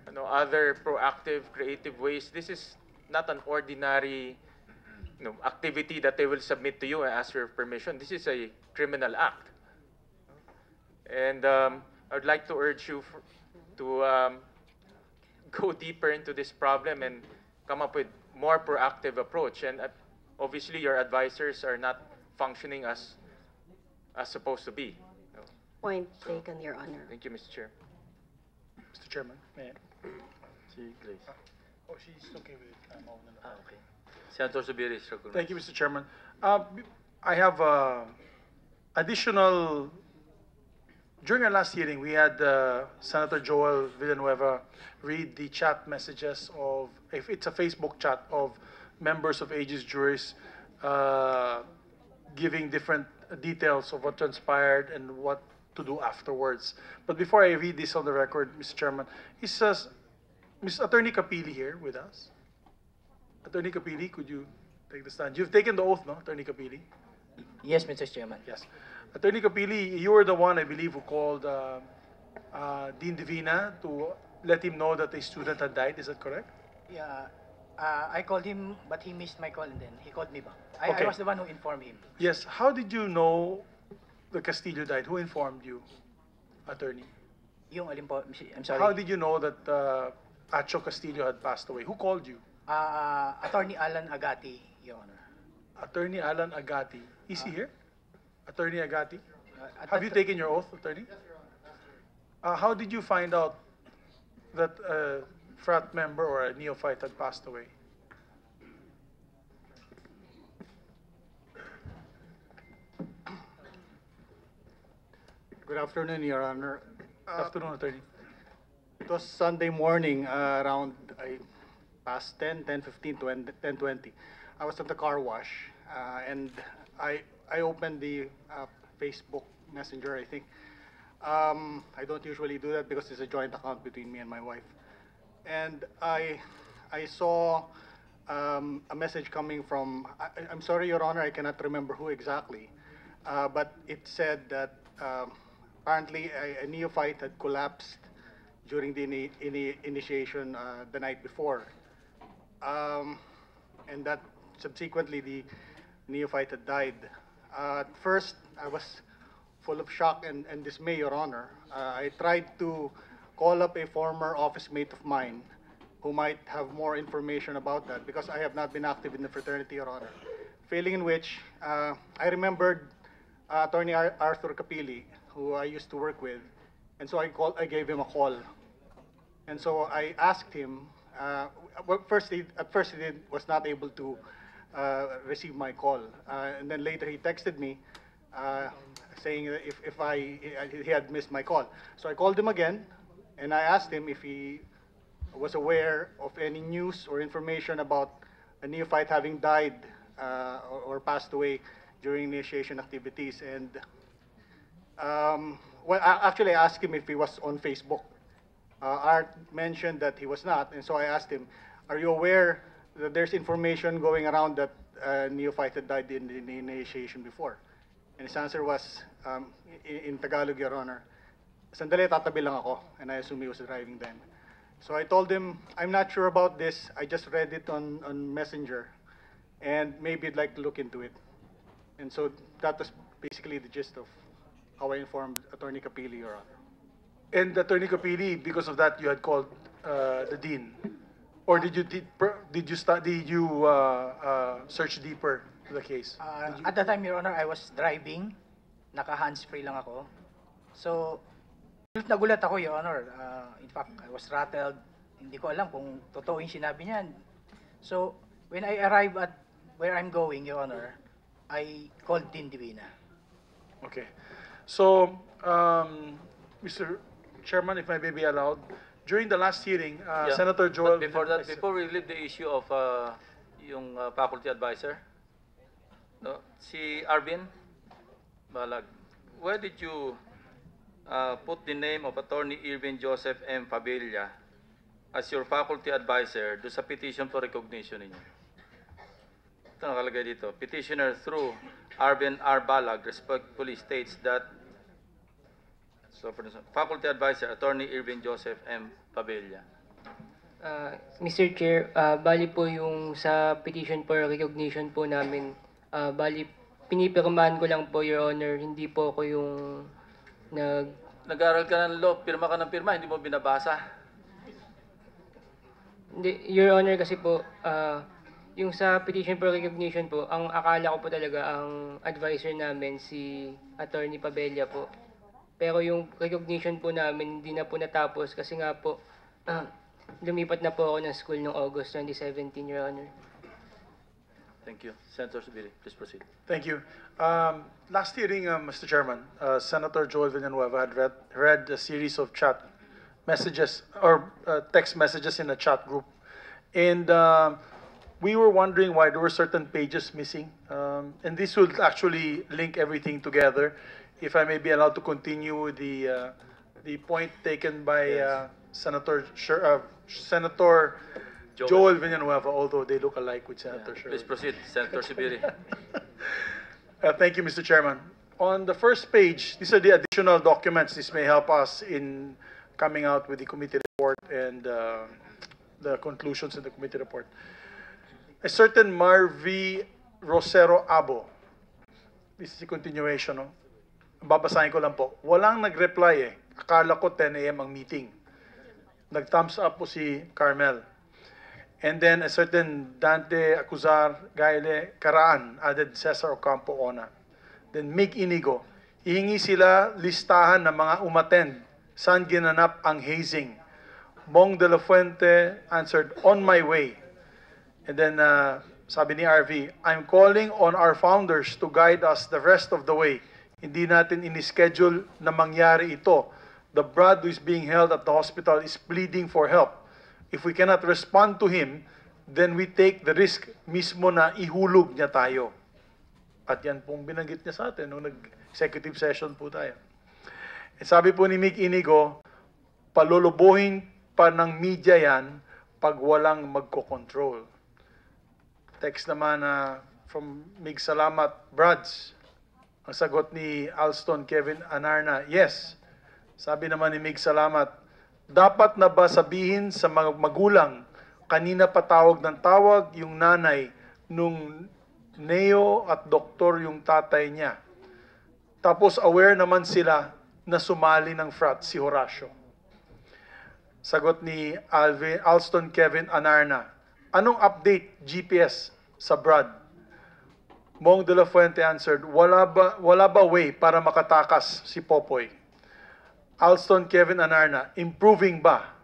other proactive, creative ways. This is not an ordinary activity that they will submit to you and ask your permission. This is a criminal act. And I would like to urge you to go deeper into this problem and come up with more proactive approach. And obviously your advisors are not functioning as supposed to be. Point taken, Your Honor. Thank you, Mr. Chair. Mr. Chairman, may I? Grace. Oh, she's okay with it. Okay. Senator Zubiri is recognized. Thank you, Mr. Chairman. I have additional. During our last hearing, we had Senator Joel Villanueva read the chat messages of, if it's a Facebook chat, of members of Aegis Juris giving different details of what transpired and what to do afterwards. But before I read this on the record, Mr. Chairman, he says, Ms. Attorney Capili here with us. Attorney Capili, could you take the stand? You've taken the oath, no, Attorney Capili? Yes, Mr. Chairman. Yes. Attorney Capili, you were the one, I believe, who called Dean Divina to let him know that a student had died. Is that correct? Yeah, I called him, but he missed my call, and then he called me back. Okay. I was the one who informed him. Yes. How did you know the Castillo died? Who informed you, attorney? Yung alin po, I'm sorry. How did you know that Acho Castillo had passed away? Who called you? Attorney Alan Agati, Your Honor. Attorney Alan Agati. Is he here? Attorney Agati? Have you taken your oath, attorney? How did you find out that a frat member or a neophyte had passed away? Good afternoon, Your Honor. Good afternoon, attorney. It was Sunday morning, around past 10:15 to 10:20. I was at the car wash, and I opened the Facebook Messenger, I think. I don't usually do that because it's a joint account between me and my wife. And I saw a message coming from, I'm sorry, Your Honor, I cannot remember who exactly, but it said that apparently a neophyte had collapsed during the initiation the night before. And that subsequently the neophyte had died. At first, I was full of shock and dismay, Your Honor. I tried to call up a former office mate of mine who might have more information about that because I have not been active in the fraternity, Your Honor. Failing in which, I remembered Attorney Arthur Capili, who I used to work with, and so I gave him a call. And so I asked him, well, at first he was not able to receive my call. And then later he texted me saying that if he had missed my call. So I called him again, and I asked him if he was aware of any news or information about a neophyte having died or passed away during initiation activities. And well, actually, I asked him if he was on Facebook. Art mentioned that he was not, and so I asked him, "Are you aware that there's information going around that neophyte had died in the initiation before?" And his answer was, in Tagalog, Your Honor, "Sandali, tatabi lang ako," and I assume he was driving then. So I told him, "I'm not sure about this. I just read it on Messenger, and maybe I'd like to look into it." And so that was basically the gist of how I informed Attorney Capili, Your Honor. And Attorney Capili, because of that, you had called the dean, or did you search deeper to the case? At the time, Your Honor, I was driving. Naka-hands-free lang ako. So, nagulat ako, Your Honor. In fact, I was rattled. Hindi ko alam kung totoo yung sinabi niya. So, when I arrived at where I'm going, Your Honor, I called Dean Divina. Okay. So, Mr. Chairman, if I may be allowed, during the last hearing, Senator Joel... But before that, before we leave the issue of yung faculty advisor, no, si Arvin Balag, where did you put the name of Attorney Irvin Joseph M. Pabella as your faculty advisor do sa petition for recognition ninyo? Ito nakalagay dito. Petitioner through Arvin R. Balag respectfully states that faculty advisor, Attorney Irvin Joseph M. Pabella. Mr. Chair, bali po yung sa petition for recognition po namin, bali pinipirmahan ko lang po, Your Honor, hindi po ako yung Nag-aaral ka ng law, pirma ka ng pirma, hindi mo binabasa. Hindi, Your Honor, kasi po, yung sa petition for recognition po, ang akala ko po talaga ang advisor namin si Attorney Pabella po. Pero yung recognition po namin hindi na po natapos kasi nga po lumipat na po ako ng school noong August 2017, Your Honor. Thank you. Senator Subiri, please proceed. Thank you. Last hearing, Mr. Chairman, Senator Joel Villanueva had read a series of chat messages or text messages in a chat group. And we were wondering why there were certain pages missing. And this will actually link everything together. If I may be allowed to continue the point taken by Senator Joel Villanueva, although they look alike with Senator Sherwood. Please proceed, Senator Subiri. Thank you, Mr. Chairman. On the first page, these are the additional documents. This may help us in coming out with the committee report and the conclusions in the committee report. A certain Marvi Rosero Abo. This is a continuation, no? Babasahin ko lang po. Walang nag-reply eh. Akala ko 10 a.m. ang meeting. Nag-thumbs up po si Carmel. And then a certain Dante Acuzar Gaile Caraan added Cesar Ocampo Ona. Then Mig Inigo. Hihingi sila listahan ng mga umattend. Saan ginanap ang hazing? Mong de la Fuente answered, on my way. And then sabi ni RV, I'm calling on our founders to guide us the rest of the way. Hindi natin ini-schedule na mangyari ito. The brad who is being held at the hospital is pleading for help. If we cannot respond to him, then we take the risk mismo na ihulog niya tayo. At yan pong binanggit niya sa atin nung nag-executive session po tayo. At sabi po ni Mick Inigo, palulubuhin pa ng media yan pag walang magko-control. Text naman from Mig Salamat, Brads. Ang sagot ni Alston Kevin Anarna, yes. Sabi naman ni Mig Salamat, dapat na ba sabihin sa mga magulang, kanina patawag ng tawag yung nanay nung neo at doktor yung tatay niya. Tapos aware naman sila na sumali ng frat si Horacio. Sagot ni Alston Kevin Anarna, anong update GPS sa Brad? Mong de la Fuente answered, wala ba way para makatakas si Popoy? Alston Kevin Anarna, improving ba?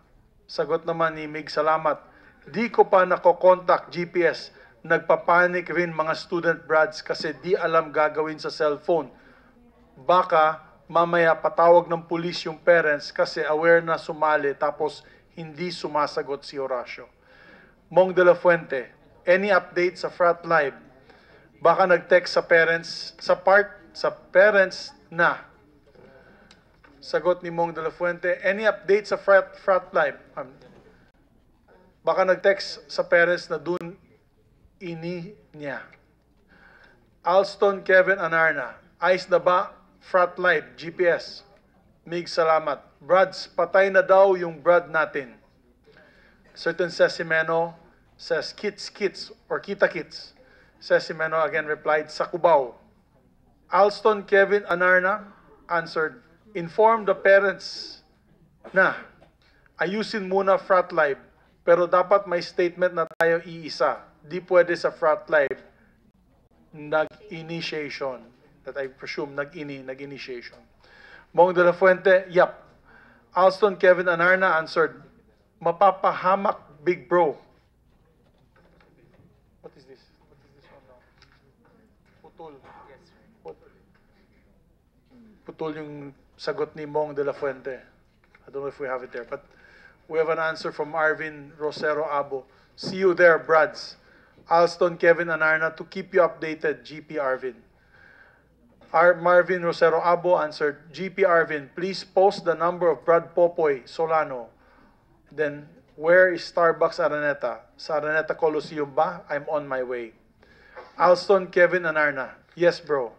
Sagot naman ni Mig Salamat, di ko pa nako-contact GPS. Nagpapanik rin mga student brads kasi di alam gagawin sa cellphone. baka mamaya patawag ng pulis yung parents kasi aware na sumali tapos hindi sumasagot si Horacio. Mong de la Fuente, any update sa Frat Live? Baka nag-text sa parents, sa parents na. Sagot ni Mong de la Fuente, any update sa Frat Live? Baka nag-text sa parents na dun ini niya. Alston Kevin Anarna, ayos na ba? Frat Live, GPS. Mig, salamat. Brads, patay na daw yung brad natin. Certain Sesimeno says, kits, or kita kits. Sesimeno again replied, sa Cubao. Alston Kevin Anarna answered, inform the parents na ayusin muna Frat Live, pero dapat may statement na tayo iisa. Di pwede sa Frat Live nag-initiation. That I presume nag-initiation. Mong de la Fuente, yep. Alston Kevin Anarna answered, mapapahamak big bro. What is this? What is this one now? Putol. Yes. Putol yung sagot ni Mong de la Fuente. I don't know if we have it there, but we have an answer from Arvin Rosero Abo. See you there, Brads. Alston Kevin Anarna to keep you updated, GP Arvin. Marvin Rosero Abo answered, GP Arvin, please post the number of Brad Popoy Solano. Then, where is Starbucks Araneta? Sa Araneta Coliseum ba? I'm on my way. Alston Kevin Anarna, yes bro.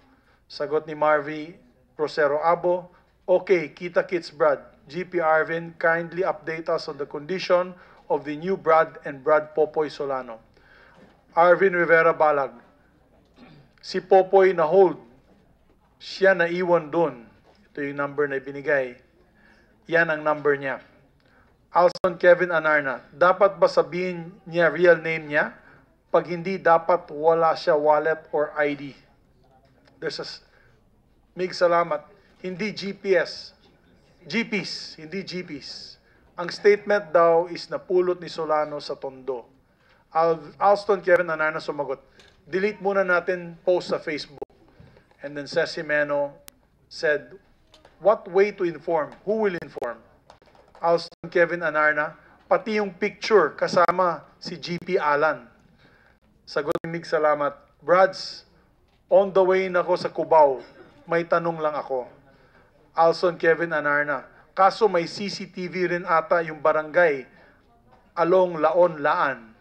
Sagot ni Marvin Rosero Abo, okay, kita kits Brad. GP Arvin, kindly update us on the condition of the new Brad and Brad Popoy Solano. Arvin Rivera Balag, si Popoy na hold. Siya na iwan doon. Ito yung number na binigay. Yan ang number niya. Alston Kevin Anarna, dapat ba sabihin niya real name niya? Pag hindi, dapat wala siya wallet or ID. There's a... Mig, salamat. Hindi GPS. GPs, hindi GPs. Ang statement daw is napulot ni Solano sa Tondo. Alston Kevin Anarna sumagot, delete muna natin post sa Facebook. And then Sesimeno said, what way to inform? Who will inform? Alston Kevin Anarna, pati yung picture kasama si GP Alan. Sagot ni Mig, salamat. Brads, on the way na ako sa Cubao. May tanong lang ako. Alston Kevin Anarna, kaso may CCTV rin ata yung barangay along Laon, Laan.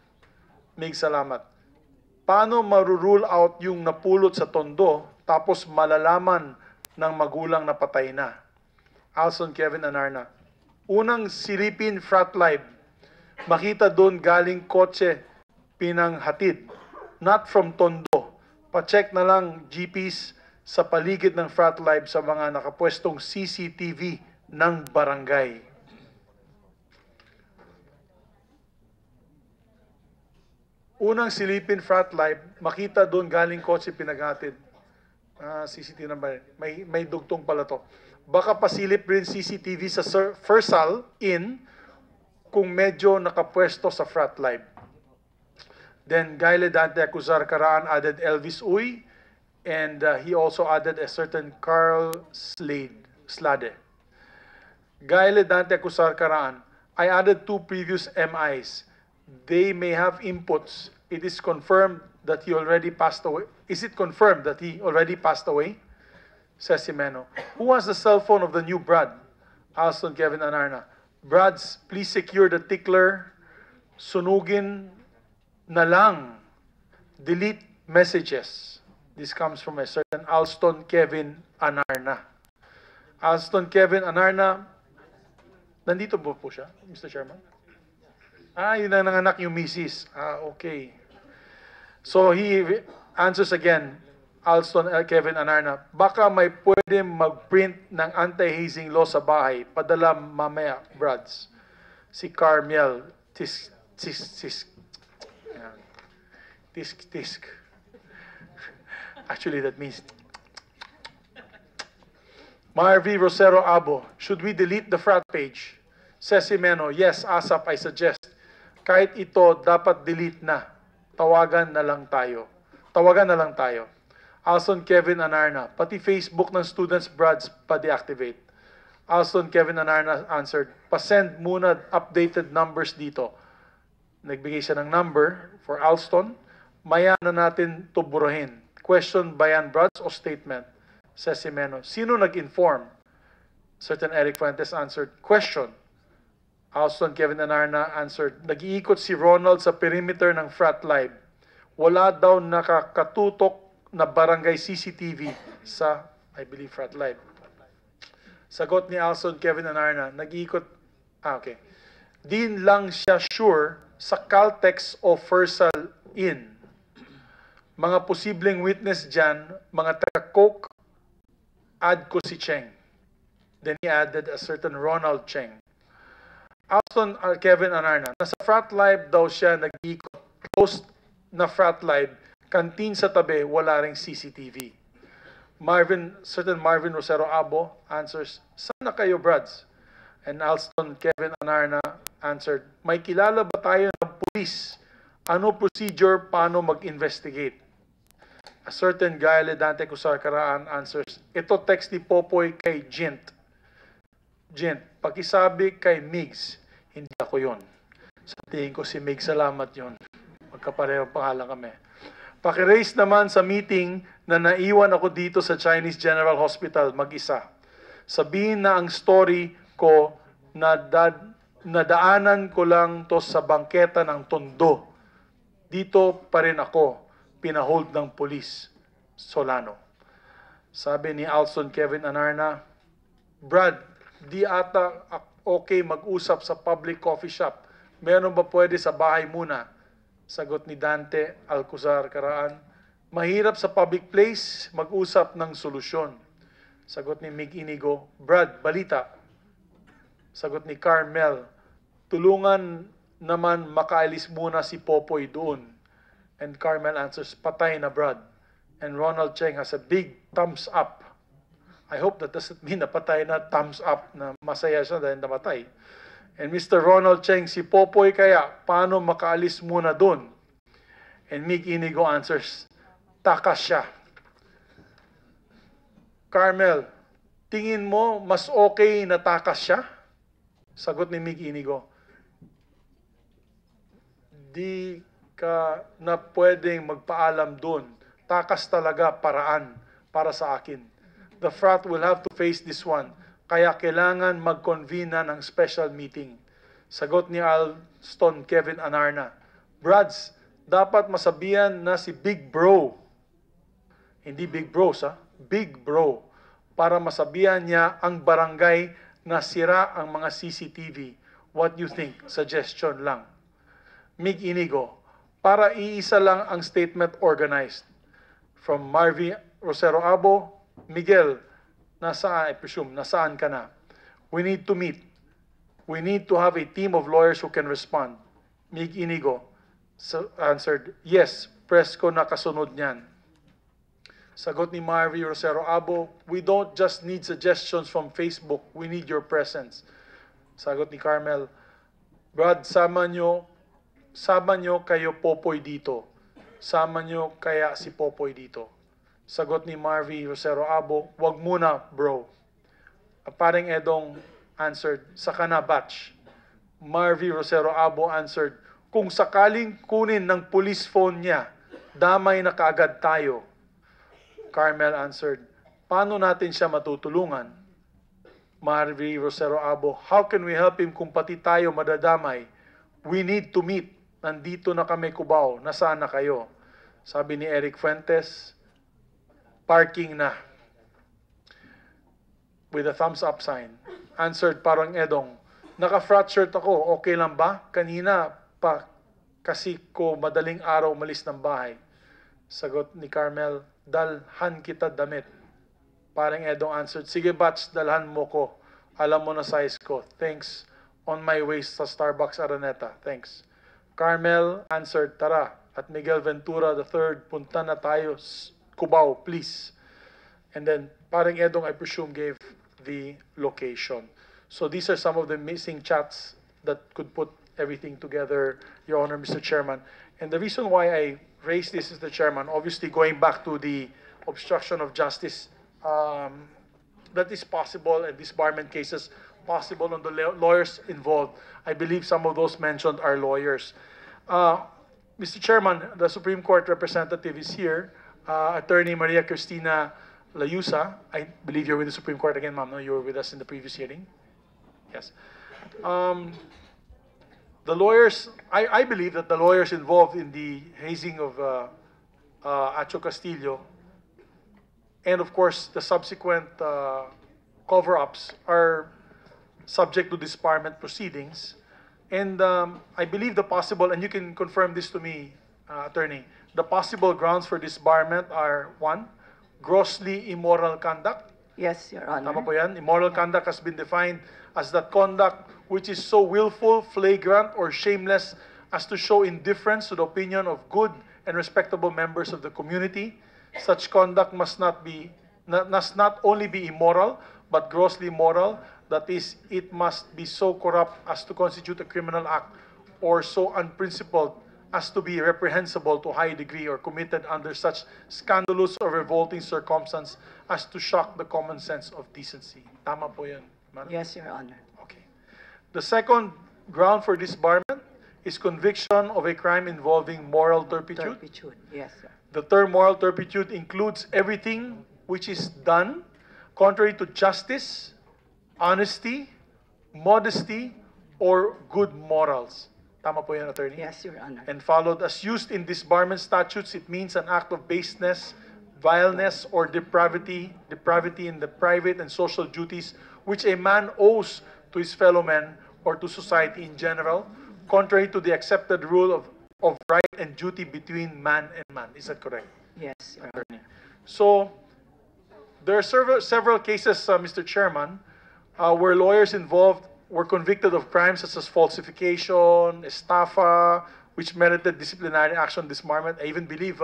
Mig, salamat. Paano marurule out yung napulot sa Tondo tapos malalaman ng magulang na patay na? Alston Kevin Anarna, unang silipin Frat Live, makita doon galing kotse pinanghatid, not from Tondo. Pa-check na lang GPs sa paligid ng Frat Live sa mga nakapwestong CCTV ng barangay. Unang silipin Frat Live, makita doon galing kotse pinaghatid. CCTV naman. May dugtong pala to. Baka pasilip rin CCTV sa Fursal Inn kung medyo nakapwesto sa Frat Live. Then, Gayle Dante Acuzar Caraan added Elvis Uy, and he also added a certain Carl Slade. Gayle Dante Acuzar Caraan, I added 2 previous MIs. They may have inputs. It is confirmed that he already passed away. Is it confirmed that he already passed away? Says Jimeno. Who has the cell phone of the new Brad? Alston Kevin Anarna. Brads, please secure the tickler. Sunugin na lang. Delete messages. This comes from a certain Alston Kevin Anarna. Alston Kevin Anarna. Nandito po siya, Mr. Chairman? Yun ang nanganak yung misis. Okay. So he answers again, Alston Kevin Anarna, baka may pwede mag-print ng anti-hazing law sa bahay, padala mamaya, Brads. Si Carmel, tisk. Actually, that means Marvy Rosero Abo, should we delete the frat page? Sesimeno, yes, ASAP, I suggest. Kahit ito, dapat delete na. Tawagan na lang tayo. Alson Kevin Anarna, pati Facebook ng students Brads pa-deactivate. Alson Kevin Anarna answered, pasend muna updated numbers dito. Nagbigay siya ng number for Alston. Maya na natin to burahin. Question ba yan, Brads, o statement? Says si Meno. Sino nag-inform? Certain Eric Fuentes answered, question. Alston Kevin Anarna answered, nag-iikot si Ronald sa perimeter ng Frat Live. Wala daw nakakatutok na barangay CCTV sa, I believe, Frat Live. Sagot ni Alston Kevin Anarna, nag-iikot, okay. Di lang siya sure sa Caltex o Fersal Inn. Mga posibleng witness dyan, mga taga-coke, add ko si Cheng. Then he added a certain Ronald Cheng. Alston Kevin Anarna, nasa Frat Live daw siya nag-iikot. Closed na Frat Live, kantin sa tabi, wala ring CCTV. Certain Marvin Rosero Abo answers, sana kayo, Brads? And Alston Kevin Anarna answered, may kilala ba tayo ng pulis? Ano procedure, paano mag-investigate? A certain Gayle Dante Cusar Caraan answers, ito text ni Popoy kay Jint. Jint, pakisabi kay Migs, hindi ako yon. Sa tingin ko si Migs, salamat yon. Magkaparehong pangalan kami. Pakiraise naman sa meeting na naiwan ako dito sa Chinese General Hospital mag-isa. Sabihin na ang story ko na nadaanan ko lang to sa bangketa ng Tondo. Dito pa rin ako, pinahold ng polis. Solano. Sabi ni Alston Kevin Anarna, Brad, di ata okay mag-usap sa public coffee shop. Meron ba pwede sa bahay muna? Sagot ni Dante Alcuzar Caraan, mahirap sa public place mag-usap ng solusyon. Sagot ni Mig Inigo, Brad, balita. Sagot ni Carmel, tulungan naman makaalis muna si Popoy doon. And Carmel answers, patay na Brad. And Ronald Cheng has a big thumbs up. I hope that doesn't mean na patay na, thumbs up, na masaya siya dahil namatay. And Mr. Ronald Cheng, si Popoy kaya, paano makaalis muna doon? And Mig Inigo answers, takas siya. Carmel, tingin mo mas okay na takas siya? Sagot ni Mig Inigo, di ka na pwedeng magpaalam doon. Takas talaga paraan para sa akin. The frat will have to face this one. Kaya kailangan mag-convene na ng special meeting. Sagot ni Alston Kevin Anarna, Brads, dapat masabihan na si Big Bro, hindi Big Bros ha, Big Bro, para masabihan niya ang barangay na sira ang mga CCTV. What you think? Suggestion lang. Mig Inigo, para iisa lang ang statement organized. From Marvy Rosero Abo, Miguel, nasaan, I presume, nasaan ka na? We need to meet. We need to have a team of lawyers who can respond. Mig Inigo answered, yes, press ko nakasunod niyan. Sagot ni Marvy Rosero Abo, we don't just need suggestions from Facebook, we need your presence. Sagot ni Carmel, Brad, sama nyo kayo Popoy dito. Sama nyo kaya si Popoy dito. Sagot ni Marvy Rosero Abo, wag muna bro. Paring Edong answered, saka na batch. Marvy Rosero Abo answered, kung sakaling kunin ng police phone niya, damay na kaagad tayo. Carmel answered, paano natin siya matutulungan? Marvy Rosero Abo, how can we help him kung pati tayo madadamay? We need to meet. Nandito na kami Cubao. Nasaan na kayo? Sabi ni Eric Fuentes, parking na. With a thumbs up sign. Answered parang Edong, naka-frat shirt ako, okay lang ba? Kanina pa kasi ko madaling araw umalis ng bahay. Sagot ni Carmel, dalhan kita damit. Parang Edong answered, sige batch, dalhan mo ko. Alam mo na size ko. Thanks. On my way sa Starbucks Araneta. Thanks. Carmel answered, tara. At Miguel Ventura III, punta na tayo Cubao, please. And then, parang Edong, I presume, gave the location. So these are some of the missing chats that could put everything together, Your Honor, Mr. Chairman. And the reason why I raised this, Mr. Chairman, obviously going back to the obstruction of justice that is possible, and disbarment cases possible on the lawyers involved. I believe some of those mentioned are lawyers. Mr. Chairman, the Supreme Court representative is here. Attorney Maria Cristina Layusa. I believe you're with the Supreme Court again, ma'am. No? You were with us in the previous hearing. Yes. The lawyers, I believe that the lawyers involved in the hazing of Acho Castillo and of course the subsequent cover-ups are subject to disbarment proceedings. And I believe the possible, and you can confirm this to me, Attorney, the possible grounds for disbarment are: one, grossly immoral conduct. Yes, Your Honor. Tama po yan? Immoral conduct has been defined as that conduct which is so willful, flagrant, or shameless as to show indifference to the opinion of good and respectable members of the community. Such conduct must not only be immoral, but grossly immoral. That is, it must be so corrupt as to constitute a criminal act, or so unprincipled as to be reprehensible to a high degree, or committed under such scandalous or revolting circumstance as to shock the common sense of decency. Tama po yan, Madam? Yes, Your Honor. Okay. The second ground for disbarment is conviction of a crime involving moral turpitude. Turpitude, yes, sir. The term moral turpitude includes everything which is done contrary to justice, honesty, modesty, or good morals. Tama po yan, Attorney? Yes, Your Honor. And followed as used in disbarment statutes, it means an act of baseness, vileness, or depravity in the private and social duties which a man owes to his fellow men or to society in general, contrary to the accepted rule of right and duty between man and man. Is that correct? Yes, Your Honor. So, there are several cases, Mr. Chairman, where lawyers involved were convicted of crimes such as falsification, estafa, which merited disciplinary action, disbarment. I even believe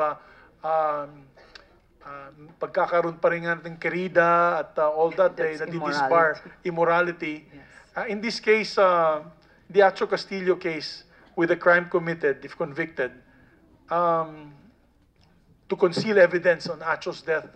pagkakaroon pa rin ng kerida at all that, na-disbar, immorality. Yes. In this case, the Acho Castillo case, with a crime committed, if convicted, to conceal evidence on Acho's death,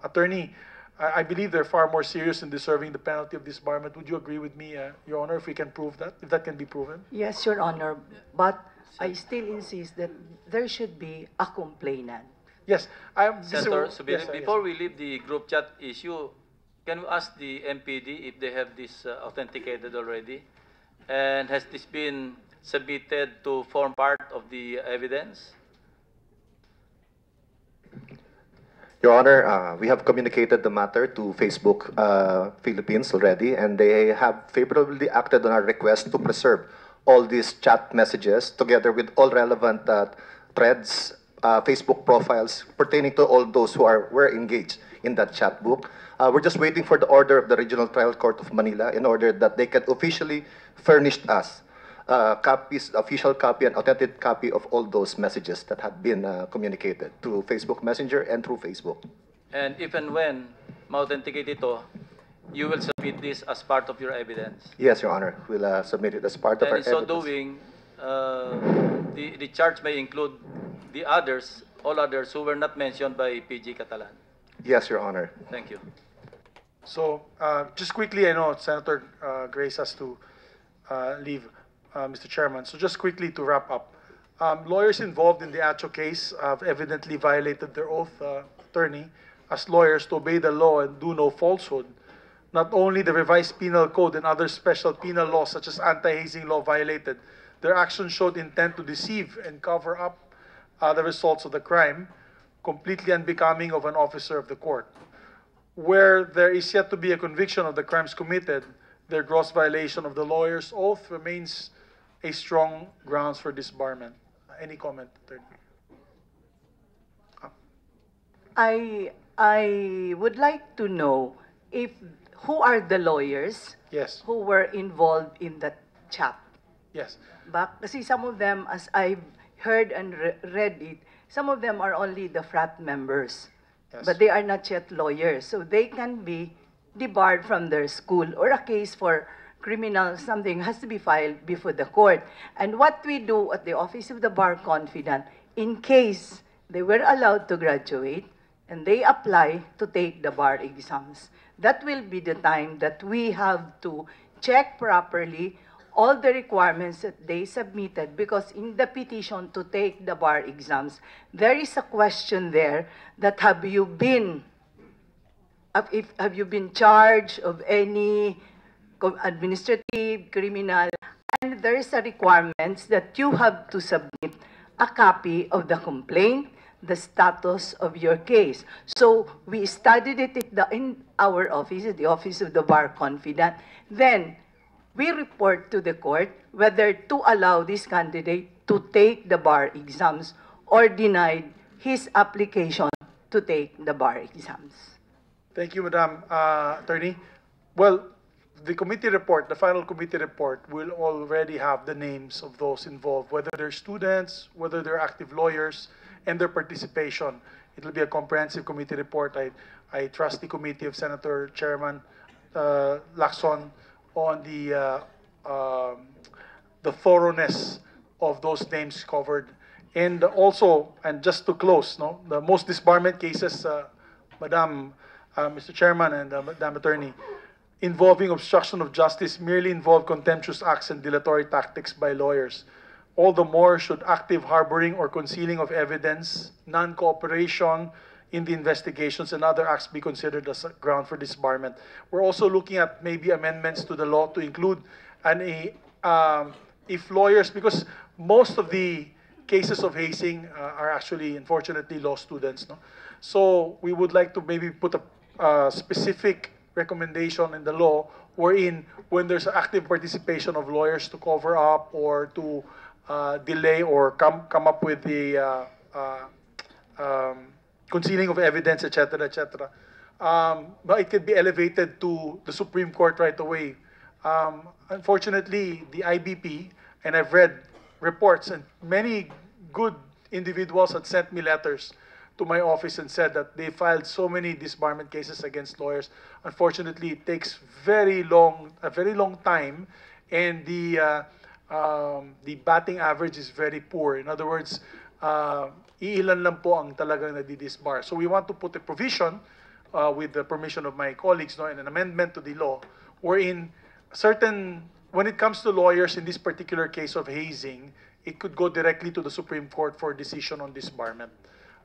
Attorney, I believe they're far more serious in deserving the penalty of disbarment. Would you agree with me, Your Honor, if we can prove that, if that can be proven? Yes, Your Honor, but I still insist that there should be a complainant. Yes. Senator Subiri, before we leave the group chat issue, can we ask the MPD if they have this authenticated already? And has this been submitted to form part of the evidence? Your Honor, we have communicated the matter to Facebook Philippines already, and they have favorably acted on our request to preserve all these chat messages together with all relevant threads, Facebook profiles pertaining to all those who were engaged in that chat book. We're just waiting for the order of the Regional Trial Court of Manila in order that they can officially furnish us copies, official copy and authentic copy of all those messages that had been communicated through Facebook Messenger and through Facebook. And if and when ma-authenticate ito, you will submit this as part of your evidence? Yes, Your Honor. We'll submit it as part of our evidence. And evidence. in so doing, the charge may include the others, all others who were not mentioned by PG Catalan? Yes, Your Honor. Thank you. So, just quickly, I know Senator Grace has to leave, Mr. Chairman. So just quickly to wrap up. Lawyers involved in the Acho case have evidently violated their oath, Attorney, as lawyers to obey the law and do no falsehood. Not only the revised penal code and other special penal laws such as anti-hazing law violated, their actions showed intent to deceive and cover up the results of the crime, completely unbecoming of an officer of the court. Where there is yet to be a conviction of the crimes committed, their gross violation of the lawyer's oath remains a strong grounds for disbarment. Any comment, Attorney? I would like to know who are the lawyers Yes. who were involved in that chat. Yes. Kasi some of them, as I've heard and read it, some of them are only the frat members. Yes. But they are not yet lawyers. So they can be debarred from their school, or a case for criminal something has to be filed before the court. And what we do at the Office of the Bar Confidant, in case they were allowed to graduate, and they apply to take the bar exams. That will be the time that we have to check properly all the requirements that they submitted, because in the petition to take the bar exams, there is a question there that have you been charged of any administrative, criminal, and there is a requirement that you have to submit a copy of the complaint, the status of your case. So we studied it in our office, the Office of the Bar Confidant. Then we report to the court whether to allow this candidate to take the bar exams or deny his application to take the bar exams. Thank you, Madam Attorney. Well, the committee report, the final committee report, will already have the names of those involved, whether they're students, whether they're active lawyers, and their participation. It will be a comprehensive committee report. I trust the committee of Senator Chairman Lacson on the thoroughness of those names covered. And also, and just to close, no, the most disbarment cases, Mr. Chairman and Madam Attorney, involving obstruction of justice merely involve contemptuous acts and dilatory tactics by lawyers. All the more should active harboring or concealing of evidence, non-cooperation in the investigations, and other acts be considered as a ground for disbarment. We're also looking at maybe amendments to the law to include if lawyers, because most of the cases of hazing are actually, unfortunately, law students. No? So we would like to maybe put a specific recommendation in the law wherein when there's active participation of lawyers to cover up or to delay or come up with the concealing of evidence, etc., etc. But it could be elevated to the Supreme Court right away. Unfortunately, the IBP, and I've read reports, and many good individuals had sent me letters to my office and said that they filed so many disbarment cases against lawyers. Unfortunately, it takes a very long time, and the batting average is very poor. In other words, iilan lang po ang talagang nadidisbar. So we want to put a provision with the permission of my colleagues, no, and an amendment to the law wherein when it comes to lawyers in this particular case of hazing, it could go directly to the Supreme Court for decision on disbarment.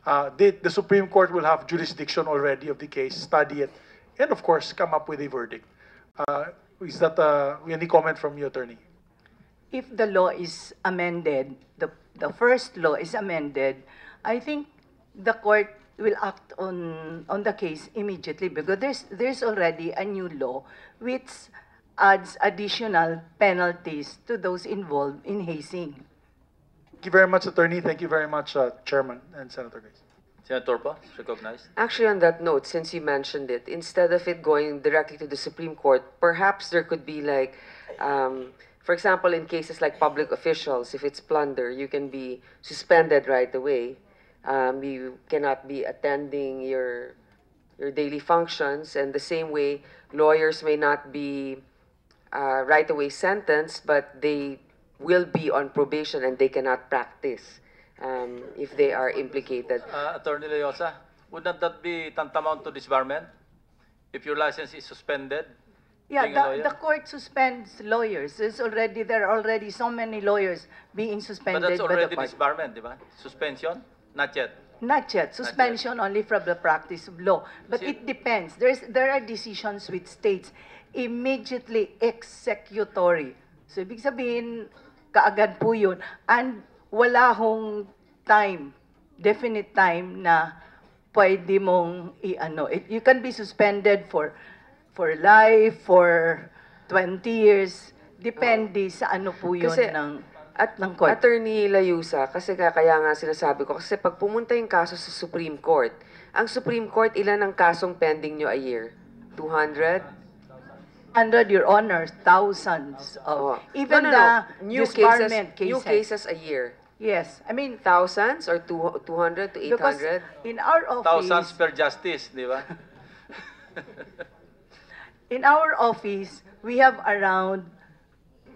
The Supreme Court will have jurisdiction already of the case, study it, and of course come up with a verdict. Is that any comment from you, Attorney? If the law is amended, the first law is amended, I think the court will act on the case immediately, because there's already a new law which adds additional penalties to those involved in hazing. Thank you very much, Attorney. Thank you very much, Chairman and Senator Grace. Senator Pa, recognized. Actually, on that note, since you mentioned it, instead of it going directly to the Supreme Court, perhaps there could be like, for example, in cases like public officials, if it's plunder, you can be suspended right away. You cannot be attending your daily functions, and the same way, lawyers may not be right away sentenced, but they will be on probation and they cannot practice if they are implicated. Attorney Leosa, would not that be tantamount to disbarment if your license is suspended? Yeah, the court suspends lawyers. There are already so many lawyers being suspended But that's by the already court. disbarment, di ba? Suspension? Not yet. Not yet. Suspension only from the practice of law. But it depends. There are decisions which states immediately executory. So, ibig sabihin, kaagad po yun. And wala hong time, definite time na pwede mong i-ano. You can be suspended for life, for 20 years. Depende sa ano po yun Kasi, ng court. Attorney Layusa, kasi kaya nga sinasabi ko, kasi pag pumunta yung kaso sa Supreme Court, ang Supreme Court, ilan ang kasong pending nyo a year? 200? 100, Your Honor, thousands of, even the New disbarment cases. New cases a year. Yes, I mean, thousands or 200 to 800? because in our office, Thousands per justice, di ba? in our office, we have around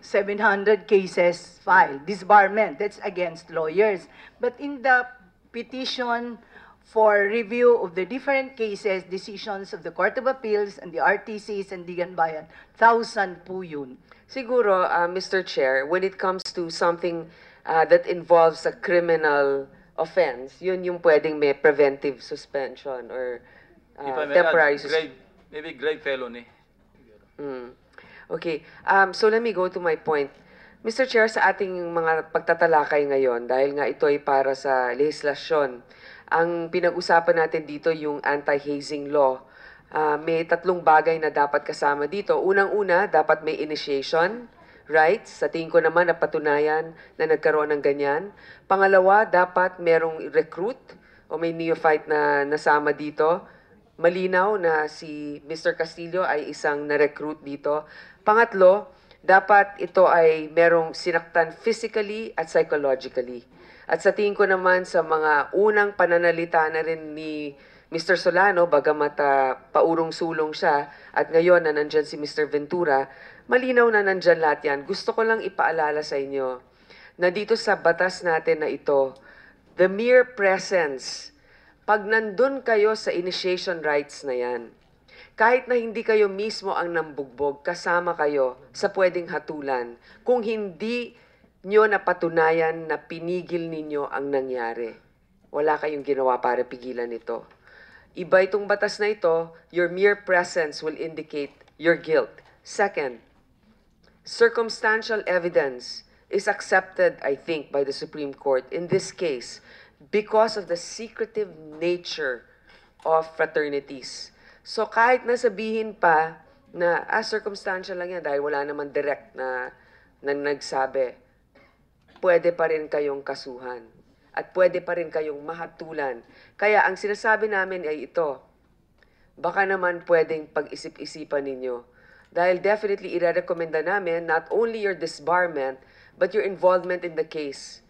700 cases filed. Disbarment, that's against lawyers. But in the petition for review of the different cases, decisions of the Court of Appeals and the RTCs and Digan Bayan. 1,000 po yun. Siguro, Mr. Chair, when it comes to something that involves a criminal offense, yun yung pwedeng may preventive suspension or If I may temporary add, maybe grave felony. Okay, so let me go to my point. Mr. Chair, sa ating mga pagtatalakay ngayon, dahil nga ito ay para sa legislasyon, ang pinag-usapan natin dito yung anti-hazing law. May tatlong bagay na dapat kasama dito. Unang-una, dapat may initiation rights. Sa tingin ko naman napatunayan na nagkaroon ng ganyan. Pangalawa, dapat merong recruit o may neophyte na nasama dito. Malinaw na si Mr. Castillo ay isang na-recruit dito. Pangatlo, dapat ito ay merong sinaktan physically at psychologically. At sa tingin ko naman sa mga unang pananalita na rin ni Mr. Solano, bagamat paurong-sulong siya, at ngayon na nandyan si Mr. Ventura, malinaw na nandyan lahat yan. Gusto ko lang ipaalala sa inyo na dito sa batas natin na ito, the mere presence, pag nandun kayo sa initiation rights na yan, kahit na hindi kayo mismo ang nambugbog, kasama kayo sa pwedeng hatulan kung hindi nyo napatunayan na pinigil ninyo ang nangyari. Wala kayong ginawa para pigilan ito. Iba itong batas na ito, your mere presence will indicate your guilt. Second, circumstantial evidence is accepted, I think, by the Supreme Court in this case because of the secretive nature of fraternities. So kahit nasabihin pa na circumstantial lang yan dahil wala naman direct na nagsabi, pwede pa rin kayong kasuhan at pwede pa rin kayong mahatulan. Kaya ang sinasabi namin ay ito, baka naman pwedeng pag-isip-isipan ninyo. Dahil definitely ire-recommenda namin not only your disbarment but your involvement in the case.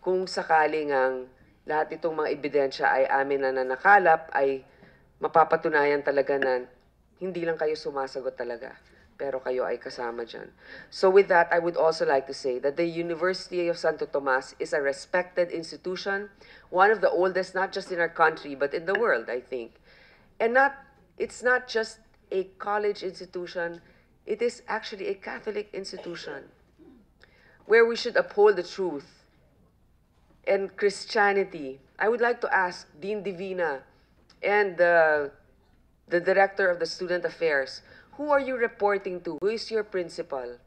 Kung sakaling ang lahat itong mga ebidensya ay amin na nakalap, ay mapapatunayan talaga na hindi lang kayo sumasagot talaga, pero kayo ay kasama dyan. So with that, I would also like to say that the University of Santo Tomas is a respected institution, one of the oldest, not just in our country, but in the world, I think. And it's not just a college institution, it is actually a Catholic institution where we should uphold the truth and Christianity. I would like to ask Dean Divina and the Director of the Student Affairs, who are you reporting to? Who is your principal?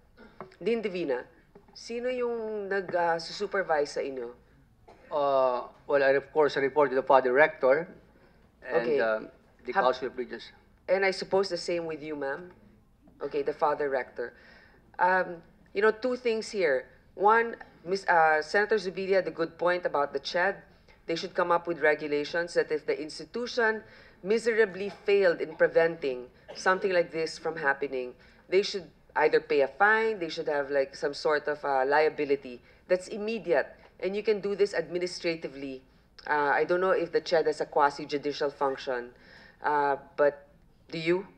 Dean Divina, sino yung nag-supervise sa inyo? Well, I of course report to the Father Rector and Okay. The Council of Regents. And I suppose the same with you, ma'am? Okay, the Father Rector. You know, two things here. One, Senator Zubiri had a good point about the CHED. They should come up with regulations that if the institution miserably failed in preventing something like this from happening, they should either pay a fine, they should have like some sort of liability that's immediate. And you can do this administratively. I don't know if the CHED has a quasi-judicial function, but do you?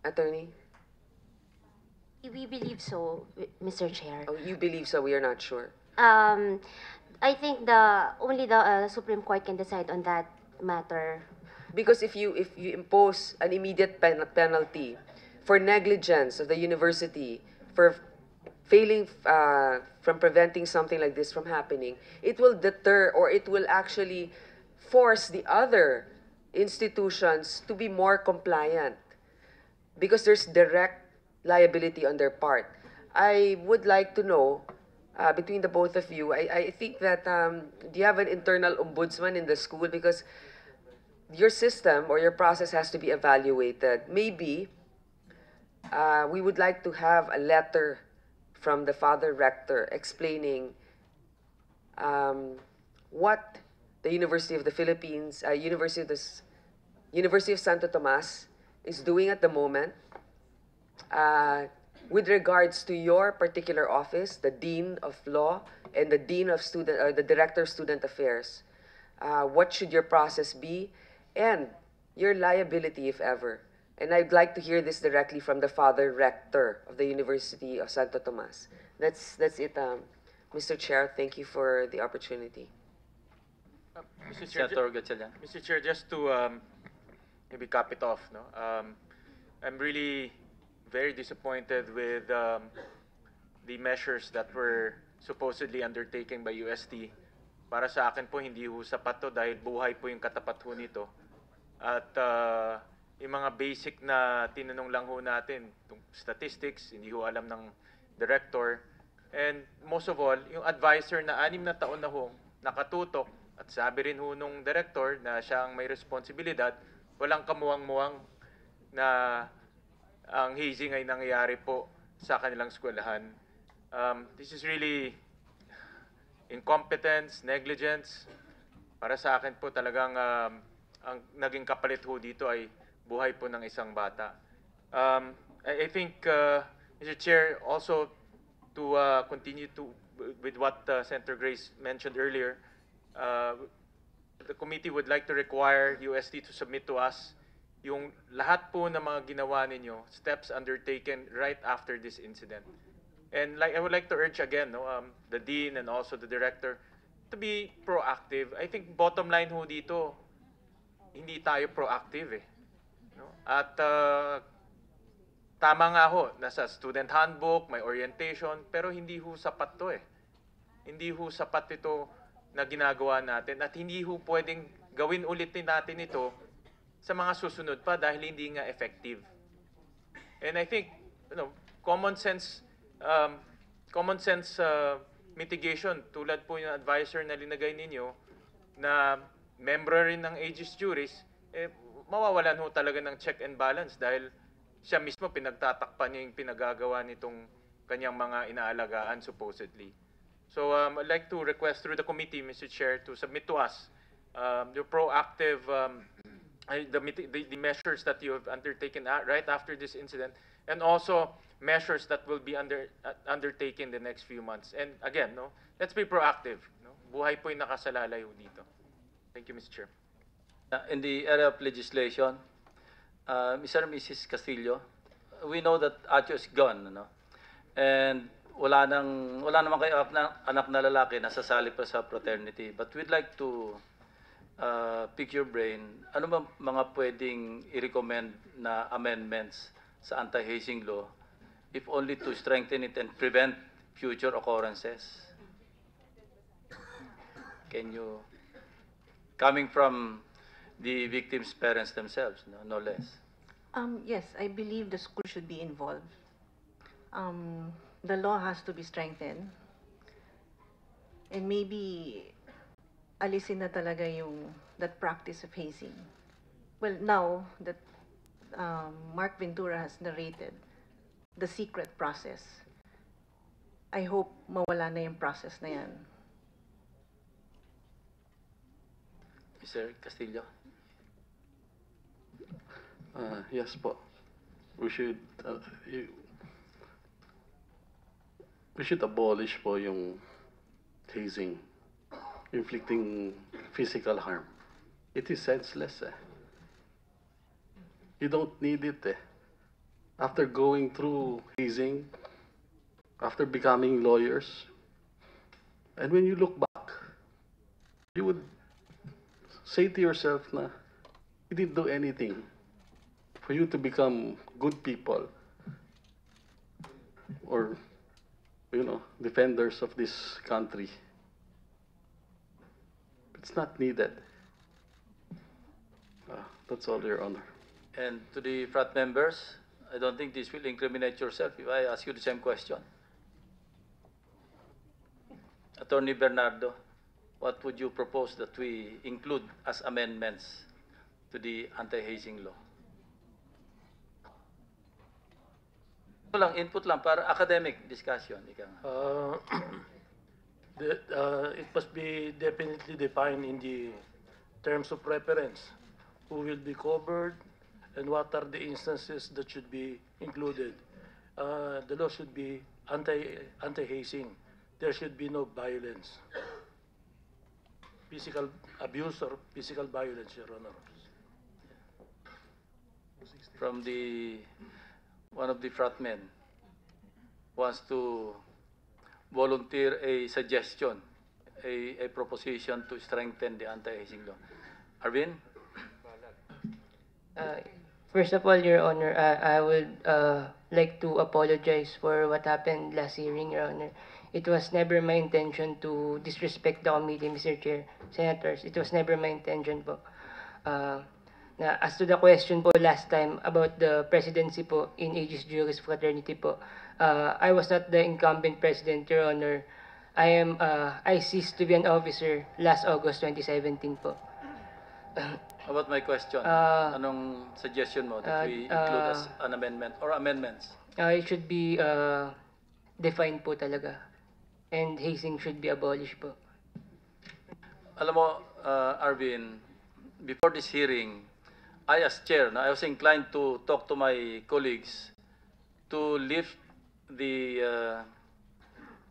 Attorney? We believe so, Mr. Chair. Oh, you believe so, we are not sure. I think only the Supreme Court can decide on that matter. Because if you impose an immediate penalty for negligence of the university, for failing from preventing something like this from happening, it will deter or it will actually force the other institutions to be more compliant because there's direct liability on their part. I would like to know, between the both of you, I think that, do you have an internal ombudsman in the school? Because your system or your process has to be evaluated. Maybe we would like to have a letter from the Father Rector explaining what the University of the Philippines, University of Santo Tomas is doing at the moment with regards to your particular office, the Dean of Law and the Dean of Student, or the Director of Student Affairs. What should your process be and your liability, if ever? And I'd like to hear this directly from the Father Rector of the University of Santo Tomas. That's it, Mr. Chair. Thank you for the opportunity. Mr. Chair, Senator Gatchalian. Mr. Chair, just to maybe cap it off, no? I'm really very disappointed with the measures that were supposedly undertaken by UST. Para sa akin po, hindi ho sapat to dahil buhay po yung katapat ho nito. At yung mga basic na tinanong lang ho natin, statistics, hindi ho alam ng director. And most of all, yung advisor na 6 na taon na ho nakatutok at sabi rin ho nung director na siya ang may responsibilidad, walang kamuwang-muwang na ang hazing ay nangyayari po sa kanilang eskwelahan. This is really incompetence, negligence. Para sa akin po talagang ang naging kapalit ho dito ay buhay po ng isang bata. I think, Mr. Chair, also to continue with what Senator Grace mentioned earlier, the committee would like to require UST to submit to us yung lahat po ng mga ginawa ninyo, steps undertaken right after this incident. And I would like to urge again, the dean and also the director to be proactive. I think bottom line ho dito, hindi tayo proactive eh. No? At tama nga ho, nasa student handbook, may orientation, pero hindi ho sapat to eh. Hindi ho sapat ito na ginagawa natin at hindi ho pwedeng gawin ulit natin ito sa mga susunod pa dahil hindi nga effective. And I think, common sense mitigation, tulad po yung advisor na linagay ninyo na member rin ng Aegis Juris, mawawalan ho talaga ng check and balance dahil siya mismo pinagtatakpan niya yung pinagagawa nitong kanyang mga inaalagaan supposedly. So I'd like to request through the committee, Mr. Chair, to submit to us the proactive the measures that you have undertaken right after this incident, and also measures that will be undertaken the next few months. And again, let's be proactive. Buhay po yung nakasalalay dito. Thank you, Mr. Chair. In the area of legislation, Mr. and Mrs. Castillo, we know that Acho is gone, and wala naman kayo anak na lalaki na sasali pa sa fraternity. But we'd like to pick your brain, ano ba mga pwedeng i-recommend na amendments sa anti-hazing law if only to strengthen it and prevent future occurrences? Can you, coming from the victims' parents themselves, no less? Yes, I believe the school should be involved. The law has to be strengthened. And maybe alisin na talaga that practice of hazing. Well, now that Mark Ventura has narrated the secret process, I hope mawala na yung process na yan. Mr. Castillo? Yes po. We should abolish po yung hazing, inflicting physical harm. It is senseless eh. You don't need it eh. After going through hazing, after becoming lawyers, and when you look back, you would say to yourself na you didn't do anything for you to become good people or, defenders of this country. It's not needed. That's all, Your Honor. And to the frat members, I don't think this will incriminate yourself if I ask you the same question. Attorney Bernardo, what would you propose that we include as amendments to the anti-hazing law? Input lang para academic discussion. It must be definitely defined in the terms of reference. Who will be covered and what are the instances that should be included. The law should be anti-hazing. There should be no violence. Physical abuse or physical violence, Your Honor. From one of the frat men wants to volunteer a suggestion, a proposition to strengthen the anti-hazing law. Arvin? First of all, Your Honor, I would like to apologize for what happened last hearing, Your Honor. It was never my intention to disrespect the committee, Mr. Chair, Senators. It was never my intention po. As to the question po last time about the presidency po in Aegis Juris Fraternity po, I was not the incumbent president, Your Honor. I ceased to be an officer last August 2017 po. About my question, anong suggestion mo that we include as an amendment or amendments? It should be defined po talaga. And hazing should be abolished po. Alam mo, Arvin, before this hearing, I as chair, I was inclined to talk to my colleagues to lift the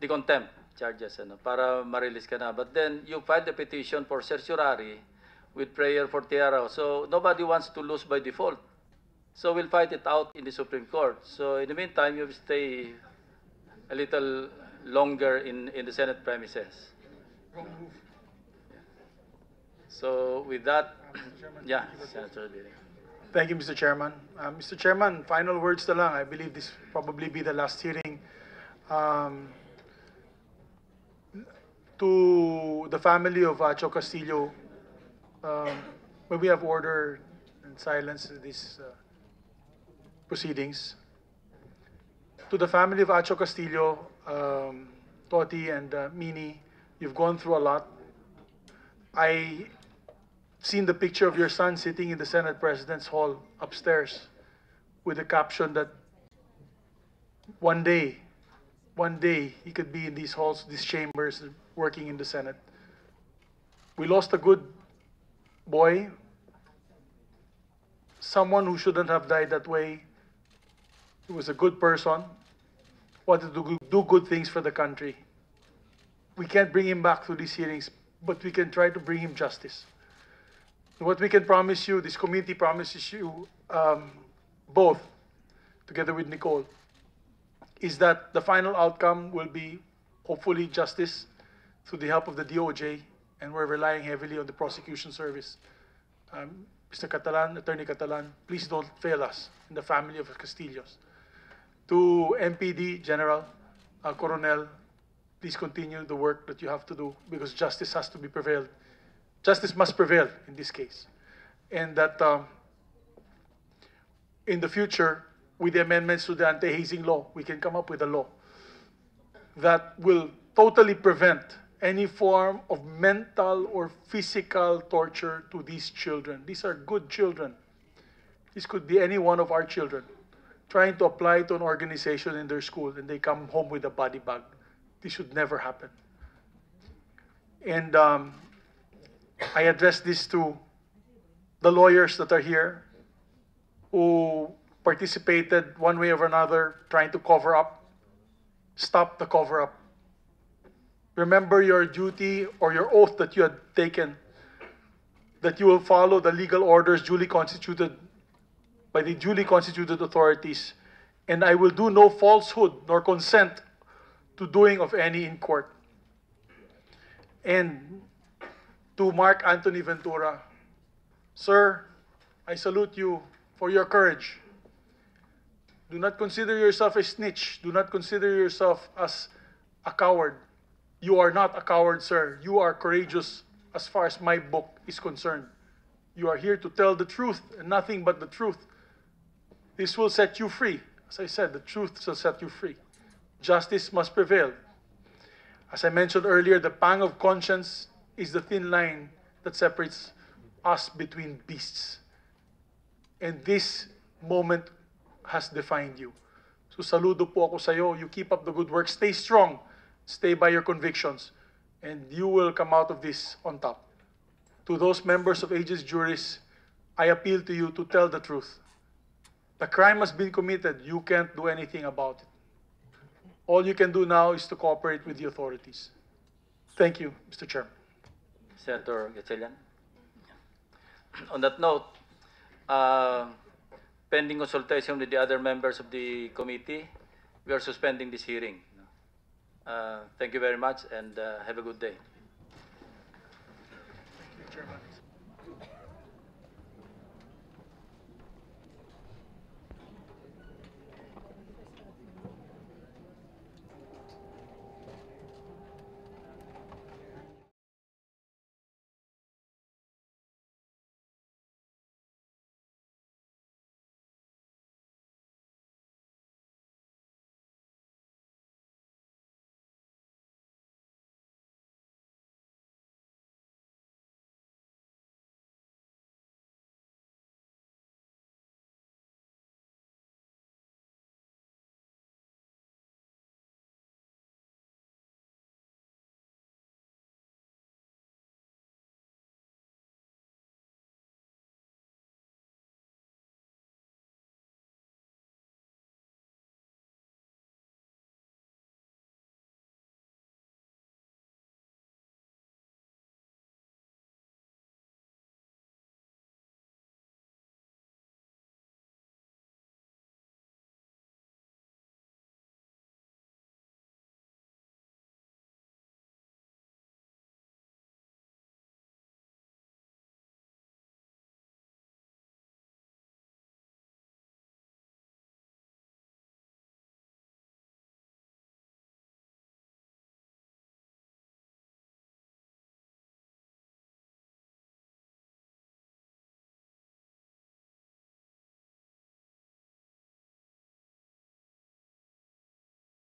contempt charges para ma-release ka na. But then you filed a petition for certiorari with prayer for tiara. So nobody wants to lose by default. So we'll fight it out in the Supreme Court. So in the meantime, you stay a little longer in the Senate premises. So with that, yeah, Senator Billy. Thank you, Mr. Chairman. Mr. Chairman, final words na lang. I believe this will probably be the last hearing. To the family of Horacio Castillo, may we have order and silence these proceedings. To the family of Horacio Castillo, Toti and Mini, you've gone through a lot. I seen the picture of your son sitting in the Senate President's Hall upstairs with the caption that one day he could be in these halls, these chambers, working in the Senate. We lost a good boy, someone who shouldn't have died that way. He was a good person, wanted to do good things for the country. We can't bring him back to these hearings, but we can try to bring him justice. What we can promise you, this committee promises you, both, together with Nicole, is that the final outcome will be hopefully justice through the help of the DOJ, and we're relying heavily on the prosecution service. Mr. Catalan, Attorney Catalan, please don't fail us in the family of Castillos. To MPD, General, Coronel, please continue the work that you have to do because justice has to be prevailed. Justice must prevail in this case. And that in the future, with the amendments to the anti-hazing law, we can come up with a law that will totally prevent any form of mental or physical torture to these children. These are good children. This could be any one of our children trying to apply to an organization in their school and they come home with a body bag. This should never happen. And I address this to the lawyers that are here who participated one way or another trying to cover up. Stop the cover up. Remember your duty or your oath that you had taken, that you will follow the legal orders duly constituted by the duly constituted authorities, and I will do no falsehood nor consent to doing of any in court. And to Mark Anthony Ventura, sir, I salute you for your courage. Do not consider yourself a snitch. Do not consider yourself as a coward. You are not a coward, sir. You are courageous as far as my book is concerned. You are here to tell the truth and nothing but the truth. This will set you free. As I said, the truth shall set you free. Justice must prevail. As I mentioned earlier, the pang of conscience is the thin line that separates us between beasts. And this moment has defined you. So saludo po ako sa iyo. You keep up the good work. Stay strong. Stay by your convictions. And you will come out of this on top. To those members of Aegis Juris, I appeal to you to tell the truth. The crime has been committed. You can't do anything about it. All you can do now is to cooperate with the authorities. Thank you, Mr. Chairman. Senator Gatchalian. On that note, pending consultation with the other members of the committee, we are suspending this hearing. Thank you very much and have a good day. Chairman.